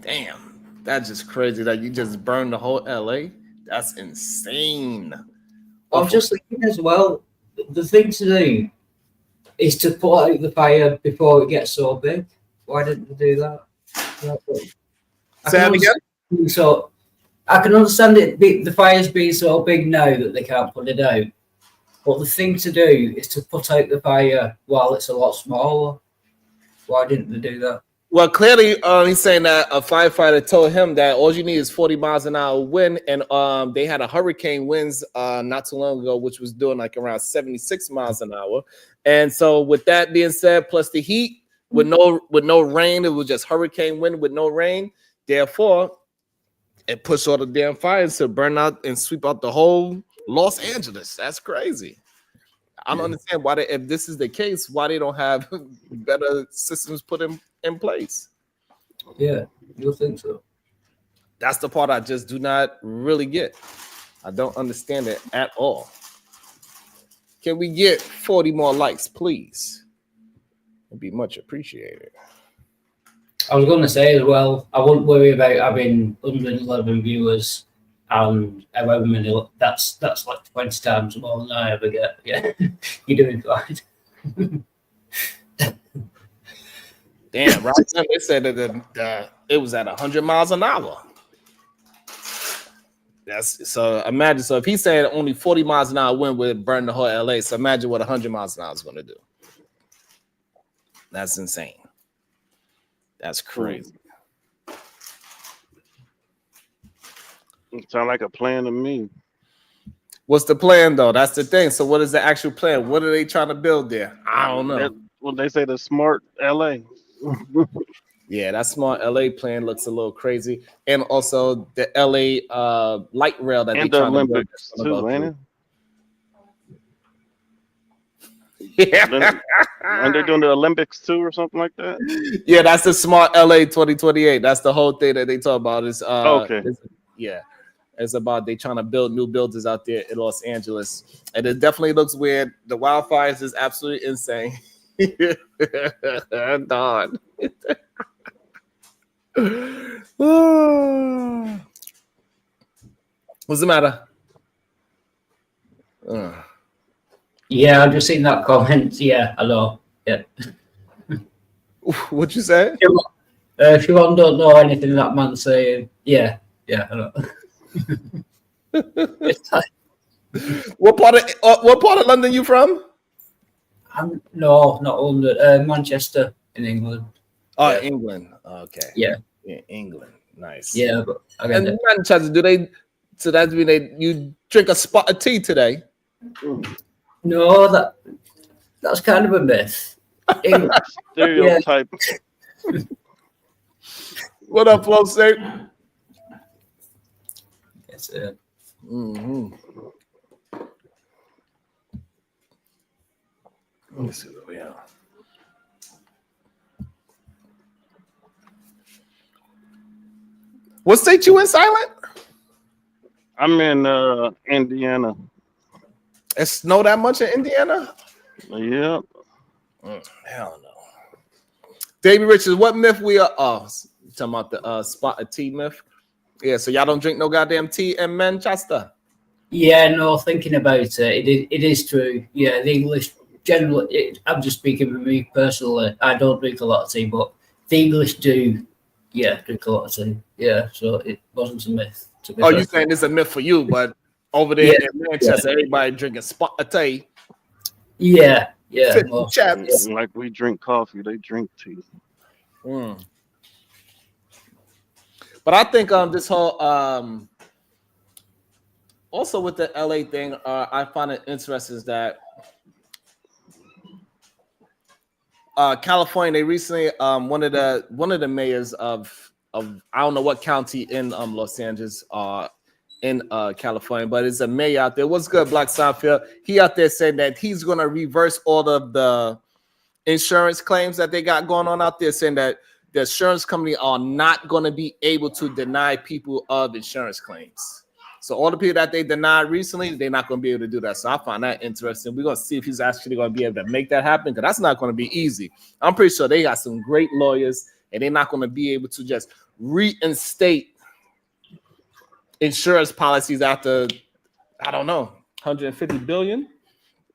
A: Damn, that's just crazy that you just burned the whole LA. That's insane.
L: I'm just thinking as well, the thing to do is to put out the fire before it gets so big. Why didn't they do that?
A: Say that again?
L: So I can understand it. The fire's being so big now that they can't put it out. But the thing to do is to put out the fire while it's a lot smaller. Why didn't they do that?
A: Well, clearly, he's saying that a firefighter told him that all you need is 40 miles an hour wind, and they had a hurricane winds not too long ago, which was doing like around 76 miles an hour. And so, with that being said, plus the heat with no rain, it was just hurricane wind with no rain. Therefore, it pushed all the damn fires to burn out and sweep out the whole Los Angeles. That's crazy. I don't understand why if this is the case, why they don't have better systems put in place.
L: Yeah, you'll think so.
A: That's the part I just do not really get. I don't understand it at all. Can we get 40 more likes, please? It'd be much appreciated.
L: I was going to say as well, I wouldn't worry about having 111 viewers and however many. That's like 20 times more than I ever get. Yeah, you're doing fine.
A: Damn, right? They said that it was at 100 miles an hour. That's so. Imagine if he's saying only 40 miles an hour wind would burn the whole LA. So imagine what 100 miles an hour is going to do. That's insane. That's crazy.
K: It sounds like a plan to me.
A: What's the plan though? That's the thing. So what is the actual plan? What are they trying to build there? I don't know.
K: Well, they say the smart LA.
A: Yeah, that smart LA plan looks a little crazy, and also the LA light rail that
K: and
A: they
K: the
A: trying
K: Olympics
A: to build.
K: too, ain't it?
A: Yeah.
K: And they're doing the Olympics too, or something like that.
A: Yeah, that's the smart LA 2028. That's the whole thing that they talk about. Is
K: okay.
A: Yeah, it's about they trying to build new buildings out there in Los Angeles, and it definitely looks weird. The wildfires is absolutely insane. Don. What's the matter?
L: Yeah, I've just seen that comment. Yeah, hello. Yeah.
A: What you say?
L: Siobhan don't know anything that man's saying. Yeah, hello.
A: What part of London you from?
L: No, not London. Manchester in England.
A: Oh,
L: Yeah.
A: England. Okay.
L: Yeah.
A: In England. Nice.
L: Yeah, but I get
A: And
L: it.
A: Manchester, do they? So that mean you drink a spot of tea today?
L: No, that's kind of a myth.
K: Stereotype.
A: What up, Flo State?
L: That's it.
A: Mm-hmm. Let me see where we are. What state you in, Silent?
K: I'm in Indiana.
A: It snowed that much in Indiana?
K: Yeah.
A: Hell no. Davey Richards, what myth we are? Oh, talking about the spot of tea myth. Yeah, so y'all don't drink no goddamn tea in Manchester.
L: Yeah, no, thinking about it, it is true. Yeah, the English generally, I'm just speaking for me personally, I don't drink a lot of tea, but the English do, drink a lot of tea. Yeah, so it wasn't a myth.
A: Oh, you saying it's a myth for you, but over there in Manchester, everybody drinking spot of tea.
L: Yeah.
A: Chaps.
K: Like we drink coffee, they drink tea.
A: But I think this whole also with the LA thing, I find it interesting is that California, they recently one of the mayors of I don't know what county in Los Angeles in California, but it's a mayor out there. What's good, Black Seinfeld? He out there saying that he's gonna reverse all of the insurance claims that they got going on out there, saying that the insurance company are not going to be able to deny people of insurance claims. So all the people that they denied recently, they're not going to be able to do that. So I find that interesting. We're going to see if he's actually going to be able to make that happen, because that's not going to be easy. I'm pretty sure they got some great lawyers, and they're not going to be able to just reinstate insurance policies after, I don't know, 150 billion.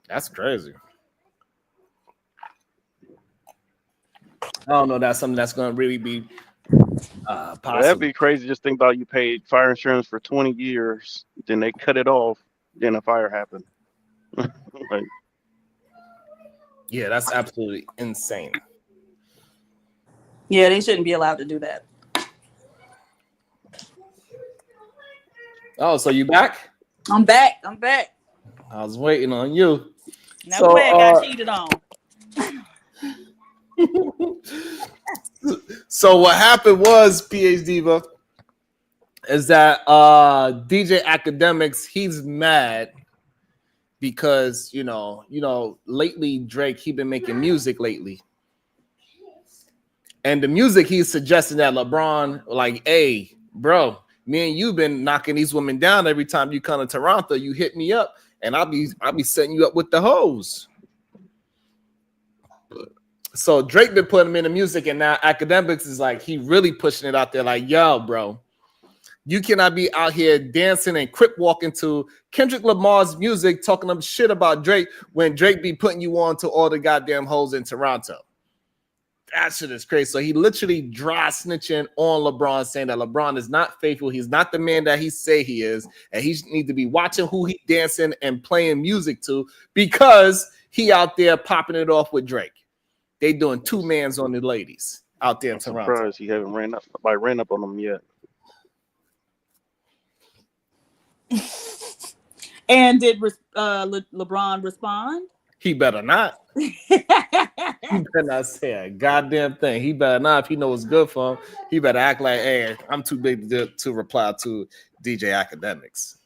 A: That's crazy. I don't know. That's something that's going to really be possible.
K: That'd be crazy. Just think about you paid fire insurance for 20 years, then they cut it off, then a fire happened. Like,
A: yeah, that's absolutely insane.
F: Yeah, they shouldn't be allowed to do that.
A: Oh, so you back?
F: I'm back.
A: I was waiting on you.
F: Now
A: So,
F: I got cheated on.
A: So what happened was, PH Diva, is that DJ Academics, he's mad because you know lately Drake, he been making music lately, and the music he's suggesting that LeBron, like, hey bro, me and you been knocking these women down every time you come to Toronto. You hit me up, and I'll be setting you up with the hoes. So Drake been putting him in the music, and now Academics is like, he really pushing it out there. Like, yo, bro, you cannot be out here dancing and crip walking to Kendrick Lamar's music, talking them shit about Drake when Drake be putting you on to all the goddamn hoes in Toronto. That shit is crazy. So he literally dry snitching on LeBron, saying that LeBron is not faithful. He's not the man that he say he is, and he need to be watching who he dancing and playing music to, because he out there popping it off with Drake. They doing two mans on the ladies out there in Toronto.
K: I'm surprised he haven't ran up on them yet.
F: And did LeBron respond?
A: He better not. He better not say a goddamn thing. He better not. If he knows what's good for him, he better act like, hey, I'm too big to reply to DJ Academics.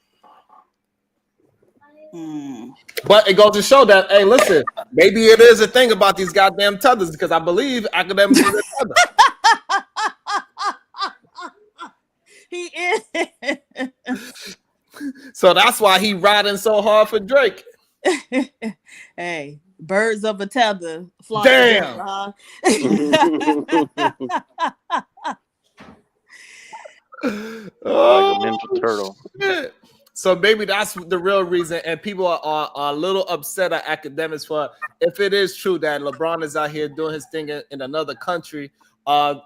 A: But it goes to show that, hey, listen, maybe it is a thing about these goddamn tethers, because I believe Academics is a tether.
F: He is.
A: So that's why he riding so hard for Drake.
F: Hey, birds of a tether flying.
A: Damn.
K: Oh, like a Ninja Turtle.
A: Shit. So maybe that's the real reason, and people are a little upset at Academics for, if it is true that LeBron is out here doing his thing in another country,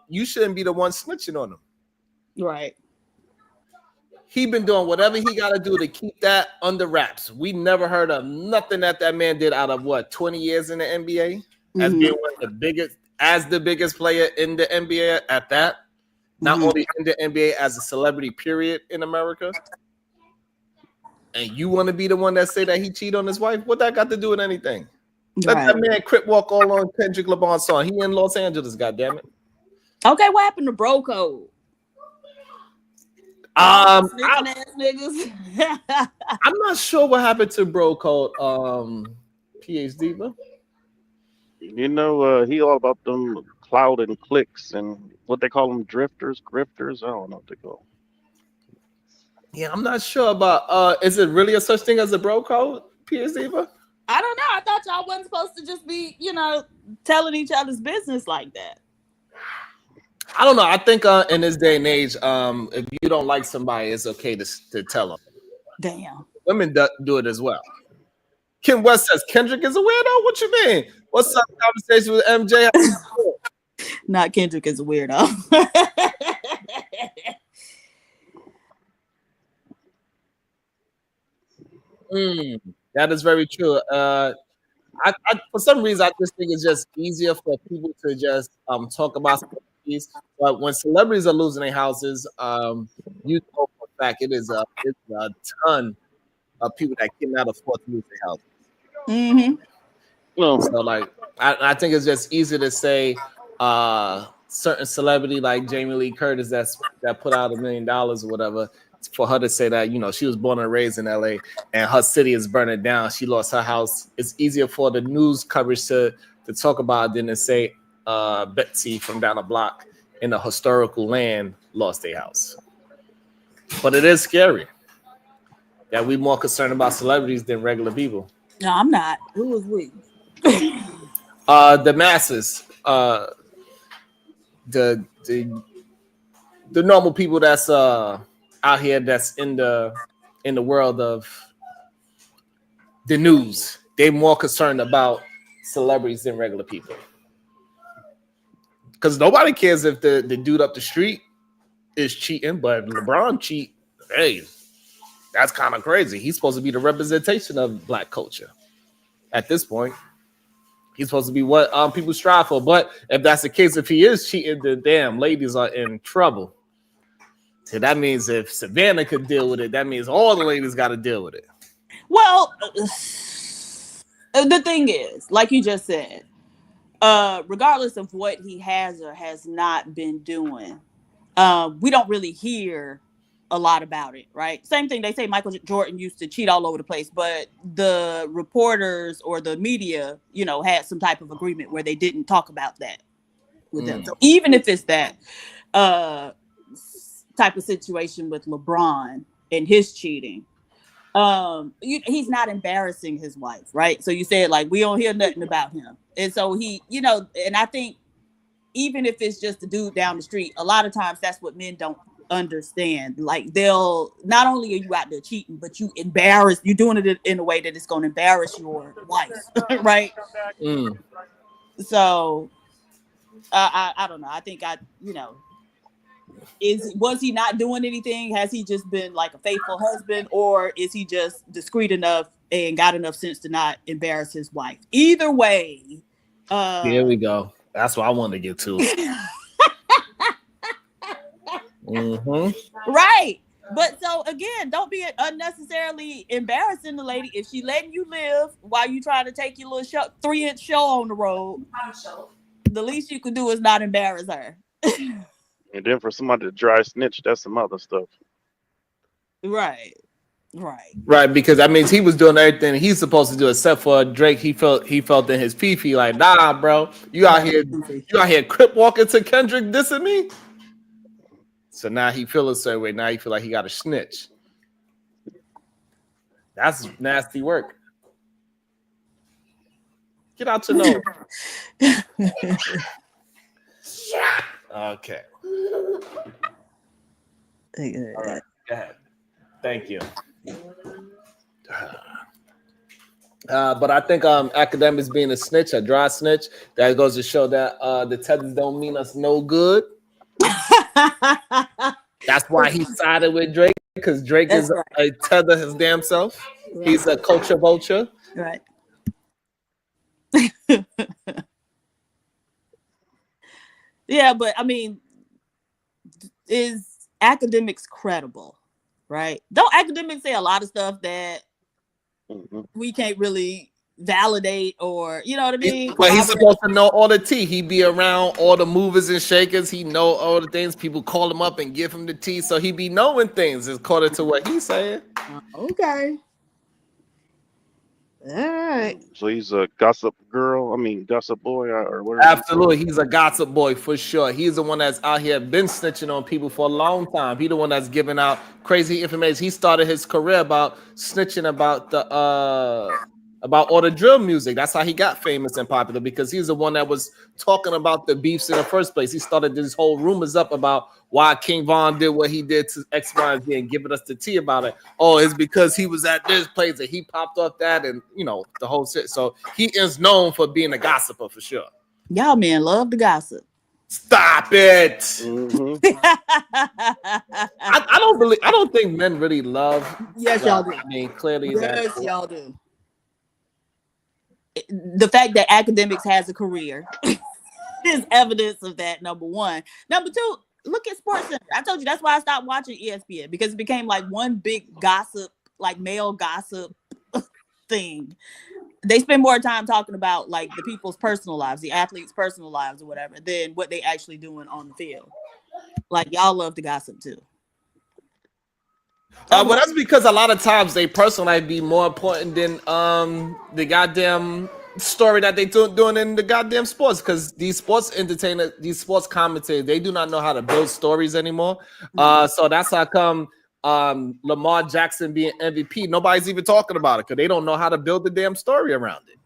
A: you shouldn't be the one snitching on him.
F: Right.
A: he been doing whatever he got to do to keep that under wraps. We never heard of nothing that man did out of 20 years in the NBA as being one of the biggest, as the biggest player in the NBA at that. Not only in the NBA as a celebrity, period, in America. And you want to be the one that say that he cheated on his wife? What that got to do with anything? Let that man crip walk all on Kendrick Lamar's song. He in Los Angeles, goddammit.
F: Okay, what happened to bro code?
A: I'm not sure what happened to bro code. PhD, bro.
K: You know, he all about them cloud and clicks and what they call them, drifters, grifters. I don't know what they call.
A: Yeah, I'm not sure about. Is it really a such thing as a bro code, PhD, bro?
F: I don't know. I thought y'all wasn't supposed to just be, telling each other's business like that.
A: I don't know. I think in this day and age, if you don't like somebody, it's okay to tell them.
F: Damn.
A: Women do it as well. Kim West says Kendrick is a weirdo. What you mean? What's up? Conversation with MJ.
F: Not Kendrick is a weirdo.
A: That is very true. I for some reason I just think it's just easier for people to just talk about celebrities. But when celebrities are losing their houses, you know for a fact it's a ton of people that cannot afford to lose their houses. So like I think it's just easy to say certain celebrity like Jamie Lee Curtis that put out $1 million or whatever, for her to say that, she was born and raised in LA and her city is burning down. She lost her house. It's easier for the news coverage to talk about it than to say Betsy from down the block in a historical land lost their house. But it is scary that we're more concerned about celebrities than regular people.
F: No, I'm not. Who is we?
A: The masses, the normal people that's out here, that's in the world of the news. They're more concerned about celebrities than regular people, because nobody cares if the dude up the street is cheating, but LeBron cheat. Hey, that's kind of crazy. He's supposed to be the representation of Black culture. At this point, he's supposed to be what people strive for. But if that's the case, if he is cheating, then damn, ladies are in trouble. So that means if Savannah could deal with it, that means all the ladies got to deal with it.
F: Well, the thing is, like you just said, regardless of what he has or has not been doing, we don't really hear a lot about it, right? Same thing, they say Michael Jordan used to cheat all over the place, but the reporters or the media, had some type of agreement where they didn't talk about that with them. So even if it's that type of situation with LeBron and his cheating, he's not embarrassing his wife, right? So you said, like, we don't hear nothing about him. And so he, and I think even if it's just a dude down the street, a lot of times that's what men don't understand. Like, they'll, not only are you out there cheating, but you're doing it in a way that it's going to embarrass your wife, right? So I don't know. I think was he not doing anything? Has he just been like a faithful husband, or is he just discreet enough and got enough sense to not embarrass his wife? Either way,
A: here we go. That's what I wanted to get to.
F: Right. But so again, don't be unnecessarily embarrassing the lady. If she letting you live while you trying to take your little 3-inch show on the road, the least you could do is not embarrass her.
K: And then for somebody to dry snitch, that's some other stuff.
F: Right.
A: Because that means he was doing everything he's supposed to do, except for Drake. He felt in his pee like, nah, bro, you out here crip walking to Kendrick dissing me. So now he feels a certain way. Now he feel like he got a snitch. That's nasty work. Get out to know. Okay. All right. Go ahead. Thank you. But I think academics being a snitch, a dry snitch, that goes to show that the tethers don't mean us no good. That's why he sided with Drake. because Drake
F: That's
A: is
F: right.
A: a tether his damn self.
F: Right.
A: He's a culture vulture.
F: Right. Yeah, but I mean, is academics credible? Right? Don't academics say a lot of stuff that we can't really validate, or you know what I mean?
A: But he's supposed to know all the tea. He be around all the movers and shakers. He know all the things. People call him up and give him the tea, so he be knowing things according to what he's saying.
F: Okay. All right.
K: So he's a gossip girl. I mean, gossip boy or whatever.
A: Absolutely, he's a gossip boy for sure. He's the one that's out here been snitching on people for a long time. He the one that's giving out crazy information. He started his career about snitching about the about all the drill music. That's how he got famous and popular, because he's the one that was talking about the beefs in the first place. He started this whole rumors up about why King Von did what he did to X, Y, and Z and giving us the tea about it. Oh, it's because he was at this place and he popped off that, and you know, the whole shit. So he is known for being a gossiper for sure.
F: Y'all men love to gossip.
A: Stop it. I don't think men really love.
F: Yes, y'all do.
A: I mean, clearly
F: Yes, y'all do. The fact that academics has a career is evidence of that. Number one. Number two, look at SportsCenter. I told you that's why I stopped watching ESPN, because it became like one big gossip, like male gossip thing. They spend more time talking about like the people's personal lives, the athletes' personal lives or whatever, than what they actually doing on the field. Like y'all love to gossip too.
A: Well, that's because a lot of times they personal life be more important than the goddamn story that they doing in the goddamn sports. Because these sports entertainers, these sports commentators, they do not know how to build stories anymore. So that's how come Lamar Jackson being MVP, nobody's even talking about it because they don't know how to build the damn story around it.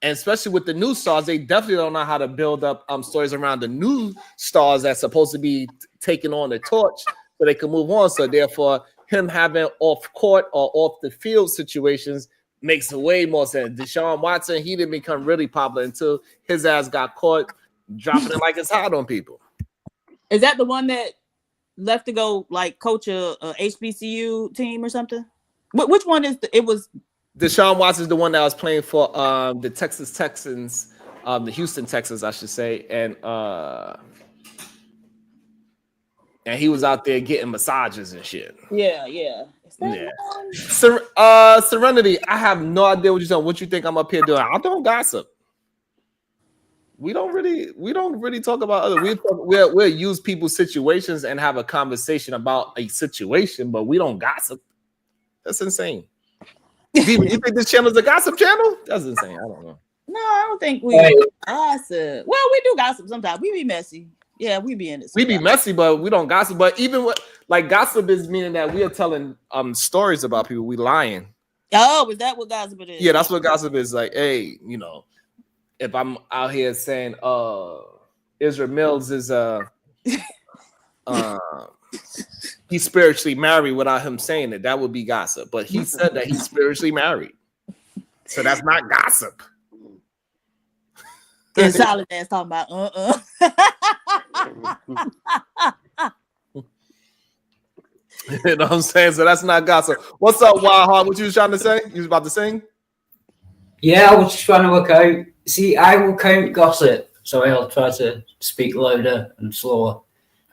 A: And especially with the new stars, they definitely don't know how to build up stories around the new stars that's supposed to be taking on the torch so they can move on. So therefore, him having off court or off the field situations makes way more sense. Deshaun Watson, he didn't become really popular until his ass got caught dropping it like it's hot on people.
F: Is that the one that left to go like coach a HBCU team or something? Which one is it was?
A: Deshaun Watson is the one that was playing for the Texas Texans, the Houston Texans, I should say, and he was out there getting massages and shit.
F: Yeah.
A: Serenity, I have no idea what you're saying. What you think I'm up here doing? I don't gossip. We don't really talk about other. We'll use people's situations and have a conversation about a situation, but we don't gossip. That's insane. You think this channel is a gossip channel? That's insane. I don't know.
F: No, I don't think we gossip. Well, we do gossip sometimes. We be messy. Yeah, we be in it.
A: We be messy, but we don't gossip. But even what like gossip is meaning that we are telling stories about people. We lying.
F: Oh, is that what gossip is?
A: Yeah, that's what gossip is. Like, hey, you know, if I'm out here saying, Israel Mills is he's spiritually married without him saying it, that would be gossip. But he said that he's spiritually married, so that's not gossip.
F: And solid ass talking about
A: You know what I'm saying? So that's not gossip. What's up, Wild Heart? What you was trying to say? You was about to sing?
L: Yeah, I was just trying to work out. See, I will count gossip, so I'll try to speak louder and slower.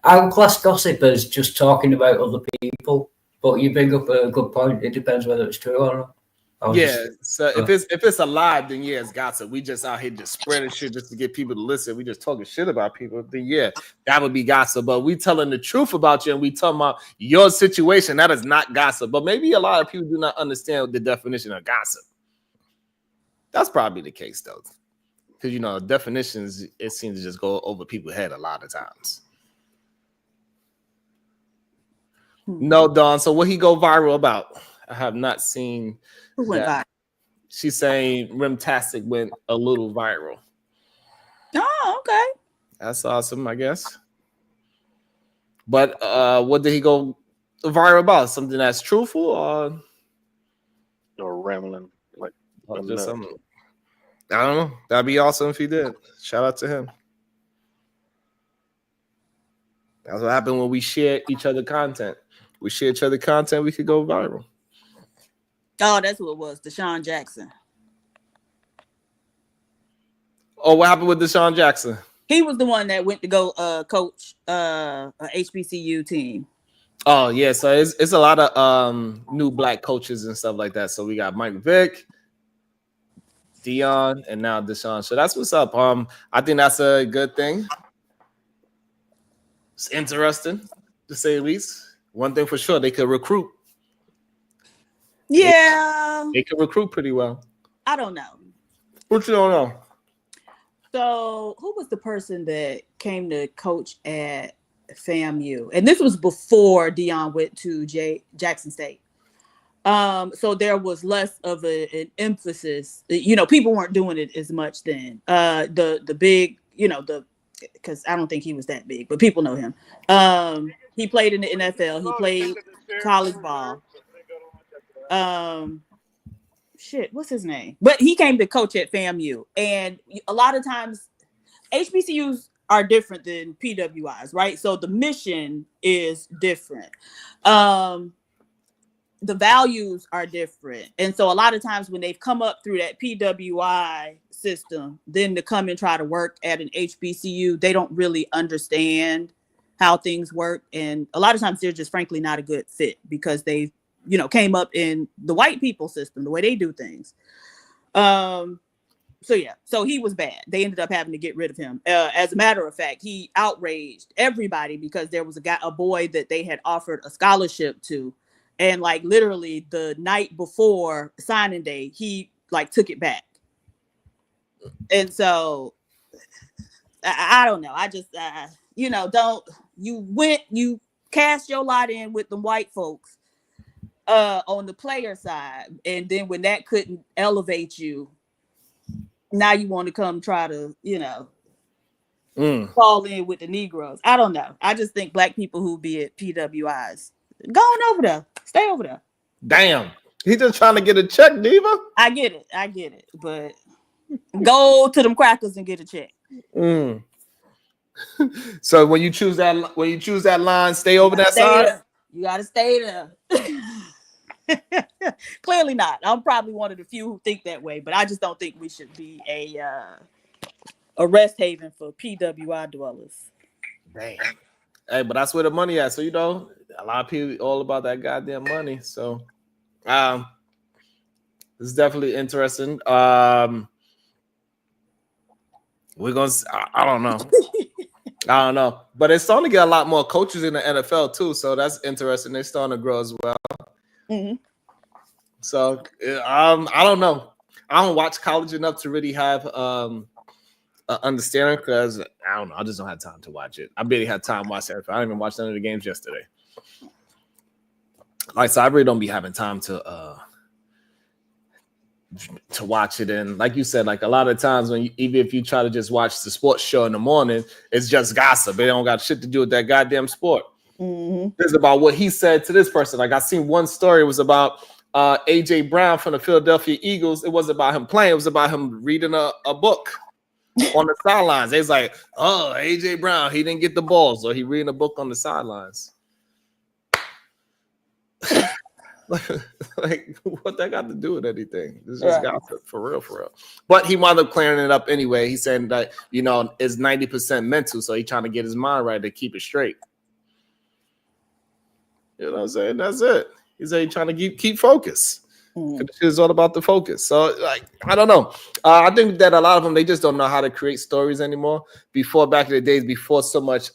L: I will class gossip as just talking about other people, but you bring up a good point. It depends whether it's true or not.
A: So if it's a lie, then yeah, it's gossip. We just out here just spreading shit just to get people to listen. We just talking shit about people. Then yeah, that would be gossip. But we telling the truth about you and we talking about your situation. That is not gossip. But maybe a lot of people do not understand the definition of gossip. That's probably the case though, because you know definitions it seems to just go over people's head a lot of times. No, Dawn. So what he go viral about? I have not seen.
F: Who went viral?
A: She's saying Rimtastic went a little viral.
F: Oh, okay.
A: That's awesome, I guess. But what did he go viral about? Something that's truthful or
K: rambling? Like
A: just something. I don't know. That'd be awesome if he did. Shout out to him. That's what happened when we share each other content. we share each other content, we could go viral.
F: Oh, that's what it was. Deshaun Jackson.
A: Oh, what happened with Deshaun Jackson?
F: He was the one that went to go coach a HBCU team.
A: Oh yeah, so it's a lot of new black coaches and stuff like that. So we got Mike Vick, Dion, and now Deshaun. So that's what's up. I think that's a good thing. It's interesting to say the least. One thing for sure, they could recruit.
F: Yeah,
A: they could recruit pretty well.
F: I don't know.
A: What you don't know?
F: So who was the person that came to coach at FAMU? And this was before Dion went to Jackson State. So there was less of an emphasis. You know, people weren't doing it as much then. The big, you know, because I don't think he was that big, but people know him. He played in the NFL. He played college ball. What's his name? But he came to coach at FAMU. And a lot of times HBCUs are different than PWIs, right? So the mission is different. The values are different. And so a lot of times when they've come up through that PWI system, then to come and try to work at an HBCU, they don't really understand how things work. And a lot of times they're just frankly not a good fit because they've, you know, came up in the white people system, the way they do things. So yeah, so he was bad. They ended up having to get rid of him. As a matter of fact, he outraged everybody because there was a boy that they had offered a scholarship to. And like literally the night before signing day, he like took it back. And so I don't know. I just, you cast your lot in with the white folks on the player side. And then when that couldn't elevate you, now you want to come try to, fall in with the Negroes. I don't know. I just think black people who be at PWIs, go on over there. Stay over there.
A: Damn. He just trying to get a check, Diva.
F: I get it. But go to them crackers and get a check.
A: So when you choose that line, stay over that side.
F: There. You gotta stay there. Clearly not. I'm probably one of the few who think that way, but I just don't think we should be a rest haven for PWI dwellers.
A: Damn. Hey, but that's where the money at. So a lot of people all about that goddamn money. So it's definitely interesting. We're gonna. I don't know. I don't know, but it's starting to get a lot more coaches in the NFL too. So that's interesting. They're starting to grow as well.
F: Mm-hmm.
A: So I don't know. I don't watch college enough to really have understanding because I don't know. I just don't have time to watch it. I barely had time to watch it. I didn't even watch none of the games yesterday. So I really don't be having time to watch it. And like you said, like a lot of times even if you try to just watch the sports show in the morning, it's just gossip. They don't got shit to do with that goddamn sport.
F: Mm-hmm.
A: It's about what he said to this person. Like I seen one story, it was about AJ Brown from the Philadelphia Eagles. It wasn't about him playing, it was about him reading a book on the sidelines. They was like, oh, AJ Brown, he didn't get the ball, so he reading a book on the sidelines. like what that got to do with anything? This is gossip for real. But he wound up clearing it up anyway. He said that it's 90% mental, so he's trying to get his mind right to keep it straight. You know what I'm saying? That's it. He's trying to keep focus. It's all about the focus. So, like, I don't know. I think that a lot of them, they just don't know how to create stories anymore. Back in the days, before so much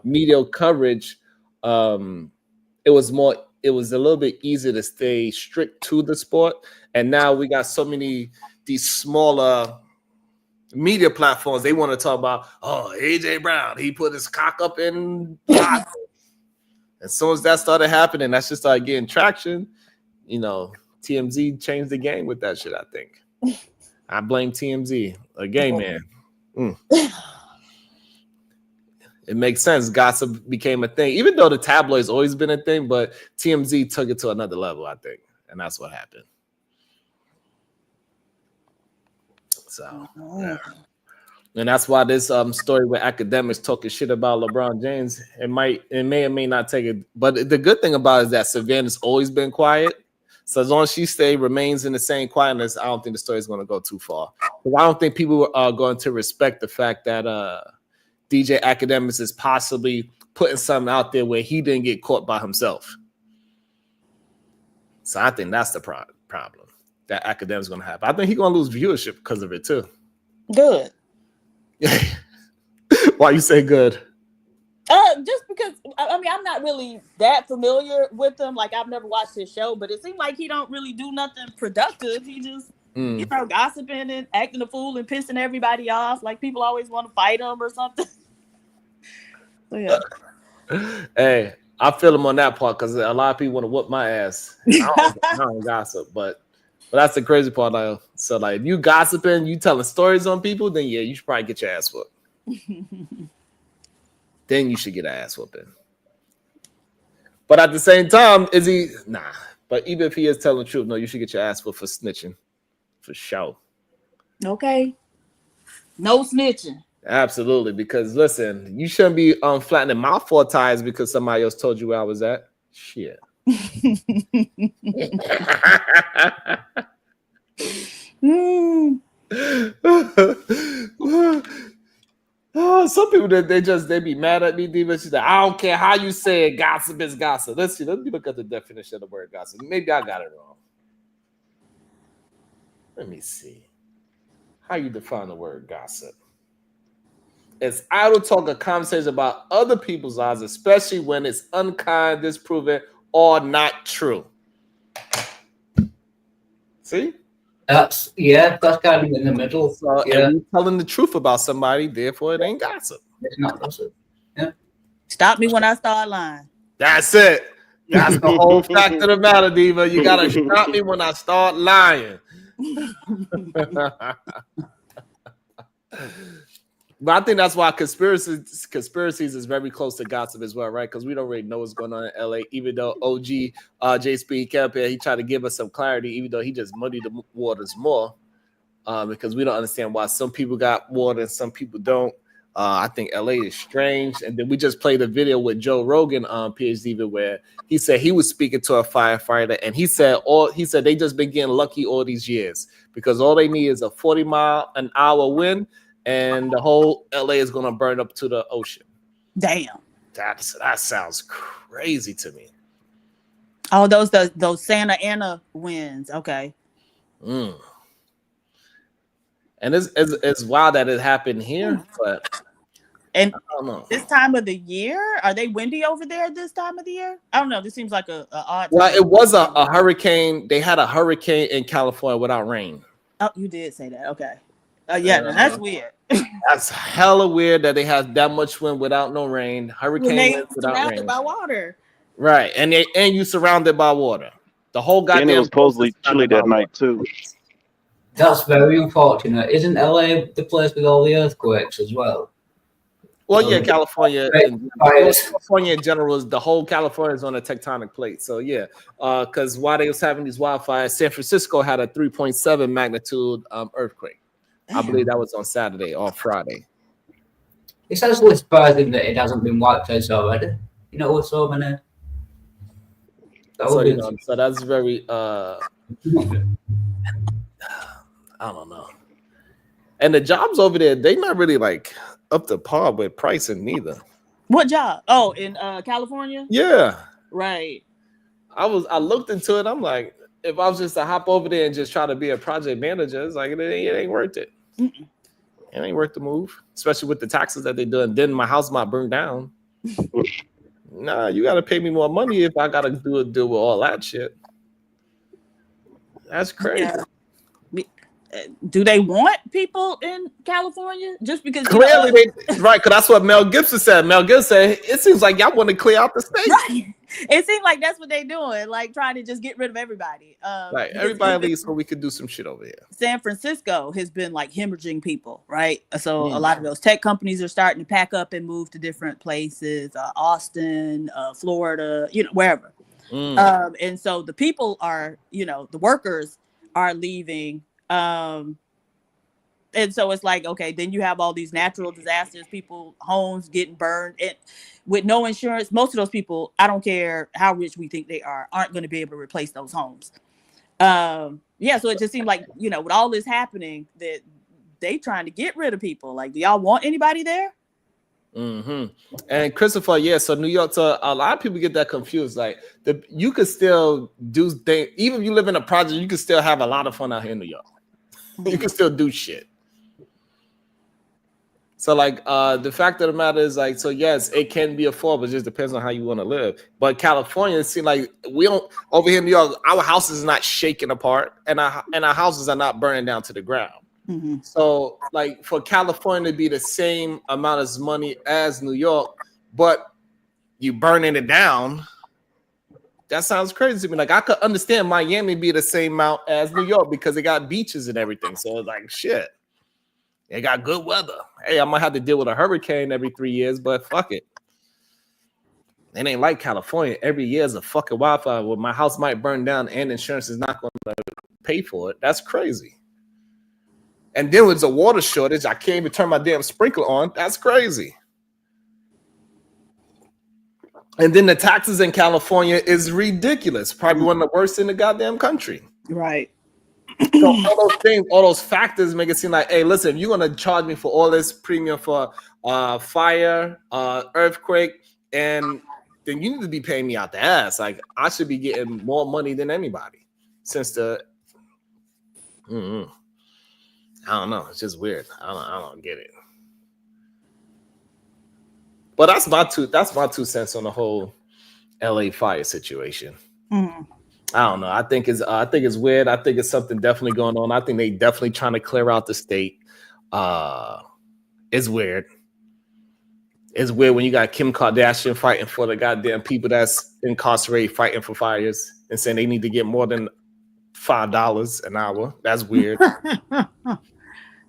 A: media coverage, it was a little bit easier to stay strict to the sport. And now we got so many these smaller media platforms. They want to talk about, AJ Brown, he put his cock up in. As soon as that started happening, that just started getting traction. TMZ changed the game with that shit, I think. I blame TMZ. Again, man. It makes sense. Gossip became a thing. Even though the tabloid's always been a thing, but TMZ took it to another level, I think. And that's what happened. So, yeah. And that's why this story with academics talking shit about LeBron James, it may or may not take it. But the good thing about it is that Savannah's always been quiet. So as long as she remains in the same quietness, I don't think the story is going to go too far. Because I don't think people are going to respect the fact that DJ Academics is possibly putting something out there where he didn't get caught by himself. So I think that's the problem that Academics is going to have. I think he's going to lose viewership because of it too.
F: Good.
A: Why you say good?
F: Just because I mean I'm not really that familiar with him. Like I've never watched his show, but it seems like he don't really do nothing productive. He just gossiping and acting a fool and pissing everybody off. Like people always want to fight him or something. So yeah.
A: Hey, I feel him on that part because a lot of people want to whoop my ass. I don't gossip, but that's the crazy part. So like, if you gossiping, you telling stories on people, then yeah, you should probably get your ass whooped. Then you should get an ass whooping. But at the same time, is he? Nah. But even if he is telling the truth, no, you should get your ass whooped for snitching, for sure.
F: Okay. No snitching.
A: Absolutely, because listen, you shouldn't be flattening my 4 tires because somebody else told you where I was at. Shit. Some people they be mad at me, Diva. She's like, I don't care how you say it, gossip is gossip. Let's see. Let me look at the definition of the word gossip. Maybe I got it wrong. Let me see. How you define the word gossip? It's idle talk or conversation about other people's lives, especially when it's unkind, disproven, or not true. See?
L: That's kind of in the middle.
A: So, and you're telling the truth about somebody, therefore it ain't gossip.
L: It's not gossip. Yeah.
F: Stop me when I start lying.
A: That's it. That's the whole fact of the matter, Diva. You gotta stop me when I start lying. But I think that's why conspiracies is very close to gossip as well, right? Because we don't really know what's going on in LA, even though OG J Speed kept here, he tried to give us some clarity, even though he just muddied the waters more. Because we don't understand why some people got water and some people don't. I think LA is strange. And then we just played a video with Joe Rogan on PhD where he said he was speaking to a firefighter, and he said they just been getting lucky all these years because all they need is a 40-mile-an-hour wind. And the whole LA is going to burn up to the ocean.
F: Damn.
A: That sounds crazy to me.
F: Oh, those Santa Ana winds. Okay.
A: And it's wild that it happened here, but
F: and
A: I don't know.
F: This time of the year, are they windy over there this time of the year? I don't know. This seems like a odd.
A: Well, it was a hurricane. They had a hurricane in California without rain.
F: Oh, you did say that. Okay. Yeah, that's weird.
A: That's hella weird that they have that much wind without no rain. Hurricane wind without rain.
F: Surrounded by water.
A: Right, and you surrounded by water. The whole goddamn.
K: And it was supposedly chilly that night too.
L: That's very unfortunate. Isn't LA the place with all the earthquakes as well?
A: Well, yeah, California in general is the whole California is on a tectonic plate. So yeah, because while they was having these wildfires, San Francisco had a 3.7 magnitude earthquake. I believe that was on Saturday or Friday.
L: It's actually surprising that it hasn't been wiped out already. You know, with so many.
A: So that's very I don't know. And the jobs over there, they not really like up to par with pricing neither.
F: What job? Oh, in California?
A: Yeah.
F: Right.
A: I looked into it. I'm like, if I was just to hop over there and just try to be a project manager, it's like it ain't worth it.
F: Mm-mm.
A: It ain't worth the move, especially with the taxes that they do. And then my house might burn down. Nah, you got to pay me more money if I got to deal with all that shit. That's crazy.
F: Yeah. Do they want people in California just because?
A: Clearly, right? Because that's what Mel Gibson said. Mel Gibson said it seems like y'all want to clear out the state.
F: Right. It seems like that's what they're doing, like trying to just get rid of everybody.
A: Right, everybody leaves so we could do some shit over here.
F: San Francisco has been like hemorrhaging people, right? So a lot of those tech companies are starting to pack up and move to different places, Austin, Florida, wherever. And so the people are, the workers are leaving. And And so it's like, okay, then you have all these natural disasters, people, homes getting burned, and with no insurance. Most of those people, I don't care how rich we think they are, aren't going to be able to replace those homes. Yeah, so it just seemed like, you know, with all this happening, that they trying to get rid of people. Like, do y'all want anybody there?
A: And Christopher, yeah, so New York, so a lot of people get that confused. Like, you could still do things, even if you live in a project, you can still have a lot of fun out here in New York. You can still do shit. So like the fact of the matter is, like, so yes, it can be affordable. It just depends on how you want to live. But California, it seems like we don't, over here in New York, our houses are not shaking apart, and our houses are not burning down to the ground. So like for California to be the same amount of money as New York, but you burning it down, that sounds crazy to me. Like, I could understand Miami be the same amount as New York because they got beaches and everything. So it's like, shit, they got good weather. Hey, I might have to deal with a hurricane every 3 years, but fuck it. It ain't like California. Every year is a fucking wildfire where my house might burn down and insurance is not going to pay for it. That's crazy. And then with a water shortage, I can't even turn my damn sprinkler on. That's crazy. And then the taxes in California is ridiculous. Probably one of the worst in the goddamn country.
F: Right.
A: So all those things, all those factors make it seem like, hey, listen, you're gonna charge me for all this premium for fire, earthquake, and then you need to be paying me out the ass. Like, I should be getting more money than anybody. Since the I don't know, it's just weird. I don't get it. But that's my 2 cents on the whole LA fire situation. I don't know. I think it's weird. I think it's something definitely going on. I think they definitely trying to clear out the state. It's weird. It's weird when you got Kim Kardashian fighting for the goddamn people that's incarcerated, fighting for fires and saying they need to get more than $5 an hour. That's weird.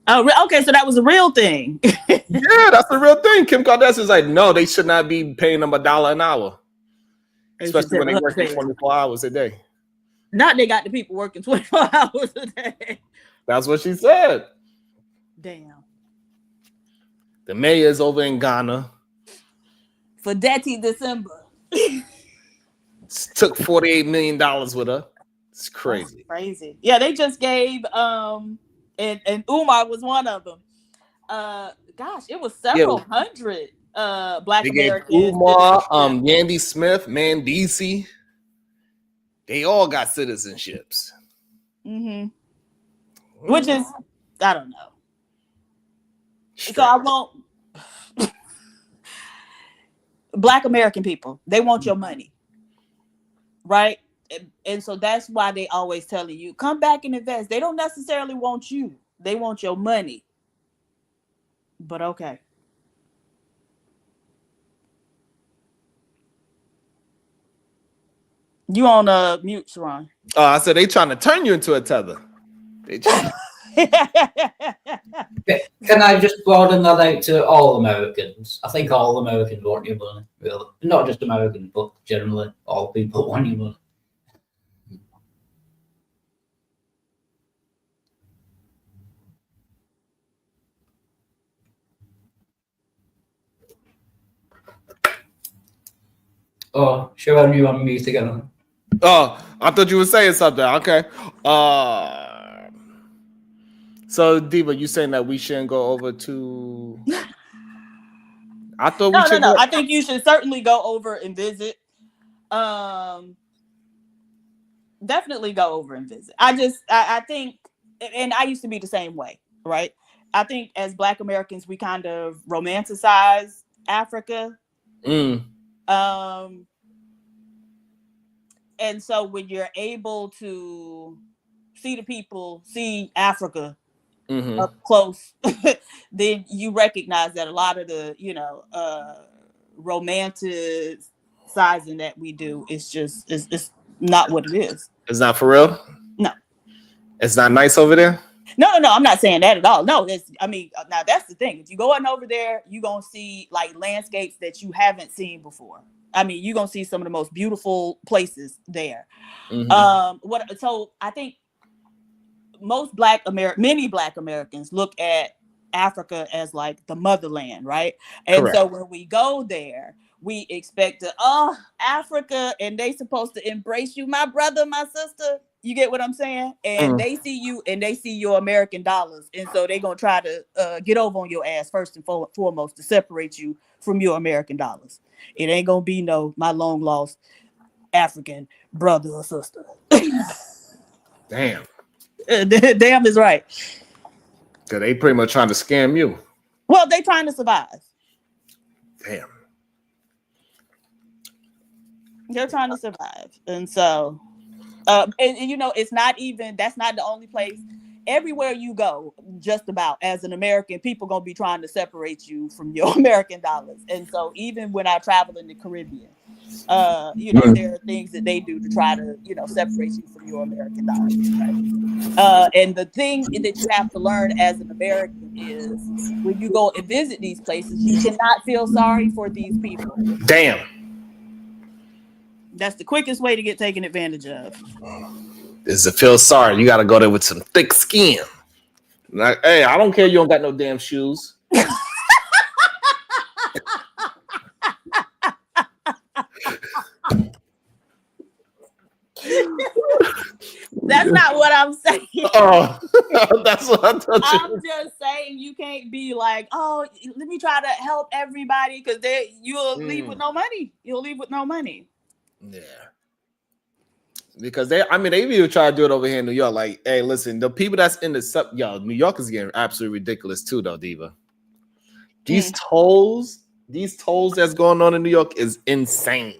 F: Oh, okay, so that was a real thing.
A: Yeah, that's the real thing. Kim Kardashian's like, no, they should not be paying them $1 an hour, especially when they work 24 hours a day.
F: Not they got the people working 24 hours a day.
A: That's what she said.
F: Damn.
A: The mayor's over in Ghana.
F: For Daddy December.
A: Took $48 million with her. It's crazy.
F: That's crazy. Yeah, they just gave and Umar was one of them. Gosh, it was several hundred Black Americans.
A: Umar, Yandy Smith, Mandisi. They all got citizenships.
F: Which is, I don't know. So I won't. Black American people, they want your money, right? And so that's why they always telling you, come back and invest. They don't necessarily want you. They want your money. But okay. You on mute, Sharon.
A: Oh, I said they trying to turn you into a tether. They trying.
L: Can I just broaden that out to all Americans? I think all Americans want your money, really. Not just Americans, but generally all people want your money. Oh, Sharon, you on mute again.
A: Oh, I thought you were saying something. Okay. So Diva, you saying that we shouldn't go over to? I thought we should.
F: No. I think you should certainly go over and visit. Definitely go over and visit. I think, and I used to be the same way, right? I think as Black Americans, we kind of romanticize Africa. And so when you're able to see the people, see Africa up close, then you recognize that a lot of the, romanticizing that we do is just, it's not what it is.
A: It's not for real?
F: No.
A: It's not nice over there?
F: No, I'm not saying that at all. No, now that's the thing. If you go on over there, you're going to see like landscapes that you haven't seen before. I mean, you're going to see some of the most beautiful places there. So I think many Black Americans look at Africa as like the motherland, right? And
A: Correct.
F: so when we go there, we expect to, Africa, and they supposed to embrace you, my brother, my sister. You get what I'm saying? And they see you and they see your American dollars. And so they're going to try to get over on your ass first and foremost to separate you from your American dollars. It ain't going to be my long lost African brother or sister.
A: Damn.
F: Damn is right.
A: Because they pretty much trying to scam you.
F: Well, they trying to survive.
A: Damn.
F: They're trying to survive. And so, and it's not even, that's not the only place. Everywhere you go, just about as an American, people going to be trying to separate you from your American dollars. And so even when I travel in the Caribbean, there are things that they do to try to, separate you from your American dollars. Right? And the thing that you have to learn as an American is when you go and visit these places, you cannot feel sorry for these people.
A: Damn.
F: That's the quickest way to get taken advantage of.
A: Is to feel sorry. You got to go there with some thick skin. Like, hey, I don't care. You don't got no damn shoes.
F: That's not what I'm saying.
A: Oh, that's what I thought.
F: I'm just saying you can't be like, oh, let me try to help everybody because you'll leave with no money. You'll leave with no money.
A: Yeah. Because they even try to do it over here in New York. Like, hey, listen, the people that's in the New York is getting absolutely ridiculous too, though, Diva. These tolls that's going on in New York is insane.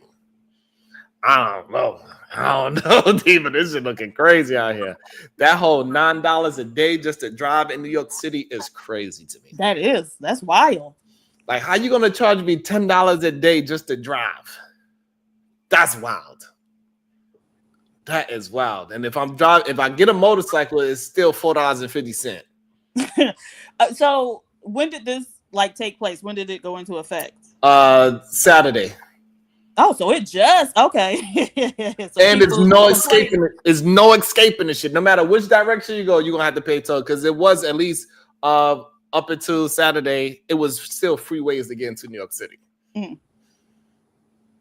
A: I don't know, Diva. This is looking crazy out here. That whole $9 a day just to drive in New York City is crazy to me.
F: That's wild.
A: Like, how you gonna charge me $10 a day just to drive? That's wild. That is wild. And if I get a motorcycle, it's still $4.50.
F: So when did this take place? When did it go into effect?
A: Saturday.
F: Oh, so it just okay. So
A: and it's no escaping it. There's no escaping this shit. No matter which direction you go, you're gonna have to pay toll because it was at least up until Saturday, it was still freeways to get into New York City.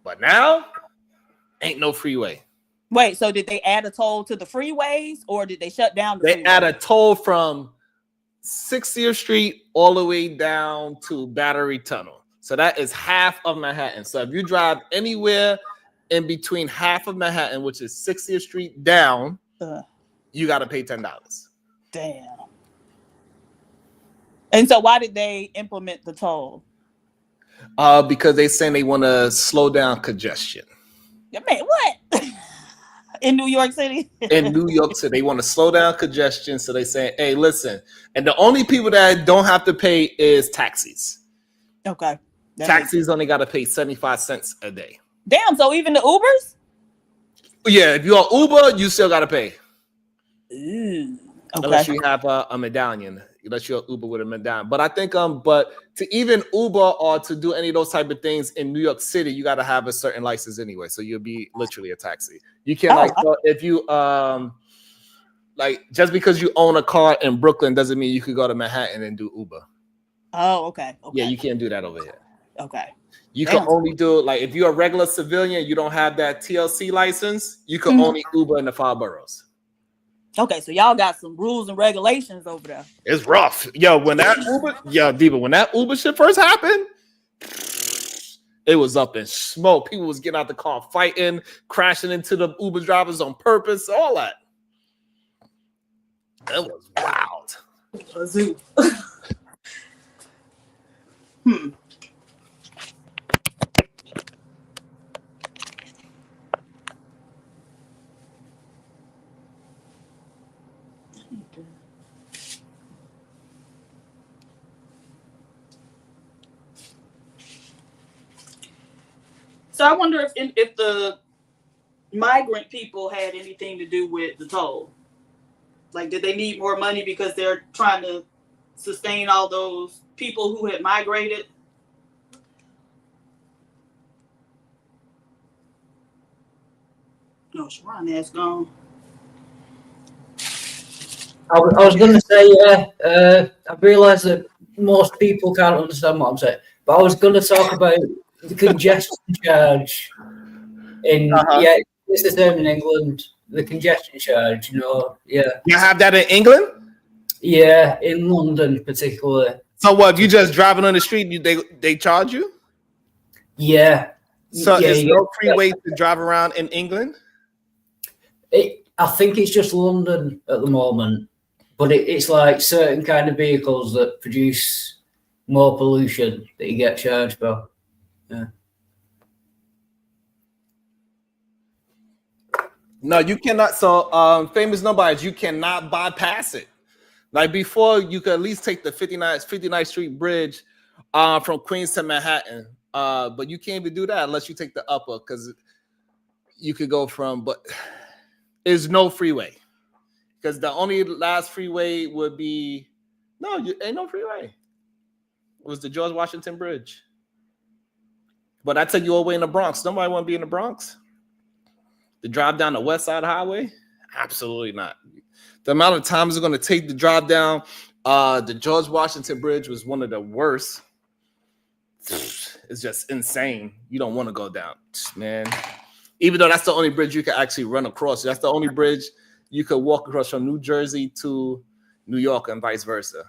A: But now, ain't no freeway.
F: Wait, so did they add a toll to the freeways or did they shut down the
A: They
F: freeway?
A: add a toll from 60th Street all the way down to Battery Tunnel. So that is half of Manhattan. So if you drive anywhere in between half of Manhattan, which is 60th Street down, you got to pay $10.
F: Damn. And so why did they implement the toll?
A: Because they saying they want to slow down congestion.
F: Man, what? In New York City?
A: In New York City, they want to slow down congestion. So they say, hey, listen. And the only people that don't have to pay is taxis.
F: Okay.
A: Taxis only got to pay 75 cents a day.
F: Damn, so even the Ubers?
A: Yeah, if you're Uber, you still got to pay.
F: Ooh, okay.
A: Unless you have a medallion. Unless you're Uber with a medallion. But I think, but to even Uber or to do any of those type of things in New York City, you got to have a certain license anyway. So you'll be literally a taxi. You can't if you just because you own a car in Brooklyn doesn't mean you could go to Manhattan and do Uber.
F: Oh, okay.
A: Yeah, you can't do that over here.
F: Okay.
A: You can only do if you're a regular civilian, you don't have that TLC license, you can only Uber in the 5 boroughs.
F: Okay, so y'all got some rules and regulations over there.
A: It's rough. Yo, when that Uber shit first happened, it was up in smoke. People was getting out the car fighting, crashing into the Uber drivers on purpose, all that. It was wild.
F: A zoo. So I wonder if the migrant people had anything to do with the toll. Like, did they need more money because they're trying to sustain all those people who had migrated? No, Sharon has gone.
L: I was going to say, I realise that most people can't understand what I'm saying, but I was going to talk about the congestion charge yeah, it's the same in England, the congestion charge, yeah.
A: You have that in England?
L: Yeah, in London particularly.
A: So what, if you just driving on the street, they charge you?
L: Yeah.
A: So
L: yeah,
A: is no free way to drive around in England?
L: I think it's just London at the moment, but it's like certain kind of vehicles that produce more pollution that you get charged for. Yeah.
A: No, you cannot. So famous number is you cannot bypass it. Like before, you could at least take the 59th Street Bridge from Queens to Manhattan. But you can't even do that unless you take the upper, because you could go from, but there's no freeway. Because the only last freeway would be, ain't no freeway. It was the George Washington Bridge. But I take you all the way in the Bronx. Nobody want to be in the Bronx. To drive down the West Side Highway? Absolutely not. The amount of time it's going to take to drive down the George Washington Bridge was one of the worst. It's just insane. You don't want to go down, man. Even though that's the only bridge you can actually run across. That's the only bridge you could walk across from New Jersey to New York and vice versa.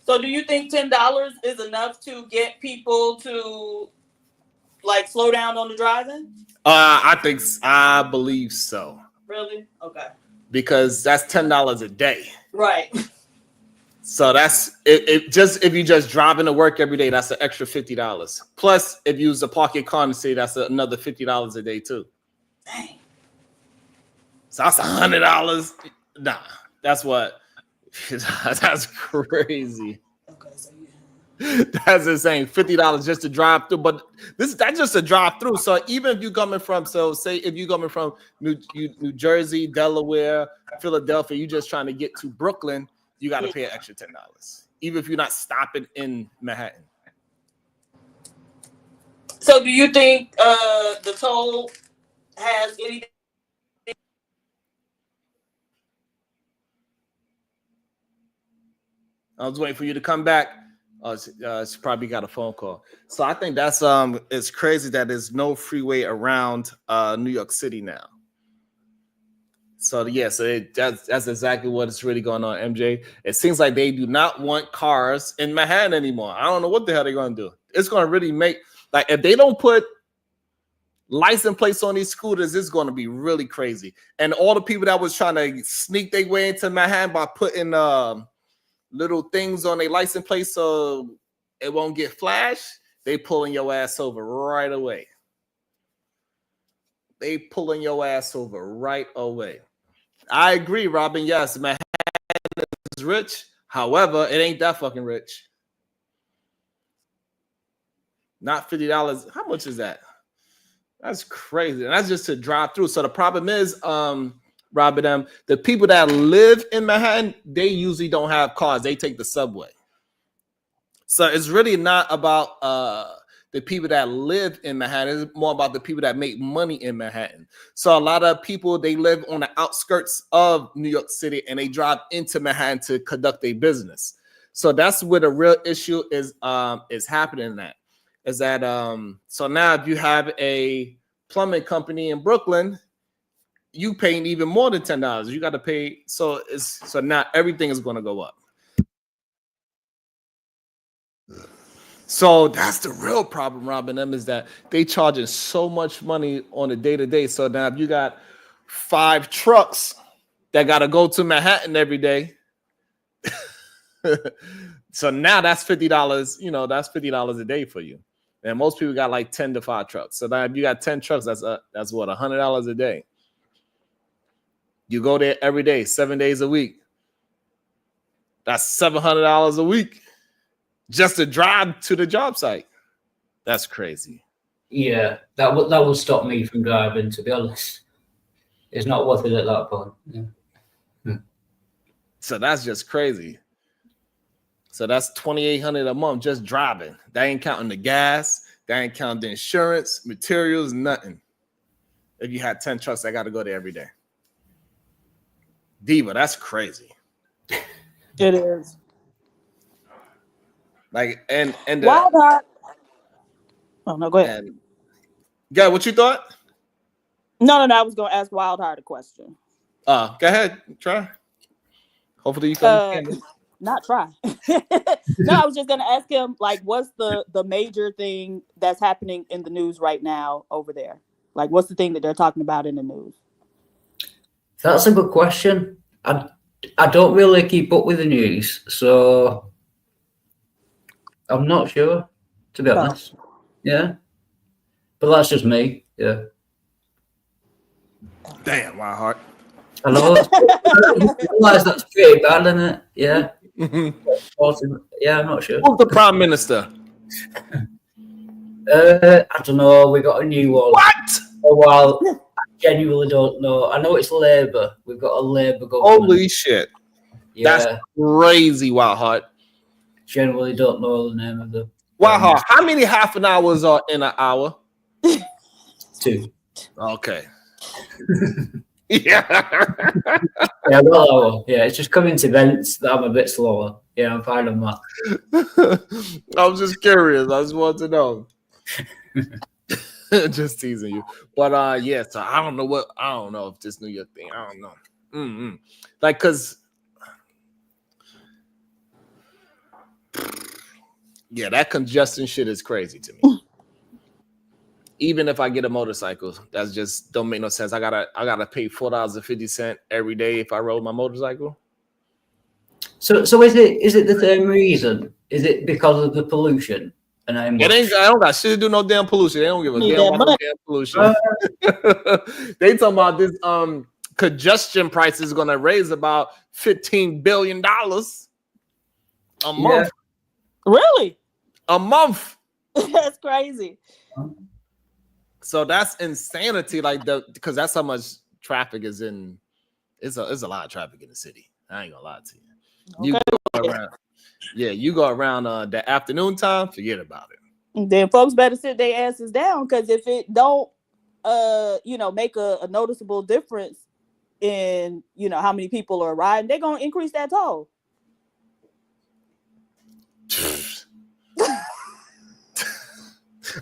F: So do you think $10 is enough to get people to like slow down on the driving?
A: I believe so.
F: Really? Okay.
A: Because that's $10 a day.
F: Right.
A: So that's if you just driving to work every day, that's an extra $50. Plus, if you use to park your car in the city, that's another $50 a day too.
F: Dang.
A: So that's $100. Nah, that's what. That's crazy.
F: Okay, so yeah.
A: That's insane. $50 just to drive through, but that's just a drive through. So even if you're coming from, say if you're coming from New Jersey, Delaware, Philadelphia, you're just trying to get to Brooklyn, you got to pay an extra $10, even if you're not stopping in Manhattan.
F: So do you think the toll has anything?
A: I was waiting for you to come back. She probably got a phone call. So I think that's it's crazy that there's no freeway around New York City now. So yeah, that's exactly what is really going on, MJ. It seems like they do not want cars in Manhattan anymore. I don't know what the hell they're going to do. It's going to really make, like, if they don't put license plates on these scooters, it's going to be really crazy. And all the people that was trying to sneak their way into Manhattan by putting little things on their license plate so it won't get flashed, they pulling your ass over right away. They pulling your ass over right away. I agree, Robin. Yes, Manhattan is rich. However, it ain't that fucking rich. Not $50. How much is that? That's crazy. And that's just to drive through. So the problem is, Robin, the people that live in Manhattan, they usually don't have cars. They take the subway. So it's really not about the people that live in Manhattan. It's more about the people that make money in Manhattan. So a lot of people, they live on the outskirts of New York City and they drive into Manhattan to conduct their business. So that's where the real issue is happening at. Is that so now if you have a plumbing company in Brooklyn, you paying even more than $10. You got to pay. So now everything is going to go up. So that's the real problem, Robin, is that they charging so much money on a day-to-day. So now if you got 5 trucks that got to go to Manhattan every day, so now that's $50. That's $50 a day for you. And most people got like 10 to 5 trucks. So now if you got 10 trucks, that's what, $100 a day. You go there every day, 7 days a week. That's $700 a week just to drive to the job site. That's crazy.
L: Yeah, that will stop me from driving, to be honest. It's not worth it at that point. Yeah.
A: So that's just crazy. So that's $2,800 a month just driving. That ain't counting the gas. That ain't counting the insurance, materials, nothing. If you had 10 trucks, I got to go there every day. Diva, that's crazy.
F: It is.
A: Like and
F: Wildfire. Oh no, go ahead.
A: Yeah, what you thought?
F: No. I was gonna ask Wildfire the question.
A: Go ahead, try. Hopefully you can understand it.
F: Not try. No, I was just gonna ask him, like, what's the major thing that's happening in the news right now over there? Like, what's the thing that they're talking about in the news?
L: That's a good question. I don't really keep up with the news, so I'm not sure, to be honest. Yeah, but that's just me. Yeah.
A: Damn, my heart.
L: I know. I realize that's pretty bad, isn't it? Yeah. Yeah, I'm not sure.
A: Who's the prime minister?
L: I don't know. We got a new one.
A: What?
L: A while. I genuinely don't know. I know it's Labour. We've got a Labour government.
A: Holy shit.
L: Yeah.
A: That's crazy, Wild Heart.
L: Genuinely don't know the name of the.
A: Wild Heart, how many half an hours are in an hour?
L: 2.
A: Okay. Yeah.
L: Yeah, well, yeah, it's just coming to events that I'm a bit slower. Yeah, I'm fine on that.
A: I was just curious. I just wanted to know. Just teasing you. But yeah, so I don't know if this New York thing, I don't know. Like, cause yeah, that congestion shit is crazy to me. Even if I get a motorcycle, that's just don't make no sense. I gotta pay $4.50 every day if I rode my motorcycle.
L: So is it the same reason? Is it because of the pollution? And I
A: don't got shit to do no damn pollution. They don't give a damn about no damn pollution. They talking about this congestion price is gonna raise about $15 billion a month.
F: Really?
A: A month.
F: That's crazy.
A: So that's insanity, like because that's how much traffic is in. It's a lot of traffic in the city. I ain't gonna lie to you. You go around the afternoon time, forget about it.
F: Then folks better sit their asses down, because if it don't make a noticeable difference in how many people are riding, they're gonna increase that toll.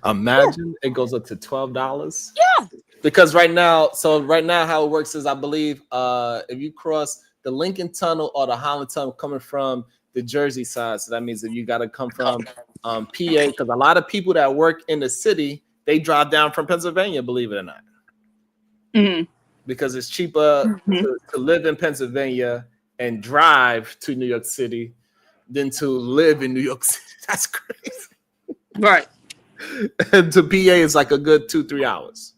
A: Imagine it goes up to $12.
F: Yeah.
A: Because right now how it works is, I believe if you cross the Lincoln Tunnel or the Holland Tunnel coming from the Jersey side, so that means that you got to come from PA, because a lot of people that work in the city, they drive down from Pennsylvania, believe it or not.
F: Mm-hmm.
A: Because it's cheaper to live in Pennsylvania and drive to New York City than to live in New York City. That's crazy.
F: Right.
A: And to PA is like a good 2-3 hours.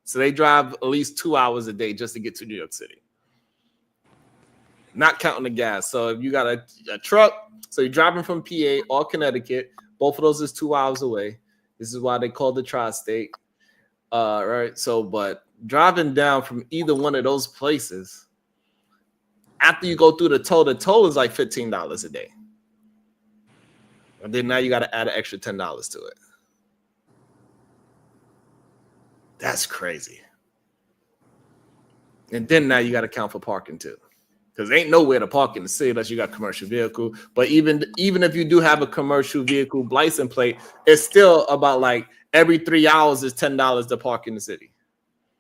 A: So they drive at least 2 hours a day just to get to New York City. Not counting the gas. So if you got a truck, so you're driving from PA or Connecticut, both of those is 2 hours away. This is why they call the tri-state. Right. So, but driving down from either one of those places, after you go through the toll is like $15 a day. And then now you got to add an extra $10 to it. That's crazy. And then now you got to count for parking too, because there ain't nowhere to park in the city unless you got a commercial vehicle. But even if you do have a commercial vehicle license plate, it's still about like every 3 hours is $10 to park in the city.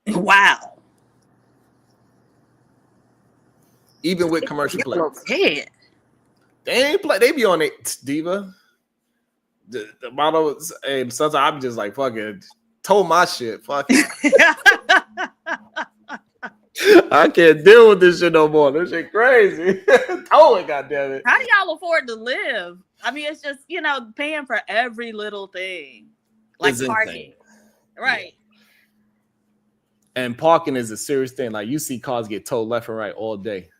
F: Wow.
A: Even with commercial plates.
F: Yeah.
A: They be on it, Diva. The model, hey, sometimes I'm just like, fuck it. Told my shit. Fuck it. I can't deal with this shit no more. This shit crazy. Told it, goddammit.
F: How do y'all afford to live? I mean, it's just, paying for every little thing. Like
A: It's
F: parking.
A: insane.
F: Right.
A: And parking is a serious thing. Like, you see cars get towed left and right all day.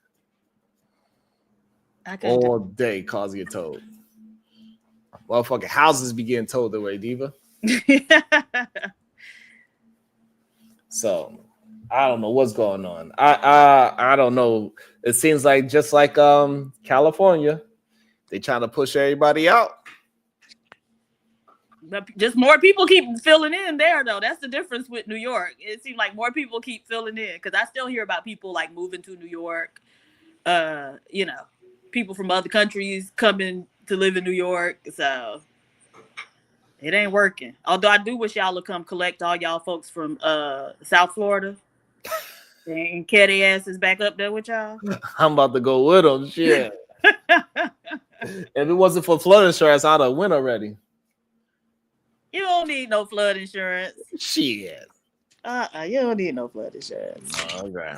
A: All day cars get towed. Motherfucking houses be getting towed the way, Diva. So I don't know what's going on. I don't know. It seems like just like California, they trying to push everybody out.
F: But just more people keep filling in there, though. That's the difference with New York. It seems like more people keep filling in, because I still hear about people like moving to New York, people from other countries coming to live in New York. So it ain't working. Although I do wish y'all would come collect all y'all folks from South Florida and carry their asses back up there with y'all.
A: I'm about to go with them. Shit. If it wasn't for flood insurance, I'd have went already.
F: You don't need no flood insurance.
A: Shit.
F: You don't need no flood insurance.
A: Okay.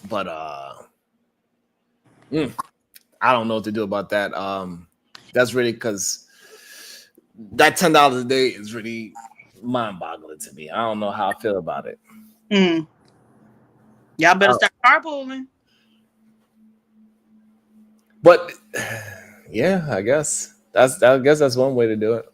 A: But I don't know what to do about that. That's really because that $10 a day is really mind-boggling to me. I don't know how I feel about it.
F: Y'all better start carpooling.
A: But yeah, I guess that's one way to do it.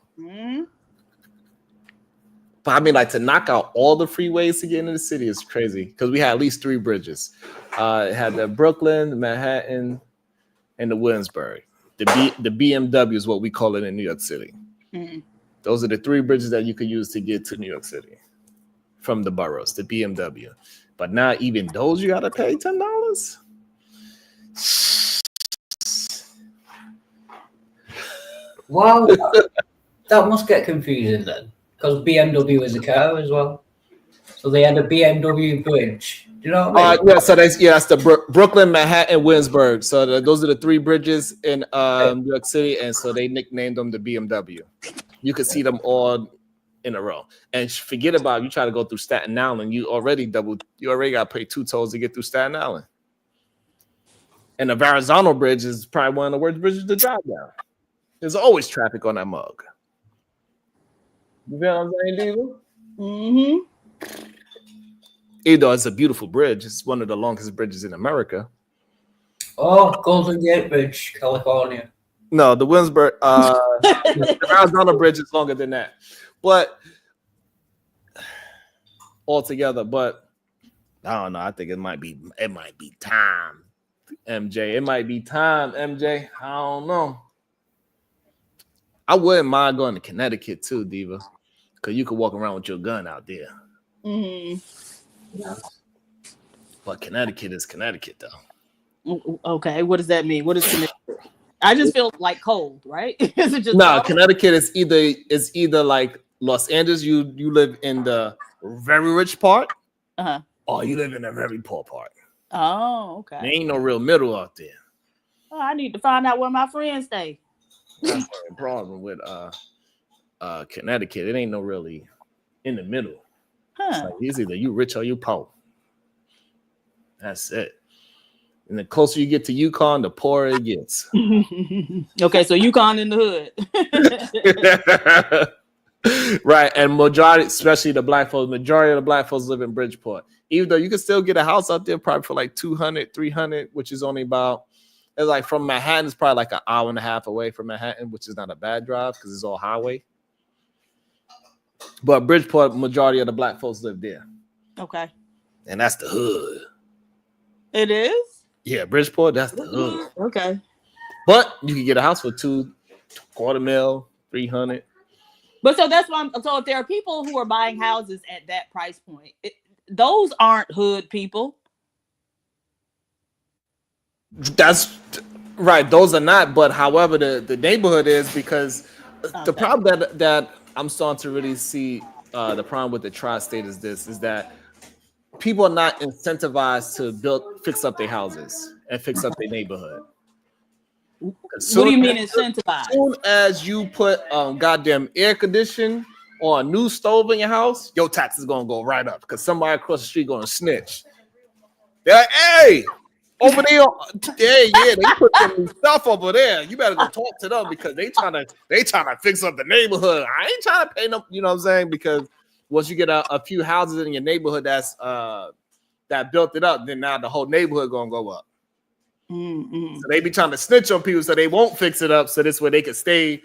A: But I mean, like, to knock out all the freeways to get into the city is crazy because we had at least 3 bridges. It had the Brooklyn, the Manhattan, and the Williamsburg. The BMW is what we call it in New York City. Those are the 3 bridges that you could use to get to New York City from the boroughs, the BMW. But now even those you gotta pay $10.
L: Wow, that must get confusing then, because BMW is a car as well. So they had a BMW bridge. Do you know what I mean?
A: Yeah, so that's the Brooklyn, Manhattan, Williamsburg. So those are the 3 bridges in New York City, and so they nicknamed them the BMW. You could see them all in a row. And forget about you try to go through Staten Island. You already got to pay 2 tolls to get through Staten Island. And the Verrazano Bridge is probably one of the worst bridges to drive down. There's always traffic on that mug. You feel what I'm saying, Diva? Even though it's a beautiful bridge, it's one of the longest bridges in America.
L: Oh, Golden Gate Bridge, California.
A: No, the Williamsburg, the Verrazano Bridge is longer than that. But altogether, but I don't know. I think it might be time, MJ. It might be time, MJ. I don't know. I wouldn't mind going to Connecticut too, Diva, because you could walk around with your gun out there. But Connecticut is Connecticut, though.
F: Okay, what does that mean? What is Connecticut? I just feel like cold, right? Is it just
A: no? Connecticut is either like Los Angeles. You live in the very rich part, or you live in a very poor part.
F: Oh, okay.
A: There ain't no real middle out there.
F: Oh, I need to find out where my friends stay.
A: That's the problem with Connecticut. It ain't no really in the middle. It's like it's either you rich or you poor. That's it. And the closer you get to Yukon, the poorer it gets.
F: Okay, so Yukon in the
A: hood. Right. And majority, especially the black folks, majority of the black folks live in Bridgeport. Even though you can still get a house out there probably for like 200, 300, which is only about, it's like from Manhattan, it's probably like an hour and a half away from Manhattan, which is not a bad drive because it's all highway. But Bridgeport, majority of the black folks live there.
F: Okay.
A: And that's the hood.
F: It is?
A: Yeah, Bridgeport, that's the hood.
F: Okay.
A: But you can get a house for $250,000, $300,000.
F: But so that's why so if there are people who are buying houses at that price point, those aren't hood people.
A: That's right. Those are not. But however, the neighborhood is because the problem that I'm starting to really see the problem with the tri-state is that people are not incentivized to fix up their houses and fix up their neighborhood.
F: What do you mean incentivized?
A: As soon as you put goddamn air conditioning or a new stove in your house, your tax is gonna go right up because somebody across the street gonna snitch. They're like, hey, over there, they put some stuff over there. You better go talk to them because they trying to fix up the neighborhood. I ain't trying to pay them, you know what I'm saying? Because once you get a few houses in your neighborhood that's that built it up, then now the whole neighborhood gonna go up. So they be trying to snitch on people so they won't fix it up. So this way they can stay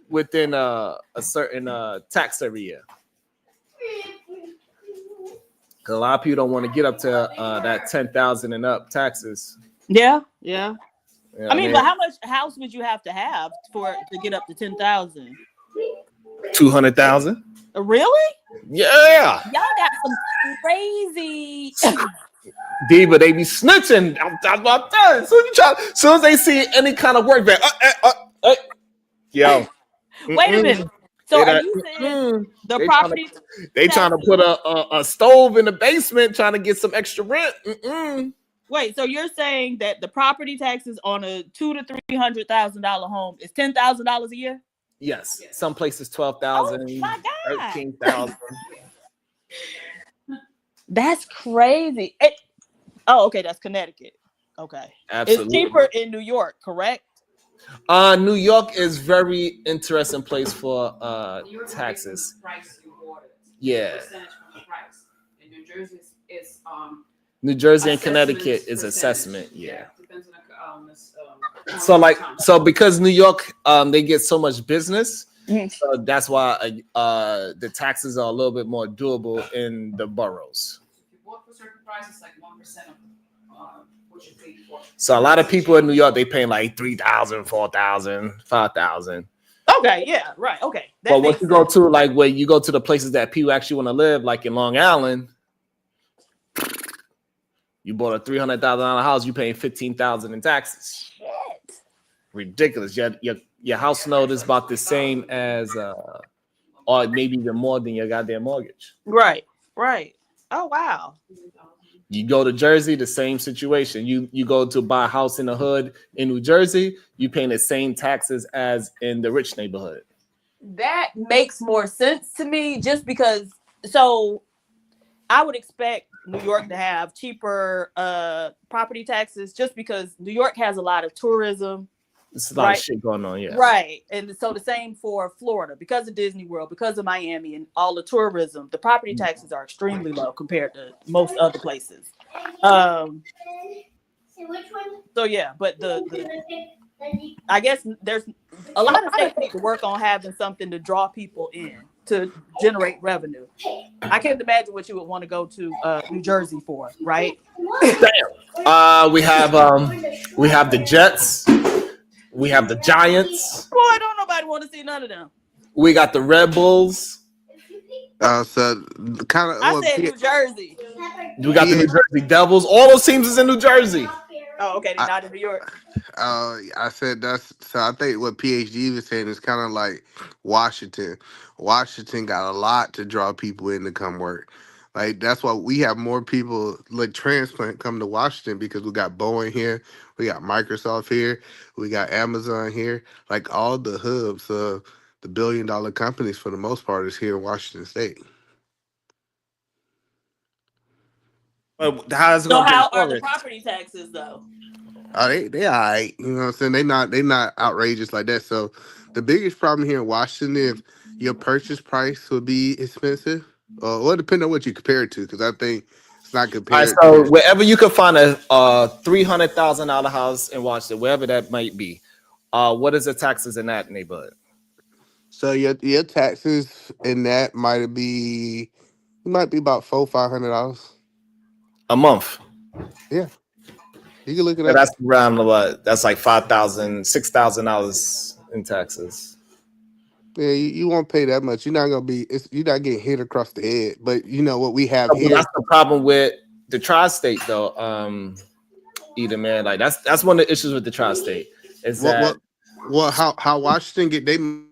A: within a certain tax every year. Cause a lot of people don't want to get up to that 10,000 and up taxes.
F: Yeah.
A: I
F: mean, but how much house would you have to get up to 10,000?
A: 200,000.
F: Really?
A: Yeah.
F: Y'all got some crazy.
A: But they be snitching. As soon as they see any kind of work, yo.
F: Wait a minute. So are you saying the property?
A: They trying to put a stove in the basement, trying to get some extra rent.
F: Wait, so you're saying that the property taxes on a $200,000 to $300,000 home is $10,000 a year?
A: Yes, some places 12,000, 13,000.
F: That's crazy. Okay, that's Connecticut. Okay,
A: absolutely.
F: It's cheaper in New York, correct?
A: New York is very interesting place for taxes. Yeah.
P: In New Jersey, it's
A: New Jersey and Connecticut is assessment. Yeah.
P: Depends on
A: So because New York, they get so much business, so that's why the taxes are a little bit more doable in the boroughs.
P: If you bought for certain prices, like 1% of what you paid for.
A: So a lot of people in New York, they pay like 3,000, 4,000, 5,000.
F: Okay, yeah, right. Okay.
A: But once you go to like where you go to the places that people actually want to live, like in Long Island, you bought a $300,000 house, you paying $15,000 in taxes.
F: Shit.
A: Ridiculous. Your house note is about the same as, or maybe even more than your goddamn mortgage.
F: Right. Oh wow.
A: You go to Jersey, the same situation. You go to buy a house in the hood in New Jersey, you paying the same taxes as in the rich neighborhood.
F: That makes more sense to me, just because. So I would expect New York to have cheaper property taxes, just because New York has a lot of tourism.
A: It's a lot of shit going on, yeah.
F: Right. And so the same for Florida, because of Disney World, because of Miami and all the tourism, the property taxes are extremely low compared to most other places. So yeah, but I guess there's a lot of states need to work on having something to draw people in to generate revenue. I can't imagine what you would want to go to New Jersey for, right?
A: Damn. We have the Jets. We have the Giants.
F: Boy, don't nobody want to see none of them.
A: We got the Red Bulls.
R: So kind of.
F: I said New Jersey.
A: We got the New Jersey Devils. All those teams is in New Jersey.
F: Oh, okay, they're not in New York.
R: I said that's so. I think what PhD was saying is kind of like Washington. Washington got a lot to draw people in to come work. Like that's why we have more people like transplant come to Washington, because we got Boeing here, we got Microsoft here, we got Amazon here. Like all the hubs of the billion-dollar companies for the most part is here in Washington State.
A: Well, how
F: are the property taxes though?
R: Oh, they all right. You know what I'm saying? They not outrageous like that. So the biggest problem here in Washington is your purchase price would be expensive. Well, depending on what you compare it to, because I think it's not compared.
A: All right, so wherever you can find a $300,000 house in Washington, wherever that might be, what is the taxes in that neighborhood?
R: So your taxes in that might be about $400-500
A: a month.
R: Yeah, you can look at
A: that.
R: That's
A: around what? That's like $5,000, $6,000 in taxes.
R: Yeah, you won't pay that much. You're not gonna be. You're not getting hit across the head. But you know what we have here.
A: That's the problem with the tri-state, though. Either man, like that's one of the issues with the tri-state. Is that
R: how Washington get they?
A: And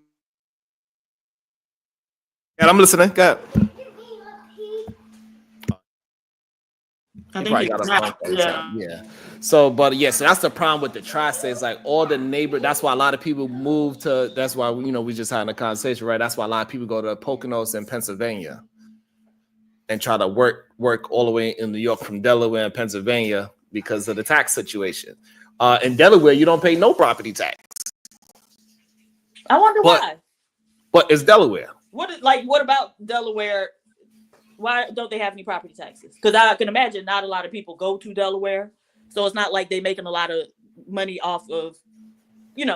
A: I'm listening. Go ahead.
F: I think
A: yeah. So that's the problem with the tri-state. It's like all the neighbor. That's why a lot of people move to. That's why we just had a conversation, right? That's why a lot of people go to Poconos in Pennsylvania and try to work all the way in New York from Delaware and Pennsylvania because of the tax situation. In Delaware, you don't pay no property tax.
F: I wonder why.
A: But it's Delaware.
F: What about Delaware? Why don't they have any property taxes? Because I can imagine not a lot of people go to Delaware. So it's not like they're making a lot of money off of,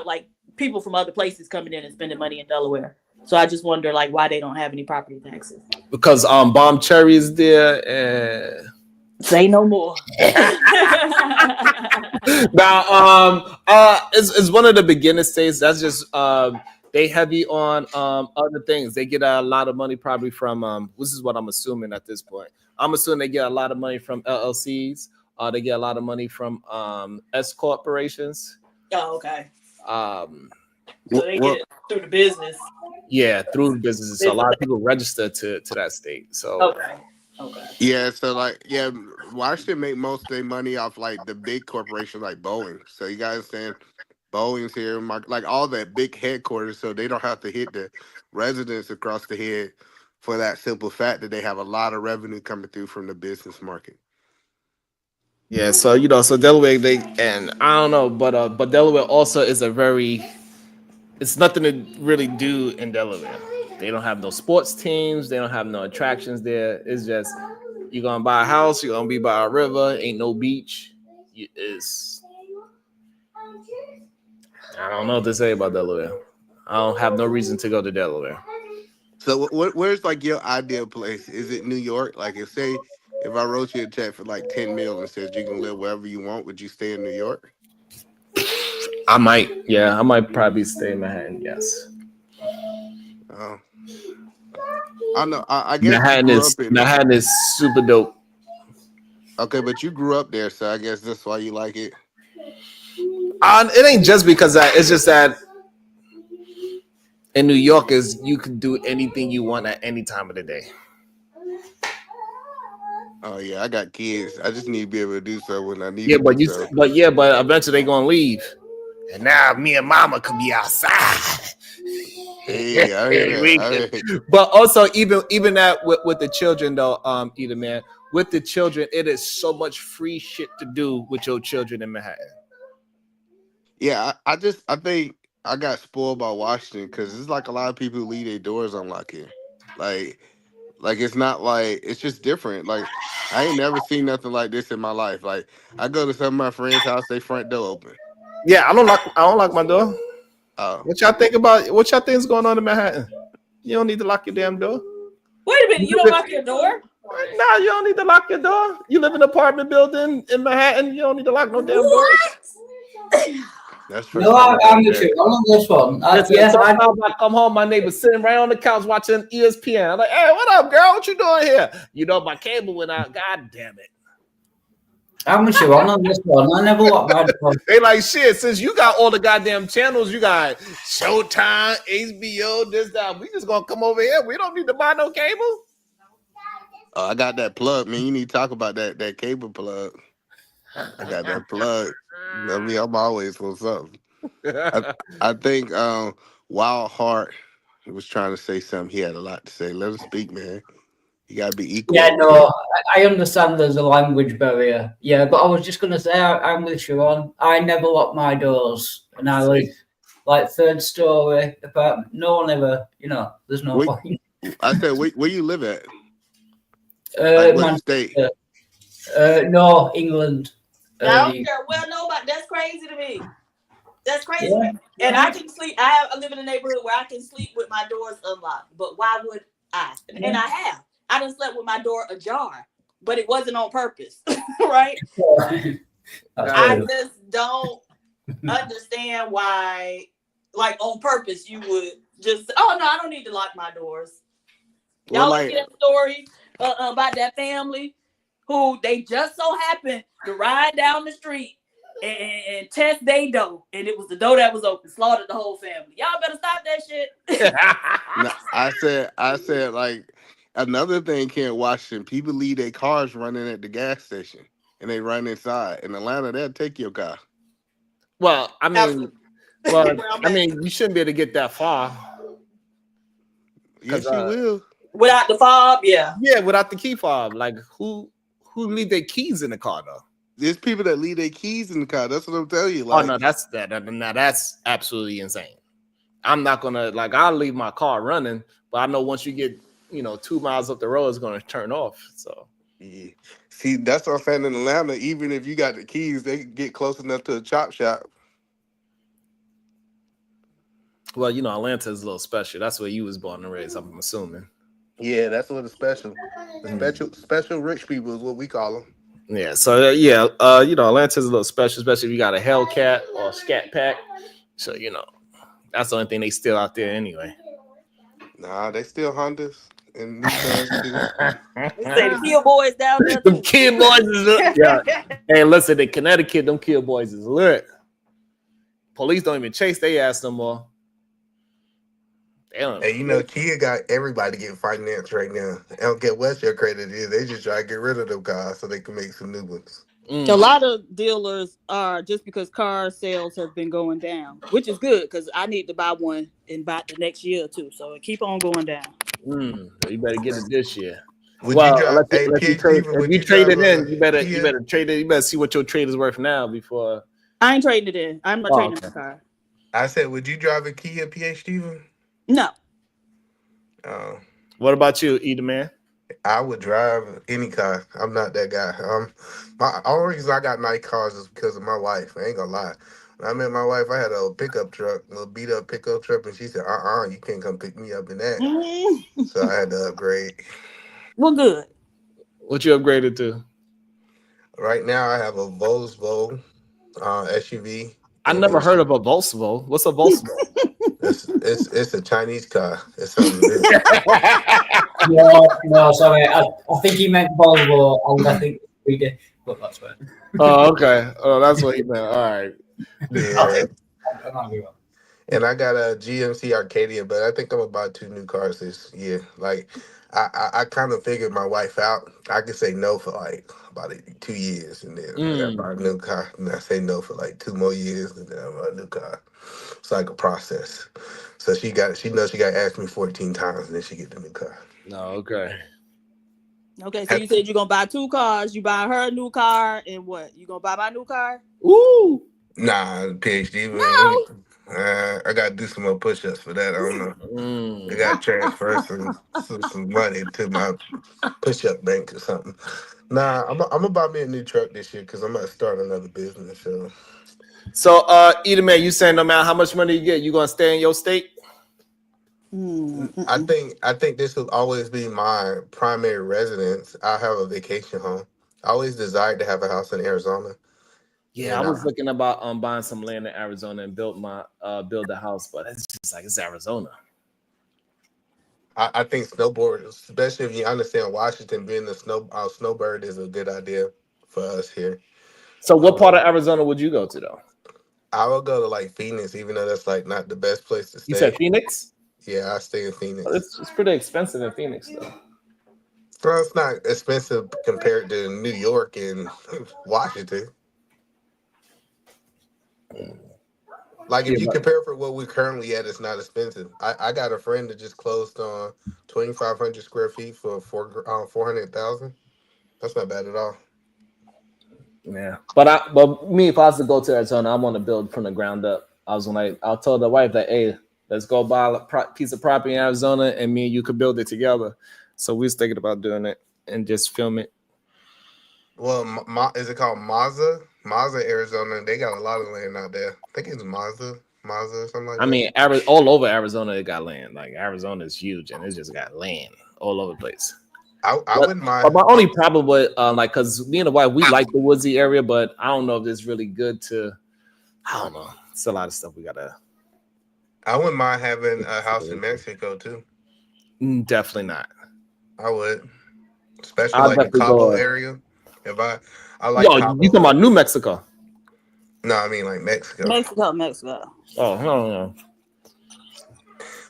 F: like people from other places coming in and spending money in Delaware. So I just wonder why they don't have any property taxes.
A: Because Bomb Cherry is there and
F: say no more.
A: Now it's one of the beginning states. That's just they heavy on other things. They get a lot of money probably from this is what I'm assuming at this point, I'm assuming they get a lot of money from LLCs. They get a lot of money from S corporations.
F: Oh, okay.
A: So
F: they get it through the business.
A: Yeah, through businesses. So a lot of people register to that state. So
F: okay.
R: Yeah, so like, yeah, Washington make most of their money off like the big corporations like Boeing. So you guys saying Boeing's here, like all that big headquarters, so they don't have to hit the residents across the head for that simple fact that they have a lot of revenue coming through from the business market.
A: yeah, so so Delaware, and I don't know, but Delaware also is it's nothing to really do in Delaware. They don't have no sports teams, they don't have no attractions there. It's just you're gonna buy a house, you're gonna be by a river, ain't no beach. I don't know what to say about Delaware. I don't have no reason to go to Delaware.
R: So where's like your ideal place? Is it New York? Like if I wrote you a check for like 10 million and says you can live wherever you want, would you stay in New York?
A: I might probably stay in Manhattan, yes.
R: Oh. I know. I guess
A: Manhattan is super dope.
R: Okay, but you grew up there, so I guess that's why you like it.
A: It ain't just because it's just that in New York you can do anything you want at any time of the day.
R: Oh yeah, I got kids. I just need to be able to do so when I need.
A: Yeah,
R: to
A: but
R: do so.
A: but eventually they're gonna leave, and now me and Mama can be outside.
R: Hey, I hear that.
A: But also even that with the children though, either man, with the children, it is so much free shit to do with your children in Manhattan.
R: Yeah, I think I got spoiled by Washington because it's like a lot of people who leave their doors unlocked here. Like it's not like it's just different. Like I ain't never seen nothing like this in my life. Like I go to some of my friends' house, they front door open.
A: Yeah, I don't lock my door. What y'all think is going on in Manhattan? You don't need to lock your damn door.
F: Wait a minute, you don't lock your door?
A: No, you don't need to lock your door. You live in an apartment building in Manhattan. You don't need to lock no damn doors.
R: That's
L: no, I'm with you. I'm on this one.
A: Sometimes I come home, my neighbor's sitting right on the couch watching ESPN. I'm like, hey, what up, girl? What you doing here? My cable went out. God damn it.
L: I'm with you. I'm on this one. I never lock my door.
A: They like, shit, since you got all the goddamn channels, you got Showtime, HBO, this, that. We just gonna come over here. We don't need to buy no cable.
R: Oh, I got that plug, man. You need to talk about that cable plug. I got that plug. I mean, I'm always for something. I think Wild Heart was trying to say something. He had a lot to say. Let him speak, man. You gotta be equal.
L: Yeah, no, I understand there's a language barrier. Yeah, but I was just gonna say I'm with Sharon. I never lock my doors, and I live like third story apartment. No one ever, there's no point.
R: I said, where you live at?
L: What
R: state?
L: No, England.
F: I don't care. Well, no, but that's crazy to me. That's crazy. Yeah. And I can sleep. I live in a neighborhood where I can sleep with my doors unlocked. But why would I? And I have. I done slept with my door ajar, but it wasn't on purpose, right? I just don't understand why, like on purpose, you would just. Oh no, I don't need to lock my doors. Y'all get a story about that family who they just so happened to ride down the street and test their door, and it was the door that was open, slaughtered the whole family. Y'all better stop that shit.
R: No, I said like another thing here in Washington, people leave their cars running at the gas station and they run inside. In Atlanta, they'll take your car.
A: Well, I mean, you shouldn't be able to get that far.
R: Yes, you will.
F: Without the fob, yeah.
A: Yeah, without the key fob. Like who leave their keys in the car though?
R: There's people that leave their keys in the car. That's what I'm telling you.
A: Like, oh no, that's absolutely insane. I'm not gonna I'll leave my car running, but I know once you get 2 miles up the road, it's gonna turn off. So
R: yeah. See, that's what I'm saying in Atlanta. Even if you got the keys, they can get close enough to a chop shop.
A: Well, Atlanta is a little special. That's where you was born and raised, I'm assuming.
R: Yeah, that's what it's special. Special rich people is what we call them.
A: Yeah, so Atlanta's a little special, especially if you got a Hellcat or a Scat Pack. So that's the only thing they steal out there anyway.
R: Nah, they steal Hondas. and new cars too.
F: They say the Kill Boys down there.
A: Them Kill Boys is lit. Yeah. Hey, listen, in Connecticut, them Kill Boys is lit. Police don't even chase their ass no more. Damn.
R: Hey, you know, Kia got everybody getting financed right now. They don't care what your credit is. They just try to get rid of them cars so they can make some new ones.
F: A lot of dealers are just because car sales have been going down, which is good because I need to buy one in about the next year or two. So it keep on going down.
A: You better get it this year.
R: Would
A: well,
R: you drive,
A: unless you trade, if you trade it in, you better trade it. You better see what your trade is worth now before.
F: I ain't trading it in. I'm not trading my car.
R: I said, would you drive a Kia PHD?
F: No.
A: What about you, Eda Man?
R: I would drive any car. I'm not that guy. My only reason I got nice cars is because of my wife. I ain't gonna lie. When I met my wife, I had a pickup truck, a little beat up pickup truck, and she said, you can't come pick me up in that. So I had to upgrade.
F: Well, good.
A: What you upgraded to?
R: Right now, I have a Volvo SUV.
A: I never heard of a Volvo. What's a Volvo?
R: It's a Chinese car. It's something new.
L: No, sorry. I think he meant Volvo, and I think we did. But that's right.
A: Oh, okay. Oh, that's what he meant. All right.
R: Yeah. And I got a GMC Arcadia, but I think I'm about 2 new cars this year. Like, I kind of figured my wife out. I could say no for like about 2 years, and then I buy a new car, and I say no for like 2 more years, and then I buy a new car. It's like a process. So she knows she got to ask me 14 times, and then she get the new car.
A: No, okay.
F: Okay, so you said you're gonna buy 2 cars. You buy her a new car, and what? You gonna buy my new car?
A: Ooh.
R: Nah, PhD.
F: No.
R: I gotta do some more push-ups for that. I don't know. I gotta transfer some money to my push-up bank or something. Nah, I'm gonna buy me a new truck this year because I'm gonna start another business.
A: So, Eda Man, you saying no matter how much money you get, you gonna stay in your state?
R: I think this will always be my primary residence. I have a vacation home. I always desired to have a house in Arizona.
A: Yeah, I was looking about buying some land in Arizona and build a house, but it's just like it's Arizona.
R: I think snowboard, especially if you understand Washington, being the snowbird is a good idea for us here.
A: So, what part of Arizona would you go to though?
R: I would go to like Phoenix, even though that's like not the best place to stay.
A: You said Phoenix?
R: Yeah, I stay in Phoenix.
A: It's pretty expensive in Phoenix though.
R: Well, it's not expensive compared to New York and Washington. Like if you compare for what we're currently at, it's not expensive. I got a friend that just closed on 2,500 square feet for 400,000. That's not bad at all.
A: Yeah, but me, if I was to go to Arizona, I want to build from the ground up. I told the wife that, hey, let's go buy a piece of property in Arizona, and me and you could build it together. So we was thinking about doing it and just film it.
R: Well, is it called Mazda, Arizona? They got a lot of land out there. I think it's Mazda or something like that.
A: I mean, all over Arizona, it got land. Like Arizona is huge, and it's just got land all over the place.
R: I wouldn't mind.
A: But my only problem with because me and the wife, we like the woodsy area, but I don't know if it's really good to. I don't know. It's a lot of stuff we gotta.
R: I wouldn't mind having a house in Mexico too.
A: Definitely not.
R: I would, especially like the Cabo area. If I like.
A: Yo, you talking about New Mexico?
R: No, I mean like Mexico.
F: Mexico.
A: Oh, no.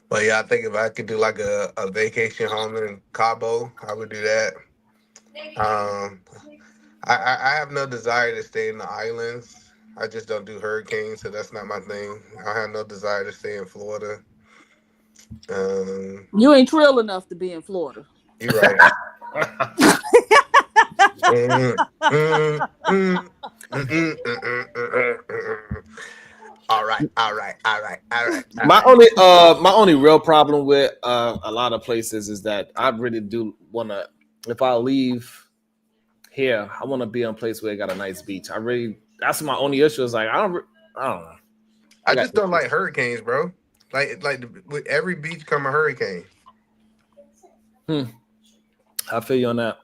R: But yeah, I think if I could do like a vacation home in Cabo, I would do that. I have no desire to stay in the islands. I just don't do hurricanes, so that's not my thing. I have no desire to stay in Florida.
F: You ain't trill enough to be in Florida.
R: You're right. All right.
A: My only real problem with a lot of places is that I really do want to. If I leave here, I want to be in a place where it got a nice beach. That's my only issue. Is like I don't know.
R: I just don't like hurricanes, bro. Like with every beach come a hurricane.
A: I feel you on that.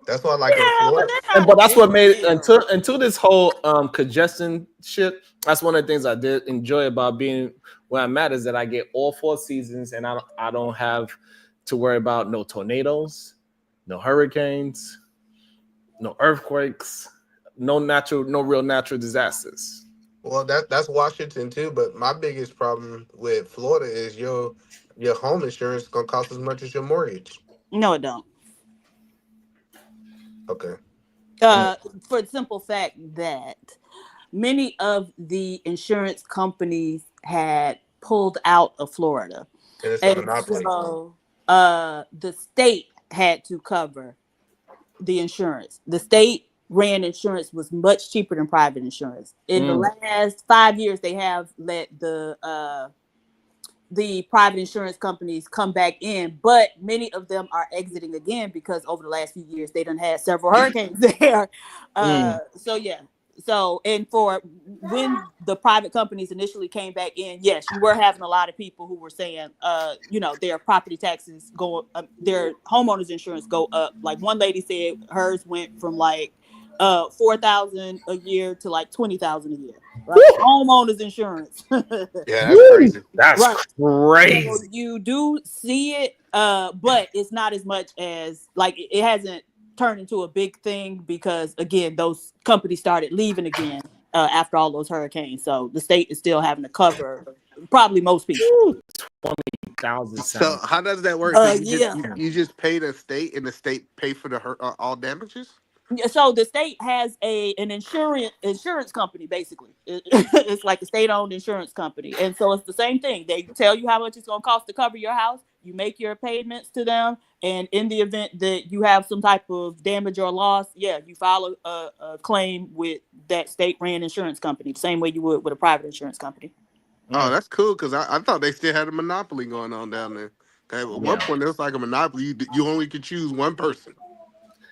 R: That's why I like it in Florida.
A: But that's what made it until this whole congestion shit. That's one of the things I did enjoy about being where I'm at is that I get all 4 seasons and I don't have to worry about no tornadoes, no hurricanes, no earthquakes, no real natural disasters.
R: Well, that's Washington too, but my biggest problem with Florida is your home insurance is gonna cost as much as your mortgage.
F: No, it don't.
R: Okay.
F: For the simple fact that many of the insurance companies had pulled out of Florida,
R: And it's a monopoly.
F: so the state had to cover the insurance. The state ran insurance was much cheaper than private insurance. In the last 5 years, they have let the private insurance companies come back in, but many of them are exiting again because over the last few years they done had several hurricanes there. So yeah. So, and for when the private companies initially came back in, yes, you were having a lot of people who were saying, their property taxes go, their homeowners insurance go up. Like one lady said, hers went from like $4,000 a year to like $20,000 a year. Right? Homeowners insurance.
R: Yeah, that's crazy.
A: That's crazy.
F: So you do see it, but it's not as much as like it hasn't turned into a big thing because again, those companies started leaving again after all those hurricanes. So the state is still having to cover probably most people.
A: 20,000.
R: So how does that work? You just pay the state, and the state pay for the all damages.
F: So the state has an insurance company, basically. It's like a state-owned insurance company. And so it's the same thing. They tell you how much it's going to cost to cover your house. You make your payments to them. And in the event that you have some type of damage or loss, you file a claim with that state-ran insurance company, the same way you would with a private insurance company.
R: Oh, that's cool, because I thought they still had a monopoly going on down there. At one point, it was like a monopoly. You only could choose one person.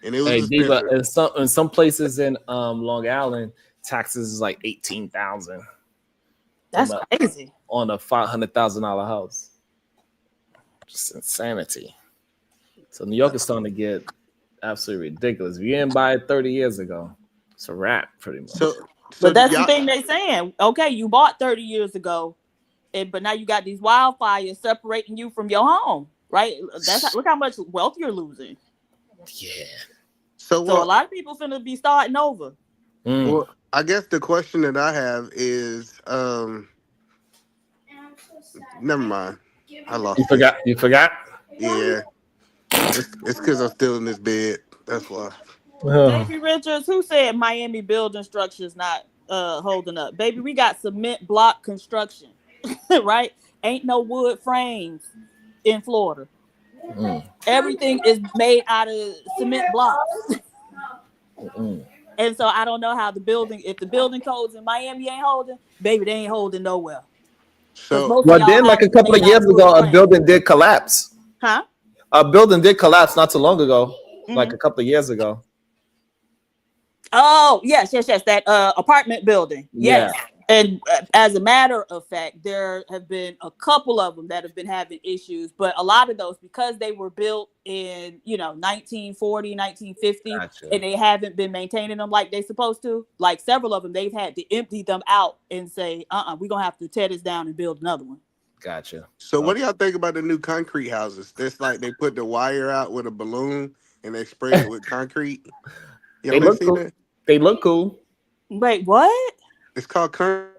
R: And it was expensive.
A: In some places in Long Island, taxes is like 18,000.
F: That's crazy
A: on a $500,000 house. Just insanity. So New York is starting to get absolutely ridiculous. If you didn't buy it 30 years ago, it's a wrap, pretty much.
F: But that's the thing they're saying. Okay, you bought 30 years ago, but now you got these wildfires separating you from your home, right? Look how much wealth you're losing.
A: Yeah.
R: So
F: a lot of people finna be starting over.
R: Well, I guess the question that I have is, never mind. I lost.
A: You forgot?
R: Yeah. It's because I'm still in this bed. That's why.
F: Baby Richards, who said Miami building structures not holding up? Baby, we got cement block construction, right? Ain't no wood frames in Florida. Everything is made out of cement blocks. And so I don't know how if the building codes in Miami ain't holding, baby, they ain't holding nowhere.
A: So, then like a couple of years ago, a building did collapse.
F: Huh?
A: A building did collapse not too long ago, like a couple of years ago.
F: Oh, yes. That apartment building. Yes.
A: Yeah.
F: And as a matter of fact, there have been a couple of them that have been having issues, but a lot of those, because they were built in, 1940, 1950, and they haven't been maintaining them like they're supposed to, like several of them, they've had to empty them out and say, we're going to have to tear this down and build another one.
A: Gotcha.
R: So what do y'all think about the new concrete houses? It's like they put the wire out with a balloon and they spray it with concrete.
A: They look cool. They look cool.
F: Wait, what?
R: It's called concrete.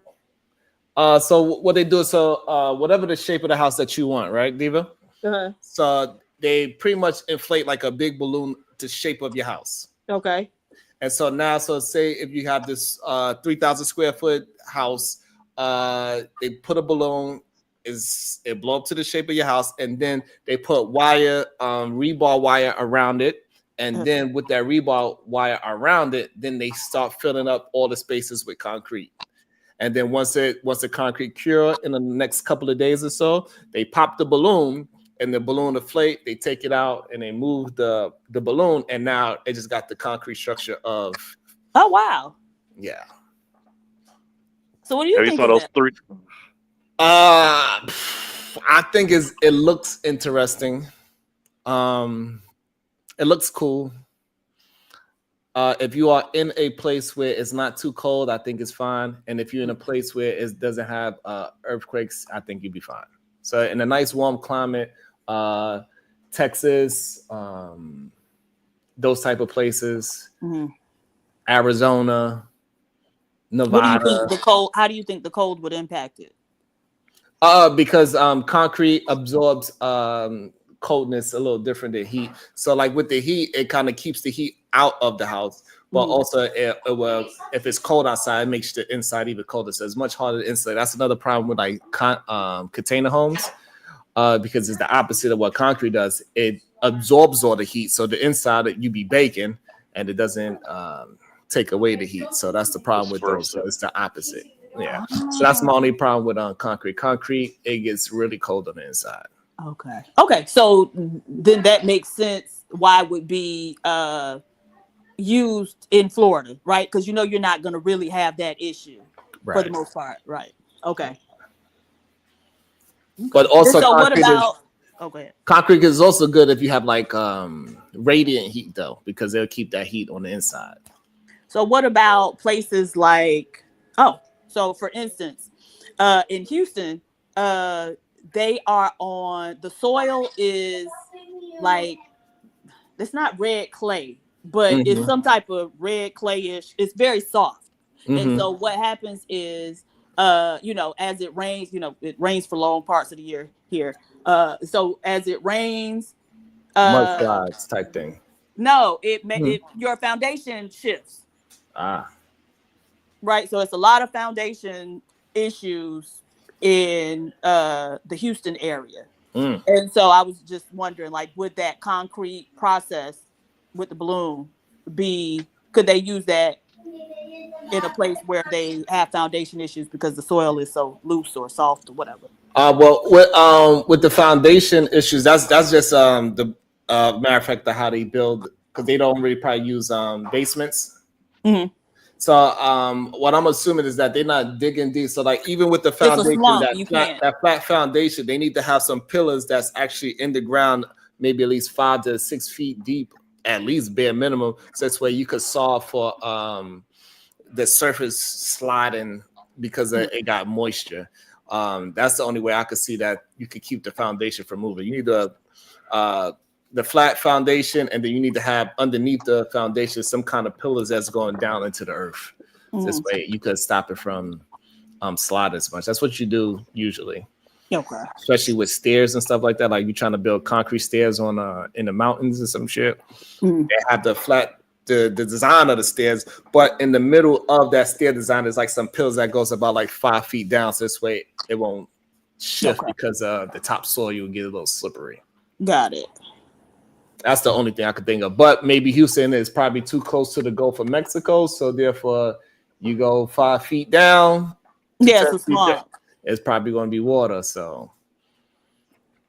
A: So what they do is whatever the shape of the house that you want, right, Diva?
F: Uh-huh.
A: So they pretty much inflate like a big balloon to shape of your house.
F: Okay.
A: And so now, say if you have this 3,000 square foot house, they put a balloon, it blow up to the shape of your house, and then they put wire, rebar wire around it. And then with that rebar wire around it, then they start filling up all the spaces with concrete. And then once the concrete cure in the next couple of days or so, they pop the balloon, and the balloon deflate. They take it out and they move the balloon, and now it just got the concrete structure of.
F: Oh wow!
A: Yeah.
F: So what do you think?
K: Saw those three.
A: I think it looks interesting. It looks cool. If you are in a place where it's not too cold, I think it's fine. And if you're in a place where it doesn't have earthquakes, I think you'd be fine. So in a nice warm climate, Texas, those type of places, Arizona, Nevada.
F: What do you think the cold? How do you think the cold would impact it?
A: Because concrete absorbs coldness a little different than heat. So like with the heat, it kind of keeps the heat out of the house, but also it will, if it's cold outside, it makes the inside even colder. So it's much harder to insulate. That's another problem with like container homes, because it's the opposite of what concrete does. It absorbs all the heat, so the inside you be baking, and it doesn't take away the heat. So that's the problem with those. So it's the opposite. Yeah. So that's my only problem with concrete. Concrete, it gets really cold on the inside.
F: Okay. Okay. So then that makes sense why it would be used in Florida, right? Because you know you're not going to really have that issue for the most part, right? Okay.
A: But also,
F: so what about? Go ahead.
A: Concrete is also good if you have like radiant heat, though, because they'll keep that heat on the inside.
F: So what about places like? So for instance, in Houston, they are on, the soil is like, it's not red clay, but it's some type of red clayish. It's very soft. And so what happens is, you know, as it rains, you know, it rains for long parts of the year here. So as it rains,
A: mudslides type thing.
F: No, your foundation shifts. Right. So it's a lot of foundation issues in the Houston area. And so I was just wondering, like, would that concrete process with the balloon could they use that in a place where they have foundation issues because the soil is so loose or soft or whatever?
A: Well, with the foundation issues, that's just the matter of fact of how they build, because they don't really probably use basements. So what I'm assuming is that they're not digging deep. So like even with the foundation, that flat foundation, they need to have some pillars that's actually in the ground, maybe at least 5 to 6 feet deep, at least bare minimum. So that's where you could solve for the surface sliding because it got moisture. That's the only way I could see that you could keep the foundation from moving. You need the flat foundation, and then you need to have underneath the foundation some kind of pillars that's going down into the earth. This way you could stop it from sliding as much. That's what you do usually.
F: Okay.
A: Especially with stairs and stuff like that. Like you're trying to build concrete stairs on in the mountains or some shit. They have the design of the stairs, but in the middle of that stair design is like some pillars that goes about like 5 feet down. So this way it won't shift because the topsoil will get a little slippery.
F: Got it.
A: That's the only thing I could think of. But maybe Houston is probably too close to the Gulf of Mexico, so therefore you go 5 feet down.
F: Yeah, it's small.
A: It's probably going to be water. So,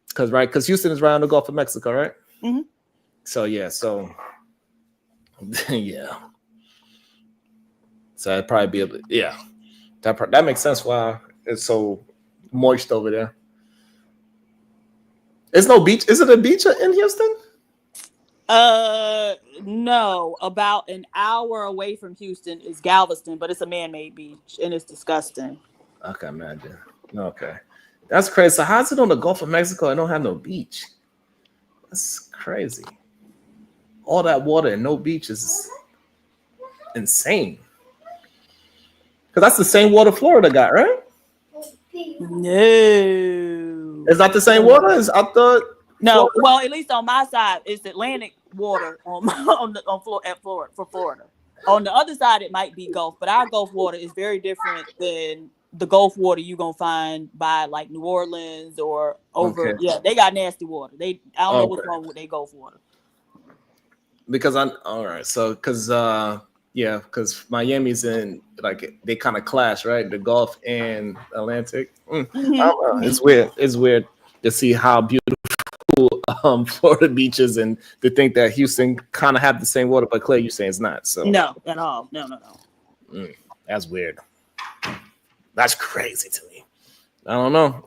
A: because Houston is around the Gulf of Mexico, right? So yeah, so yeah. So it'd probably be able to, yeah. That makes sense why it's so moist over there. There's no beach. Is it a beach in Houston?
F: No. About an hour away from Houston is Galveston, but it's a man-made beach and it's disgusting.
A: I can imagine. Okay. That's crazy. So how's it on the Gulf of Mexico and don't have no beach? That's crazy. All that water and no beach is insane. Because that's the same water Florida got, right?
F: No.
A: It's not the same water? I thought.
F: No, well, at least on my side, it's Atlantic water for Florida. On the other side, it might be Gulf, but our Gulf water is very different than the Gulf water you're gonna find by like New Orleans or over. Okay. Yeah, they got nasty water. I don't know what's wrong with their Gulf water.
A: Because because Miami's in like they kind of clash, right? The Gulf and Atlantic. I don't know. It's weird. It's weird to see how beautiful Florida beaches and to think that Houston kind of have the same water, but Clay, you're saying it's not. So
F: no, at all. No.
A: That's weird. That's crazy to me. I don't know.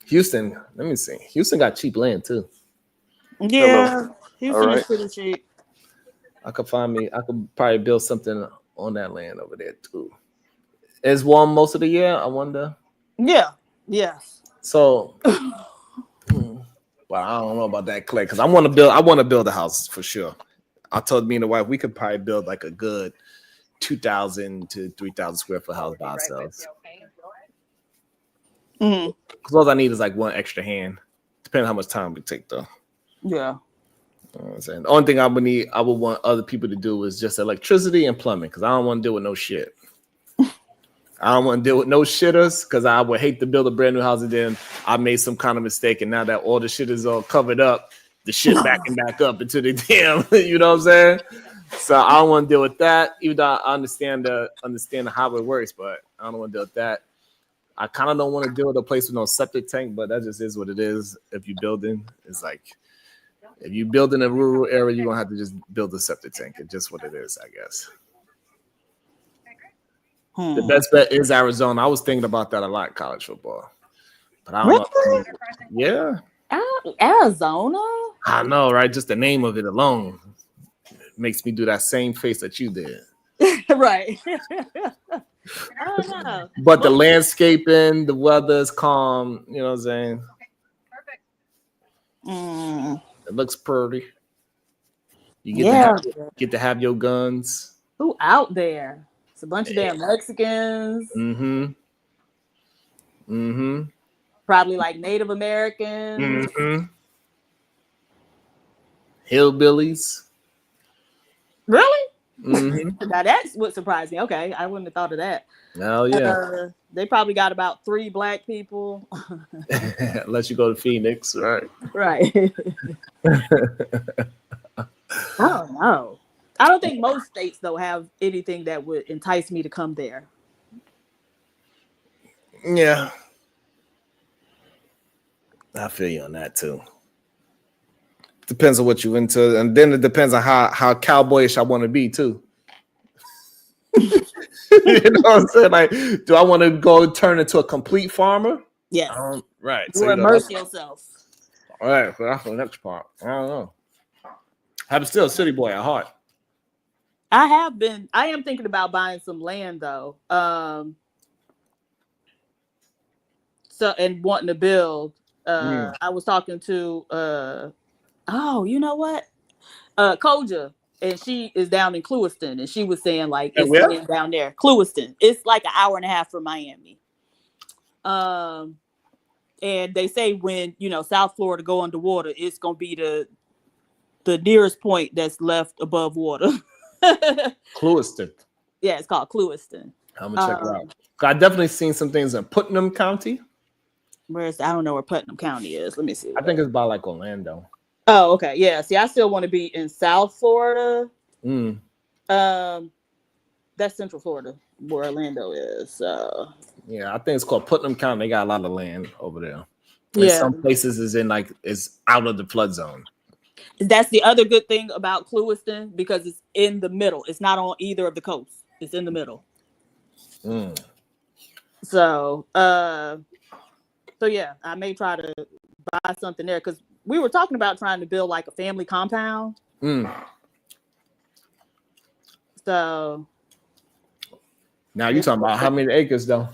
A: Houston. Let me see. Houston got cheap land too.
F: Yeah, Houston is pretty cheap.
A: I could probably build something on that land over there too. It's warm most of the year, I wonder.
F: Yeah. Yes.
A: So But I don't know about that, Clay, because I want to build a house for sure. I told me and the wife we could probably build like a good 2,000 to 3,000 square foot house by ourselves. Because all I need is like one extra hand. Depending on how much time we take, though.
F: Yeah.
A: You know what I'm saying? The only thing I would want other people to do is just electricity and plumbing, because I don't want to deal with no shit. I don't want to deal with no shitters, because I would hate to build a brand new house and then I made some kind of mistake, and now that all the shit is all covered up, the shit backing back up into the damn. You know what I'm saying? So I don't want to deal with that, even though I understand how it works, but I don't want to deal with that. I kind of don't want to deal with a place with no septic tank, but that just is what it is. If you're building, it's like if you build in a rural area, you're gonna have to just build a septic tank. It's just what it is, I guess. The best bet is Arizona. I was thinking about that a lot, college football, but I don't know. Yeah,
F: Arizona.
A: I know, right? Just the name of it alone makes me do that same face that you did.
F: Right. I don't know.
A: But the landscaping, the weather is calm. You know what I'm saying? It looks pretty. You get to have your guns.
F: Who out there? It's a bunch of damn Mexicans. Probably like Native Americans.
A: Hillbillies.
F: Really? Now that's what surprised me. Okay, I wouldn't have thought of that.
A: Oh yeah.
F: They probably got about 3 black people.
A: Unless you go to Phoenix, right?
F: Right. I don't know. I don't think most states though have anything that would entice me to come there.
A: Yeah. I feel you on that too. Depends on what you're into, and then it depends on how cowboyish I want to be too. You know what I'm saying? Like, do I want to go turn into a complete farmer?
F: Yes.
A: Right.
F: You immerse yourself.
A: All right, so that's the next part. I don't know. I'm still a city boy at heart.
F: I am thinking about buying some land though. So and wanting to build. I was talking to you know what? Koja, and she is down in Clewiston, and she was saying like it's land down there. Clewiston. It's like an hour and a half from Miami. And they say when South Florida go underwater, it's gonna be the nearest point that's left above water.
A: Clewiston.
F: Yeah, it's called Clewiston.
A: I'm gonna check it out. I definitely seen some things in Putnam County.
F: I don't know where Putnam County is. Let me see.
A: I think it's by like Orlando.
F: Oh, okay. Yeah. See, I still want to be in South Florida. That's Central Florida, where Orlando is.
A: Yeah, I think it's called Putnam County. They got a lot of land over there. And some places is out of the flood zone.
F: That's the other good thing about Clewiston, because it's in the middle. It's not on either of the coasts. It's in the middle. So yeah, I may try to buy something there, because we were talking about trying to build like a family compound. So
A: now you're talking about how many acres though?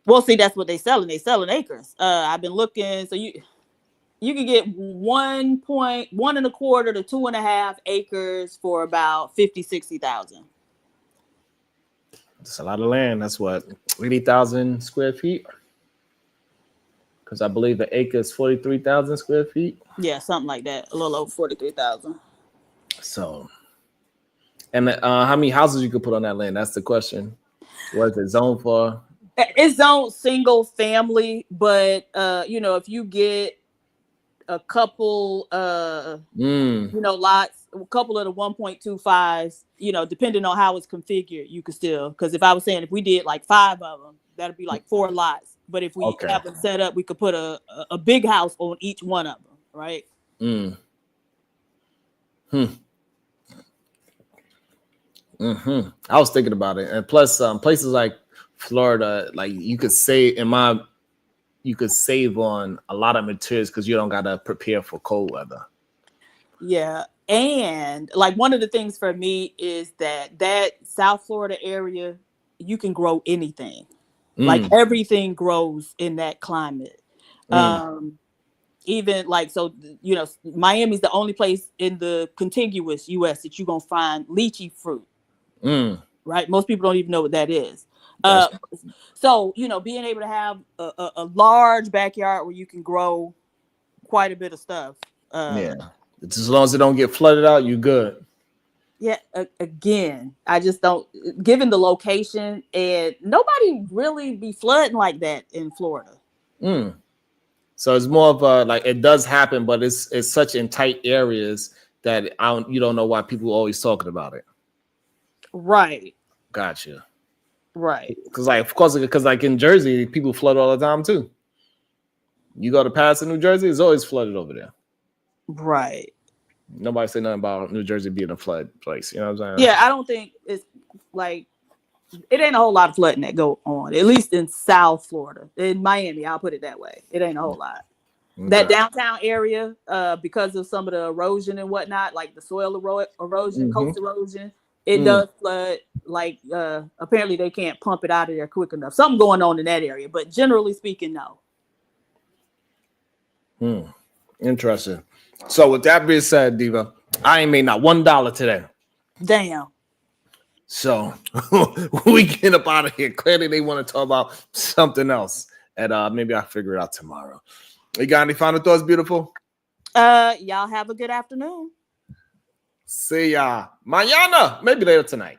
F: Well, see, that's what they're selling. They're selling acres. I've been looking. So you can get 1.1 1.25 to 2.5 acres for about 50,000-60,000.
A: That's a lot of land. That's what 80,000 square feet. Because I believe the acre is 43,000 square feet.
F: Yeah, something like that. A little over 43,000.
A: So, and how many houses you could put on that land? That's the question. What is it zoned for?
F: It's zoned single family, but if you get a couple lots, a couple of the 1.25s, depending on how it's configured, you could still, because if I was saying if we did like 5 of them, that'd be like 4 lots. But if we have them set up, we could put a big house on each one of them, right?
A: I was thinking about it, and plus, places like Florida, like you could save on a lot of materials because you don't gotta prepare for cold weather.
F: Yeah, and like one of the things for me is that South Florida area, you can grow anything. Like everything grows in that climate. Even like, so, you know, Miami's the only place in the contiguous US that you're going to find lychee fruit. Right? Most people don't even know what that is. So, you know, being able to have a large backyard where you can grow quite a bit of stuff.
A: Yeah. As long as it don't get flooded out, you good.
F: Yeah. Again, I just don't, given the location, and nobody really be flooding like that in Florida.
A: So it's more of a, like, it does happen, but it's such in tight areas that you don't know why people are always talking about it.
F: Right.
A: Gotcha.
F: Right.
A: Because, like, of course, because like in Jersey, people flood all the time too. You go to Paris in New Jersey, it's always flooded over there.
F: Right.
A: Nobody say nothing about New Jersey being a flood place. You know what I'm saying?
F: Yeah, I don't think it's like, it ain't a whole lot of flooding that go on, at least in South Florida. In Miami, I'll put it that way. It ain't a whole lot.
A: Okay.
F: That downtown area, because of some of the erosion and whatnot, like the soil erosion, coast erosion, it does flood. Like, apparently they can't pump it out of there quick enough. Something going on in that area, but generally speaking, no.
A: Interesting. So with that being said, Diva, I ain't made not $1 today.
F: Damn.
A: So we get up out of here. Clearly they want to talk about something else. And maybe I'll figure it out tomorrow. You got any final thoughts, beautiful?
F: Y'all have a good afternoon.
A: See ya mañana. Maybe later tonight.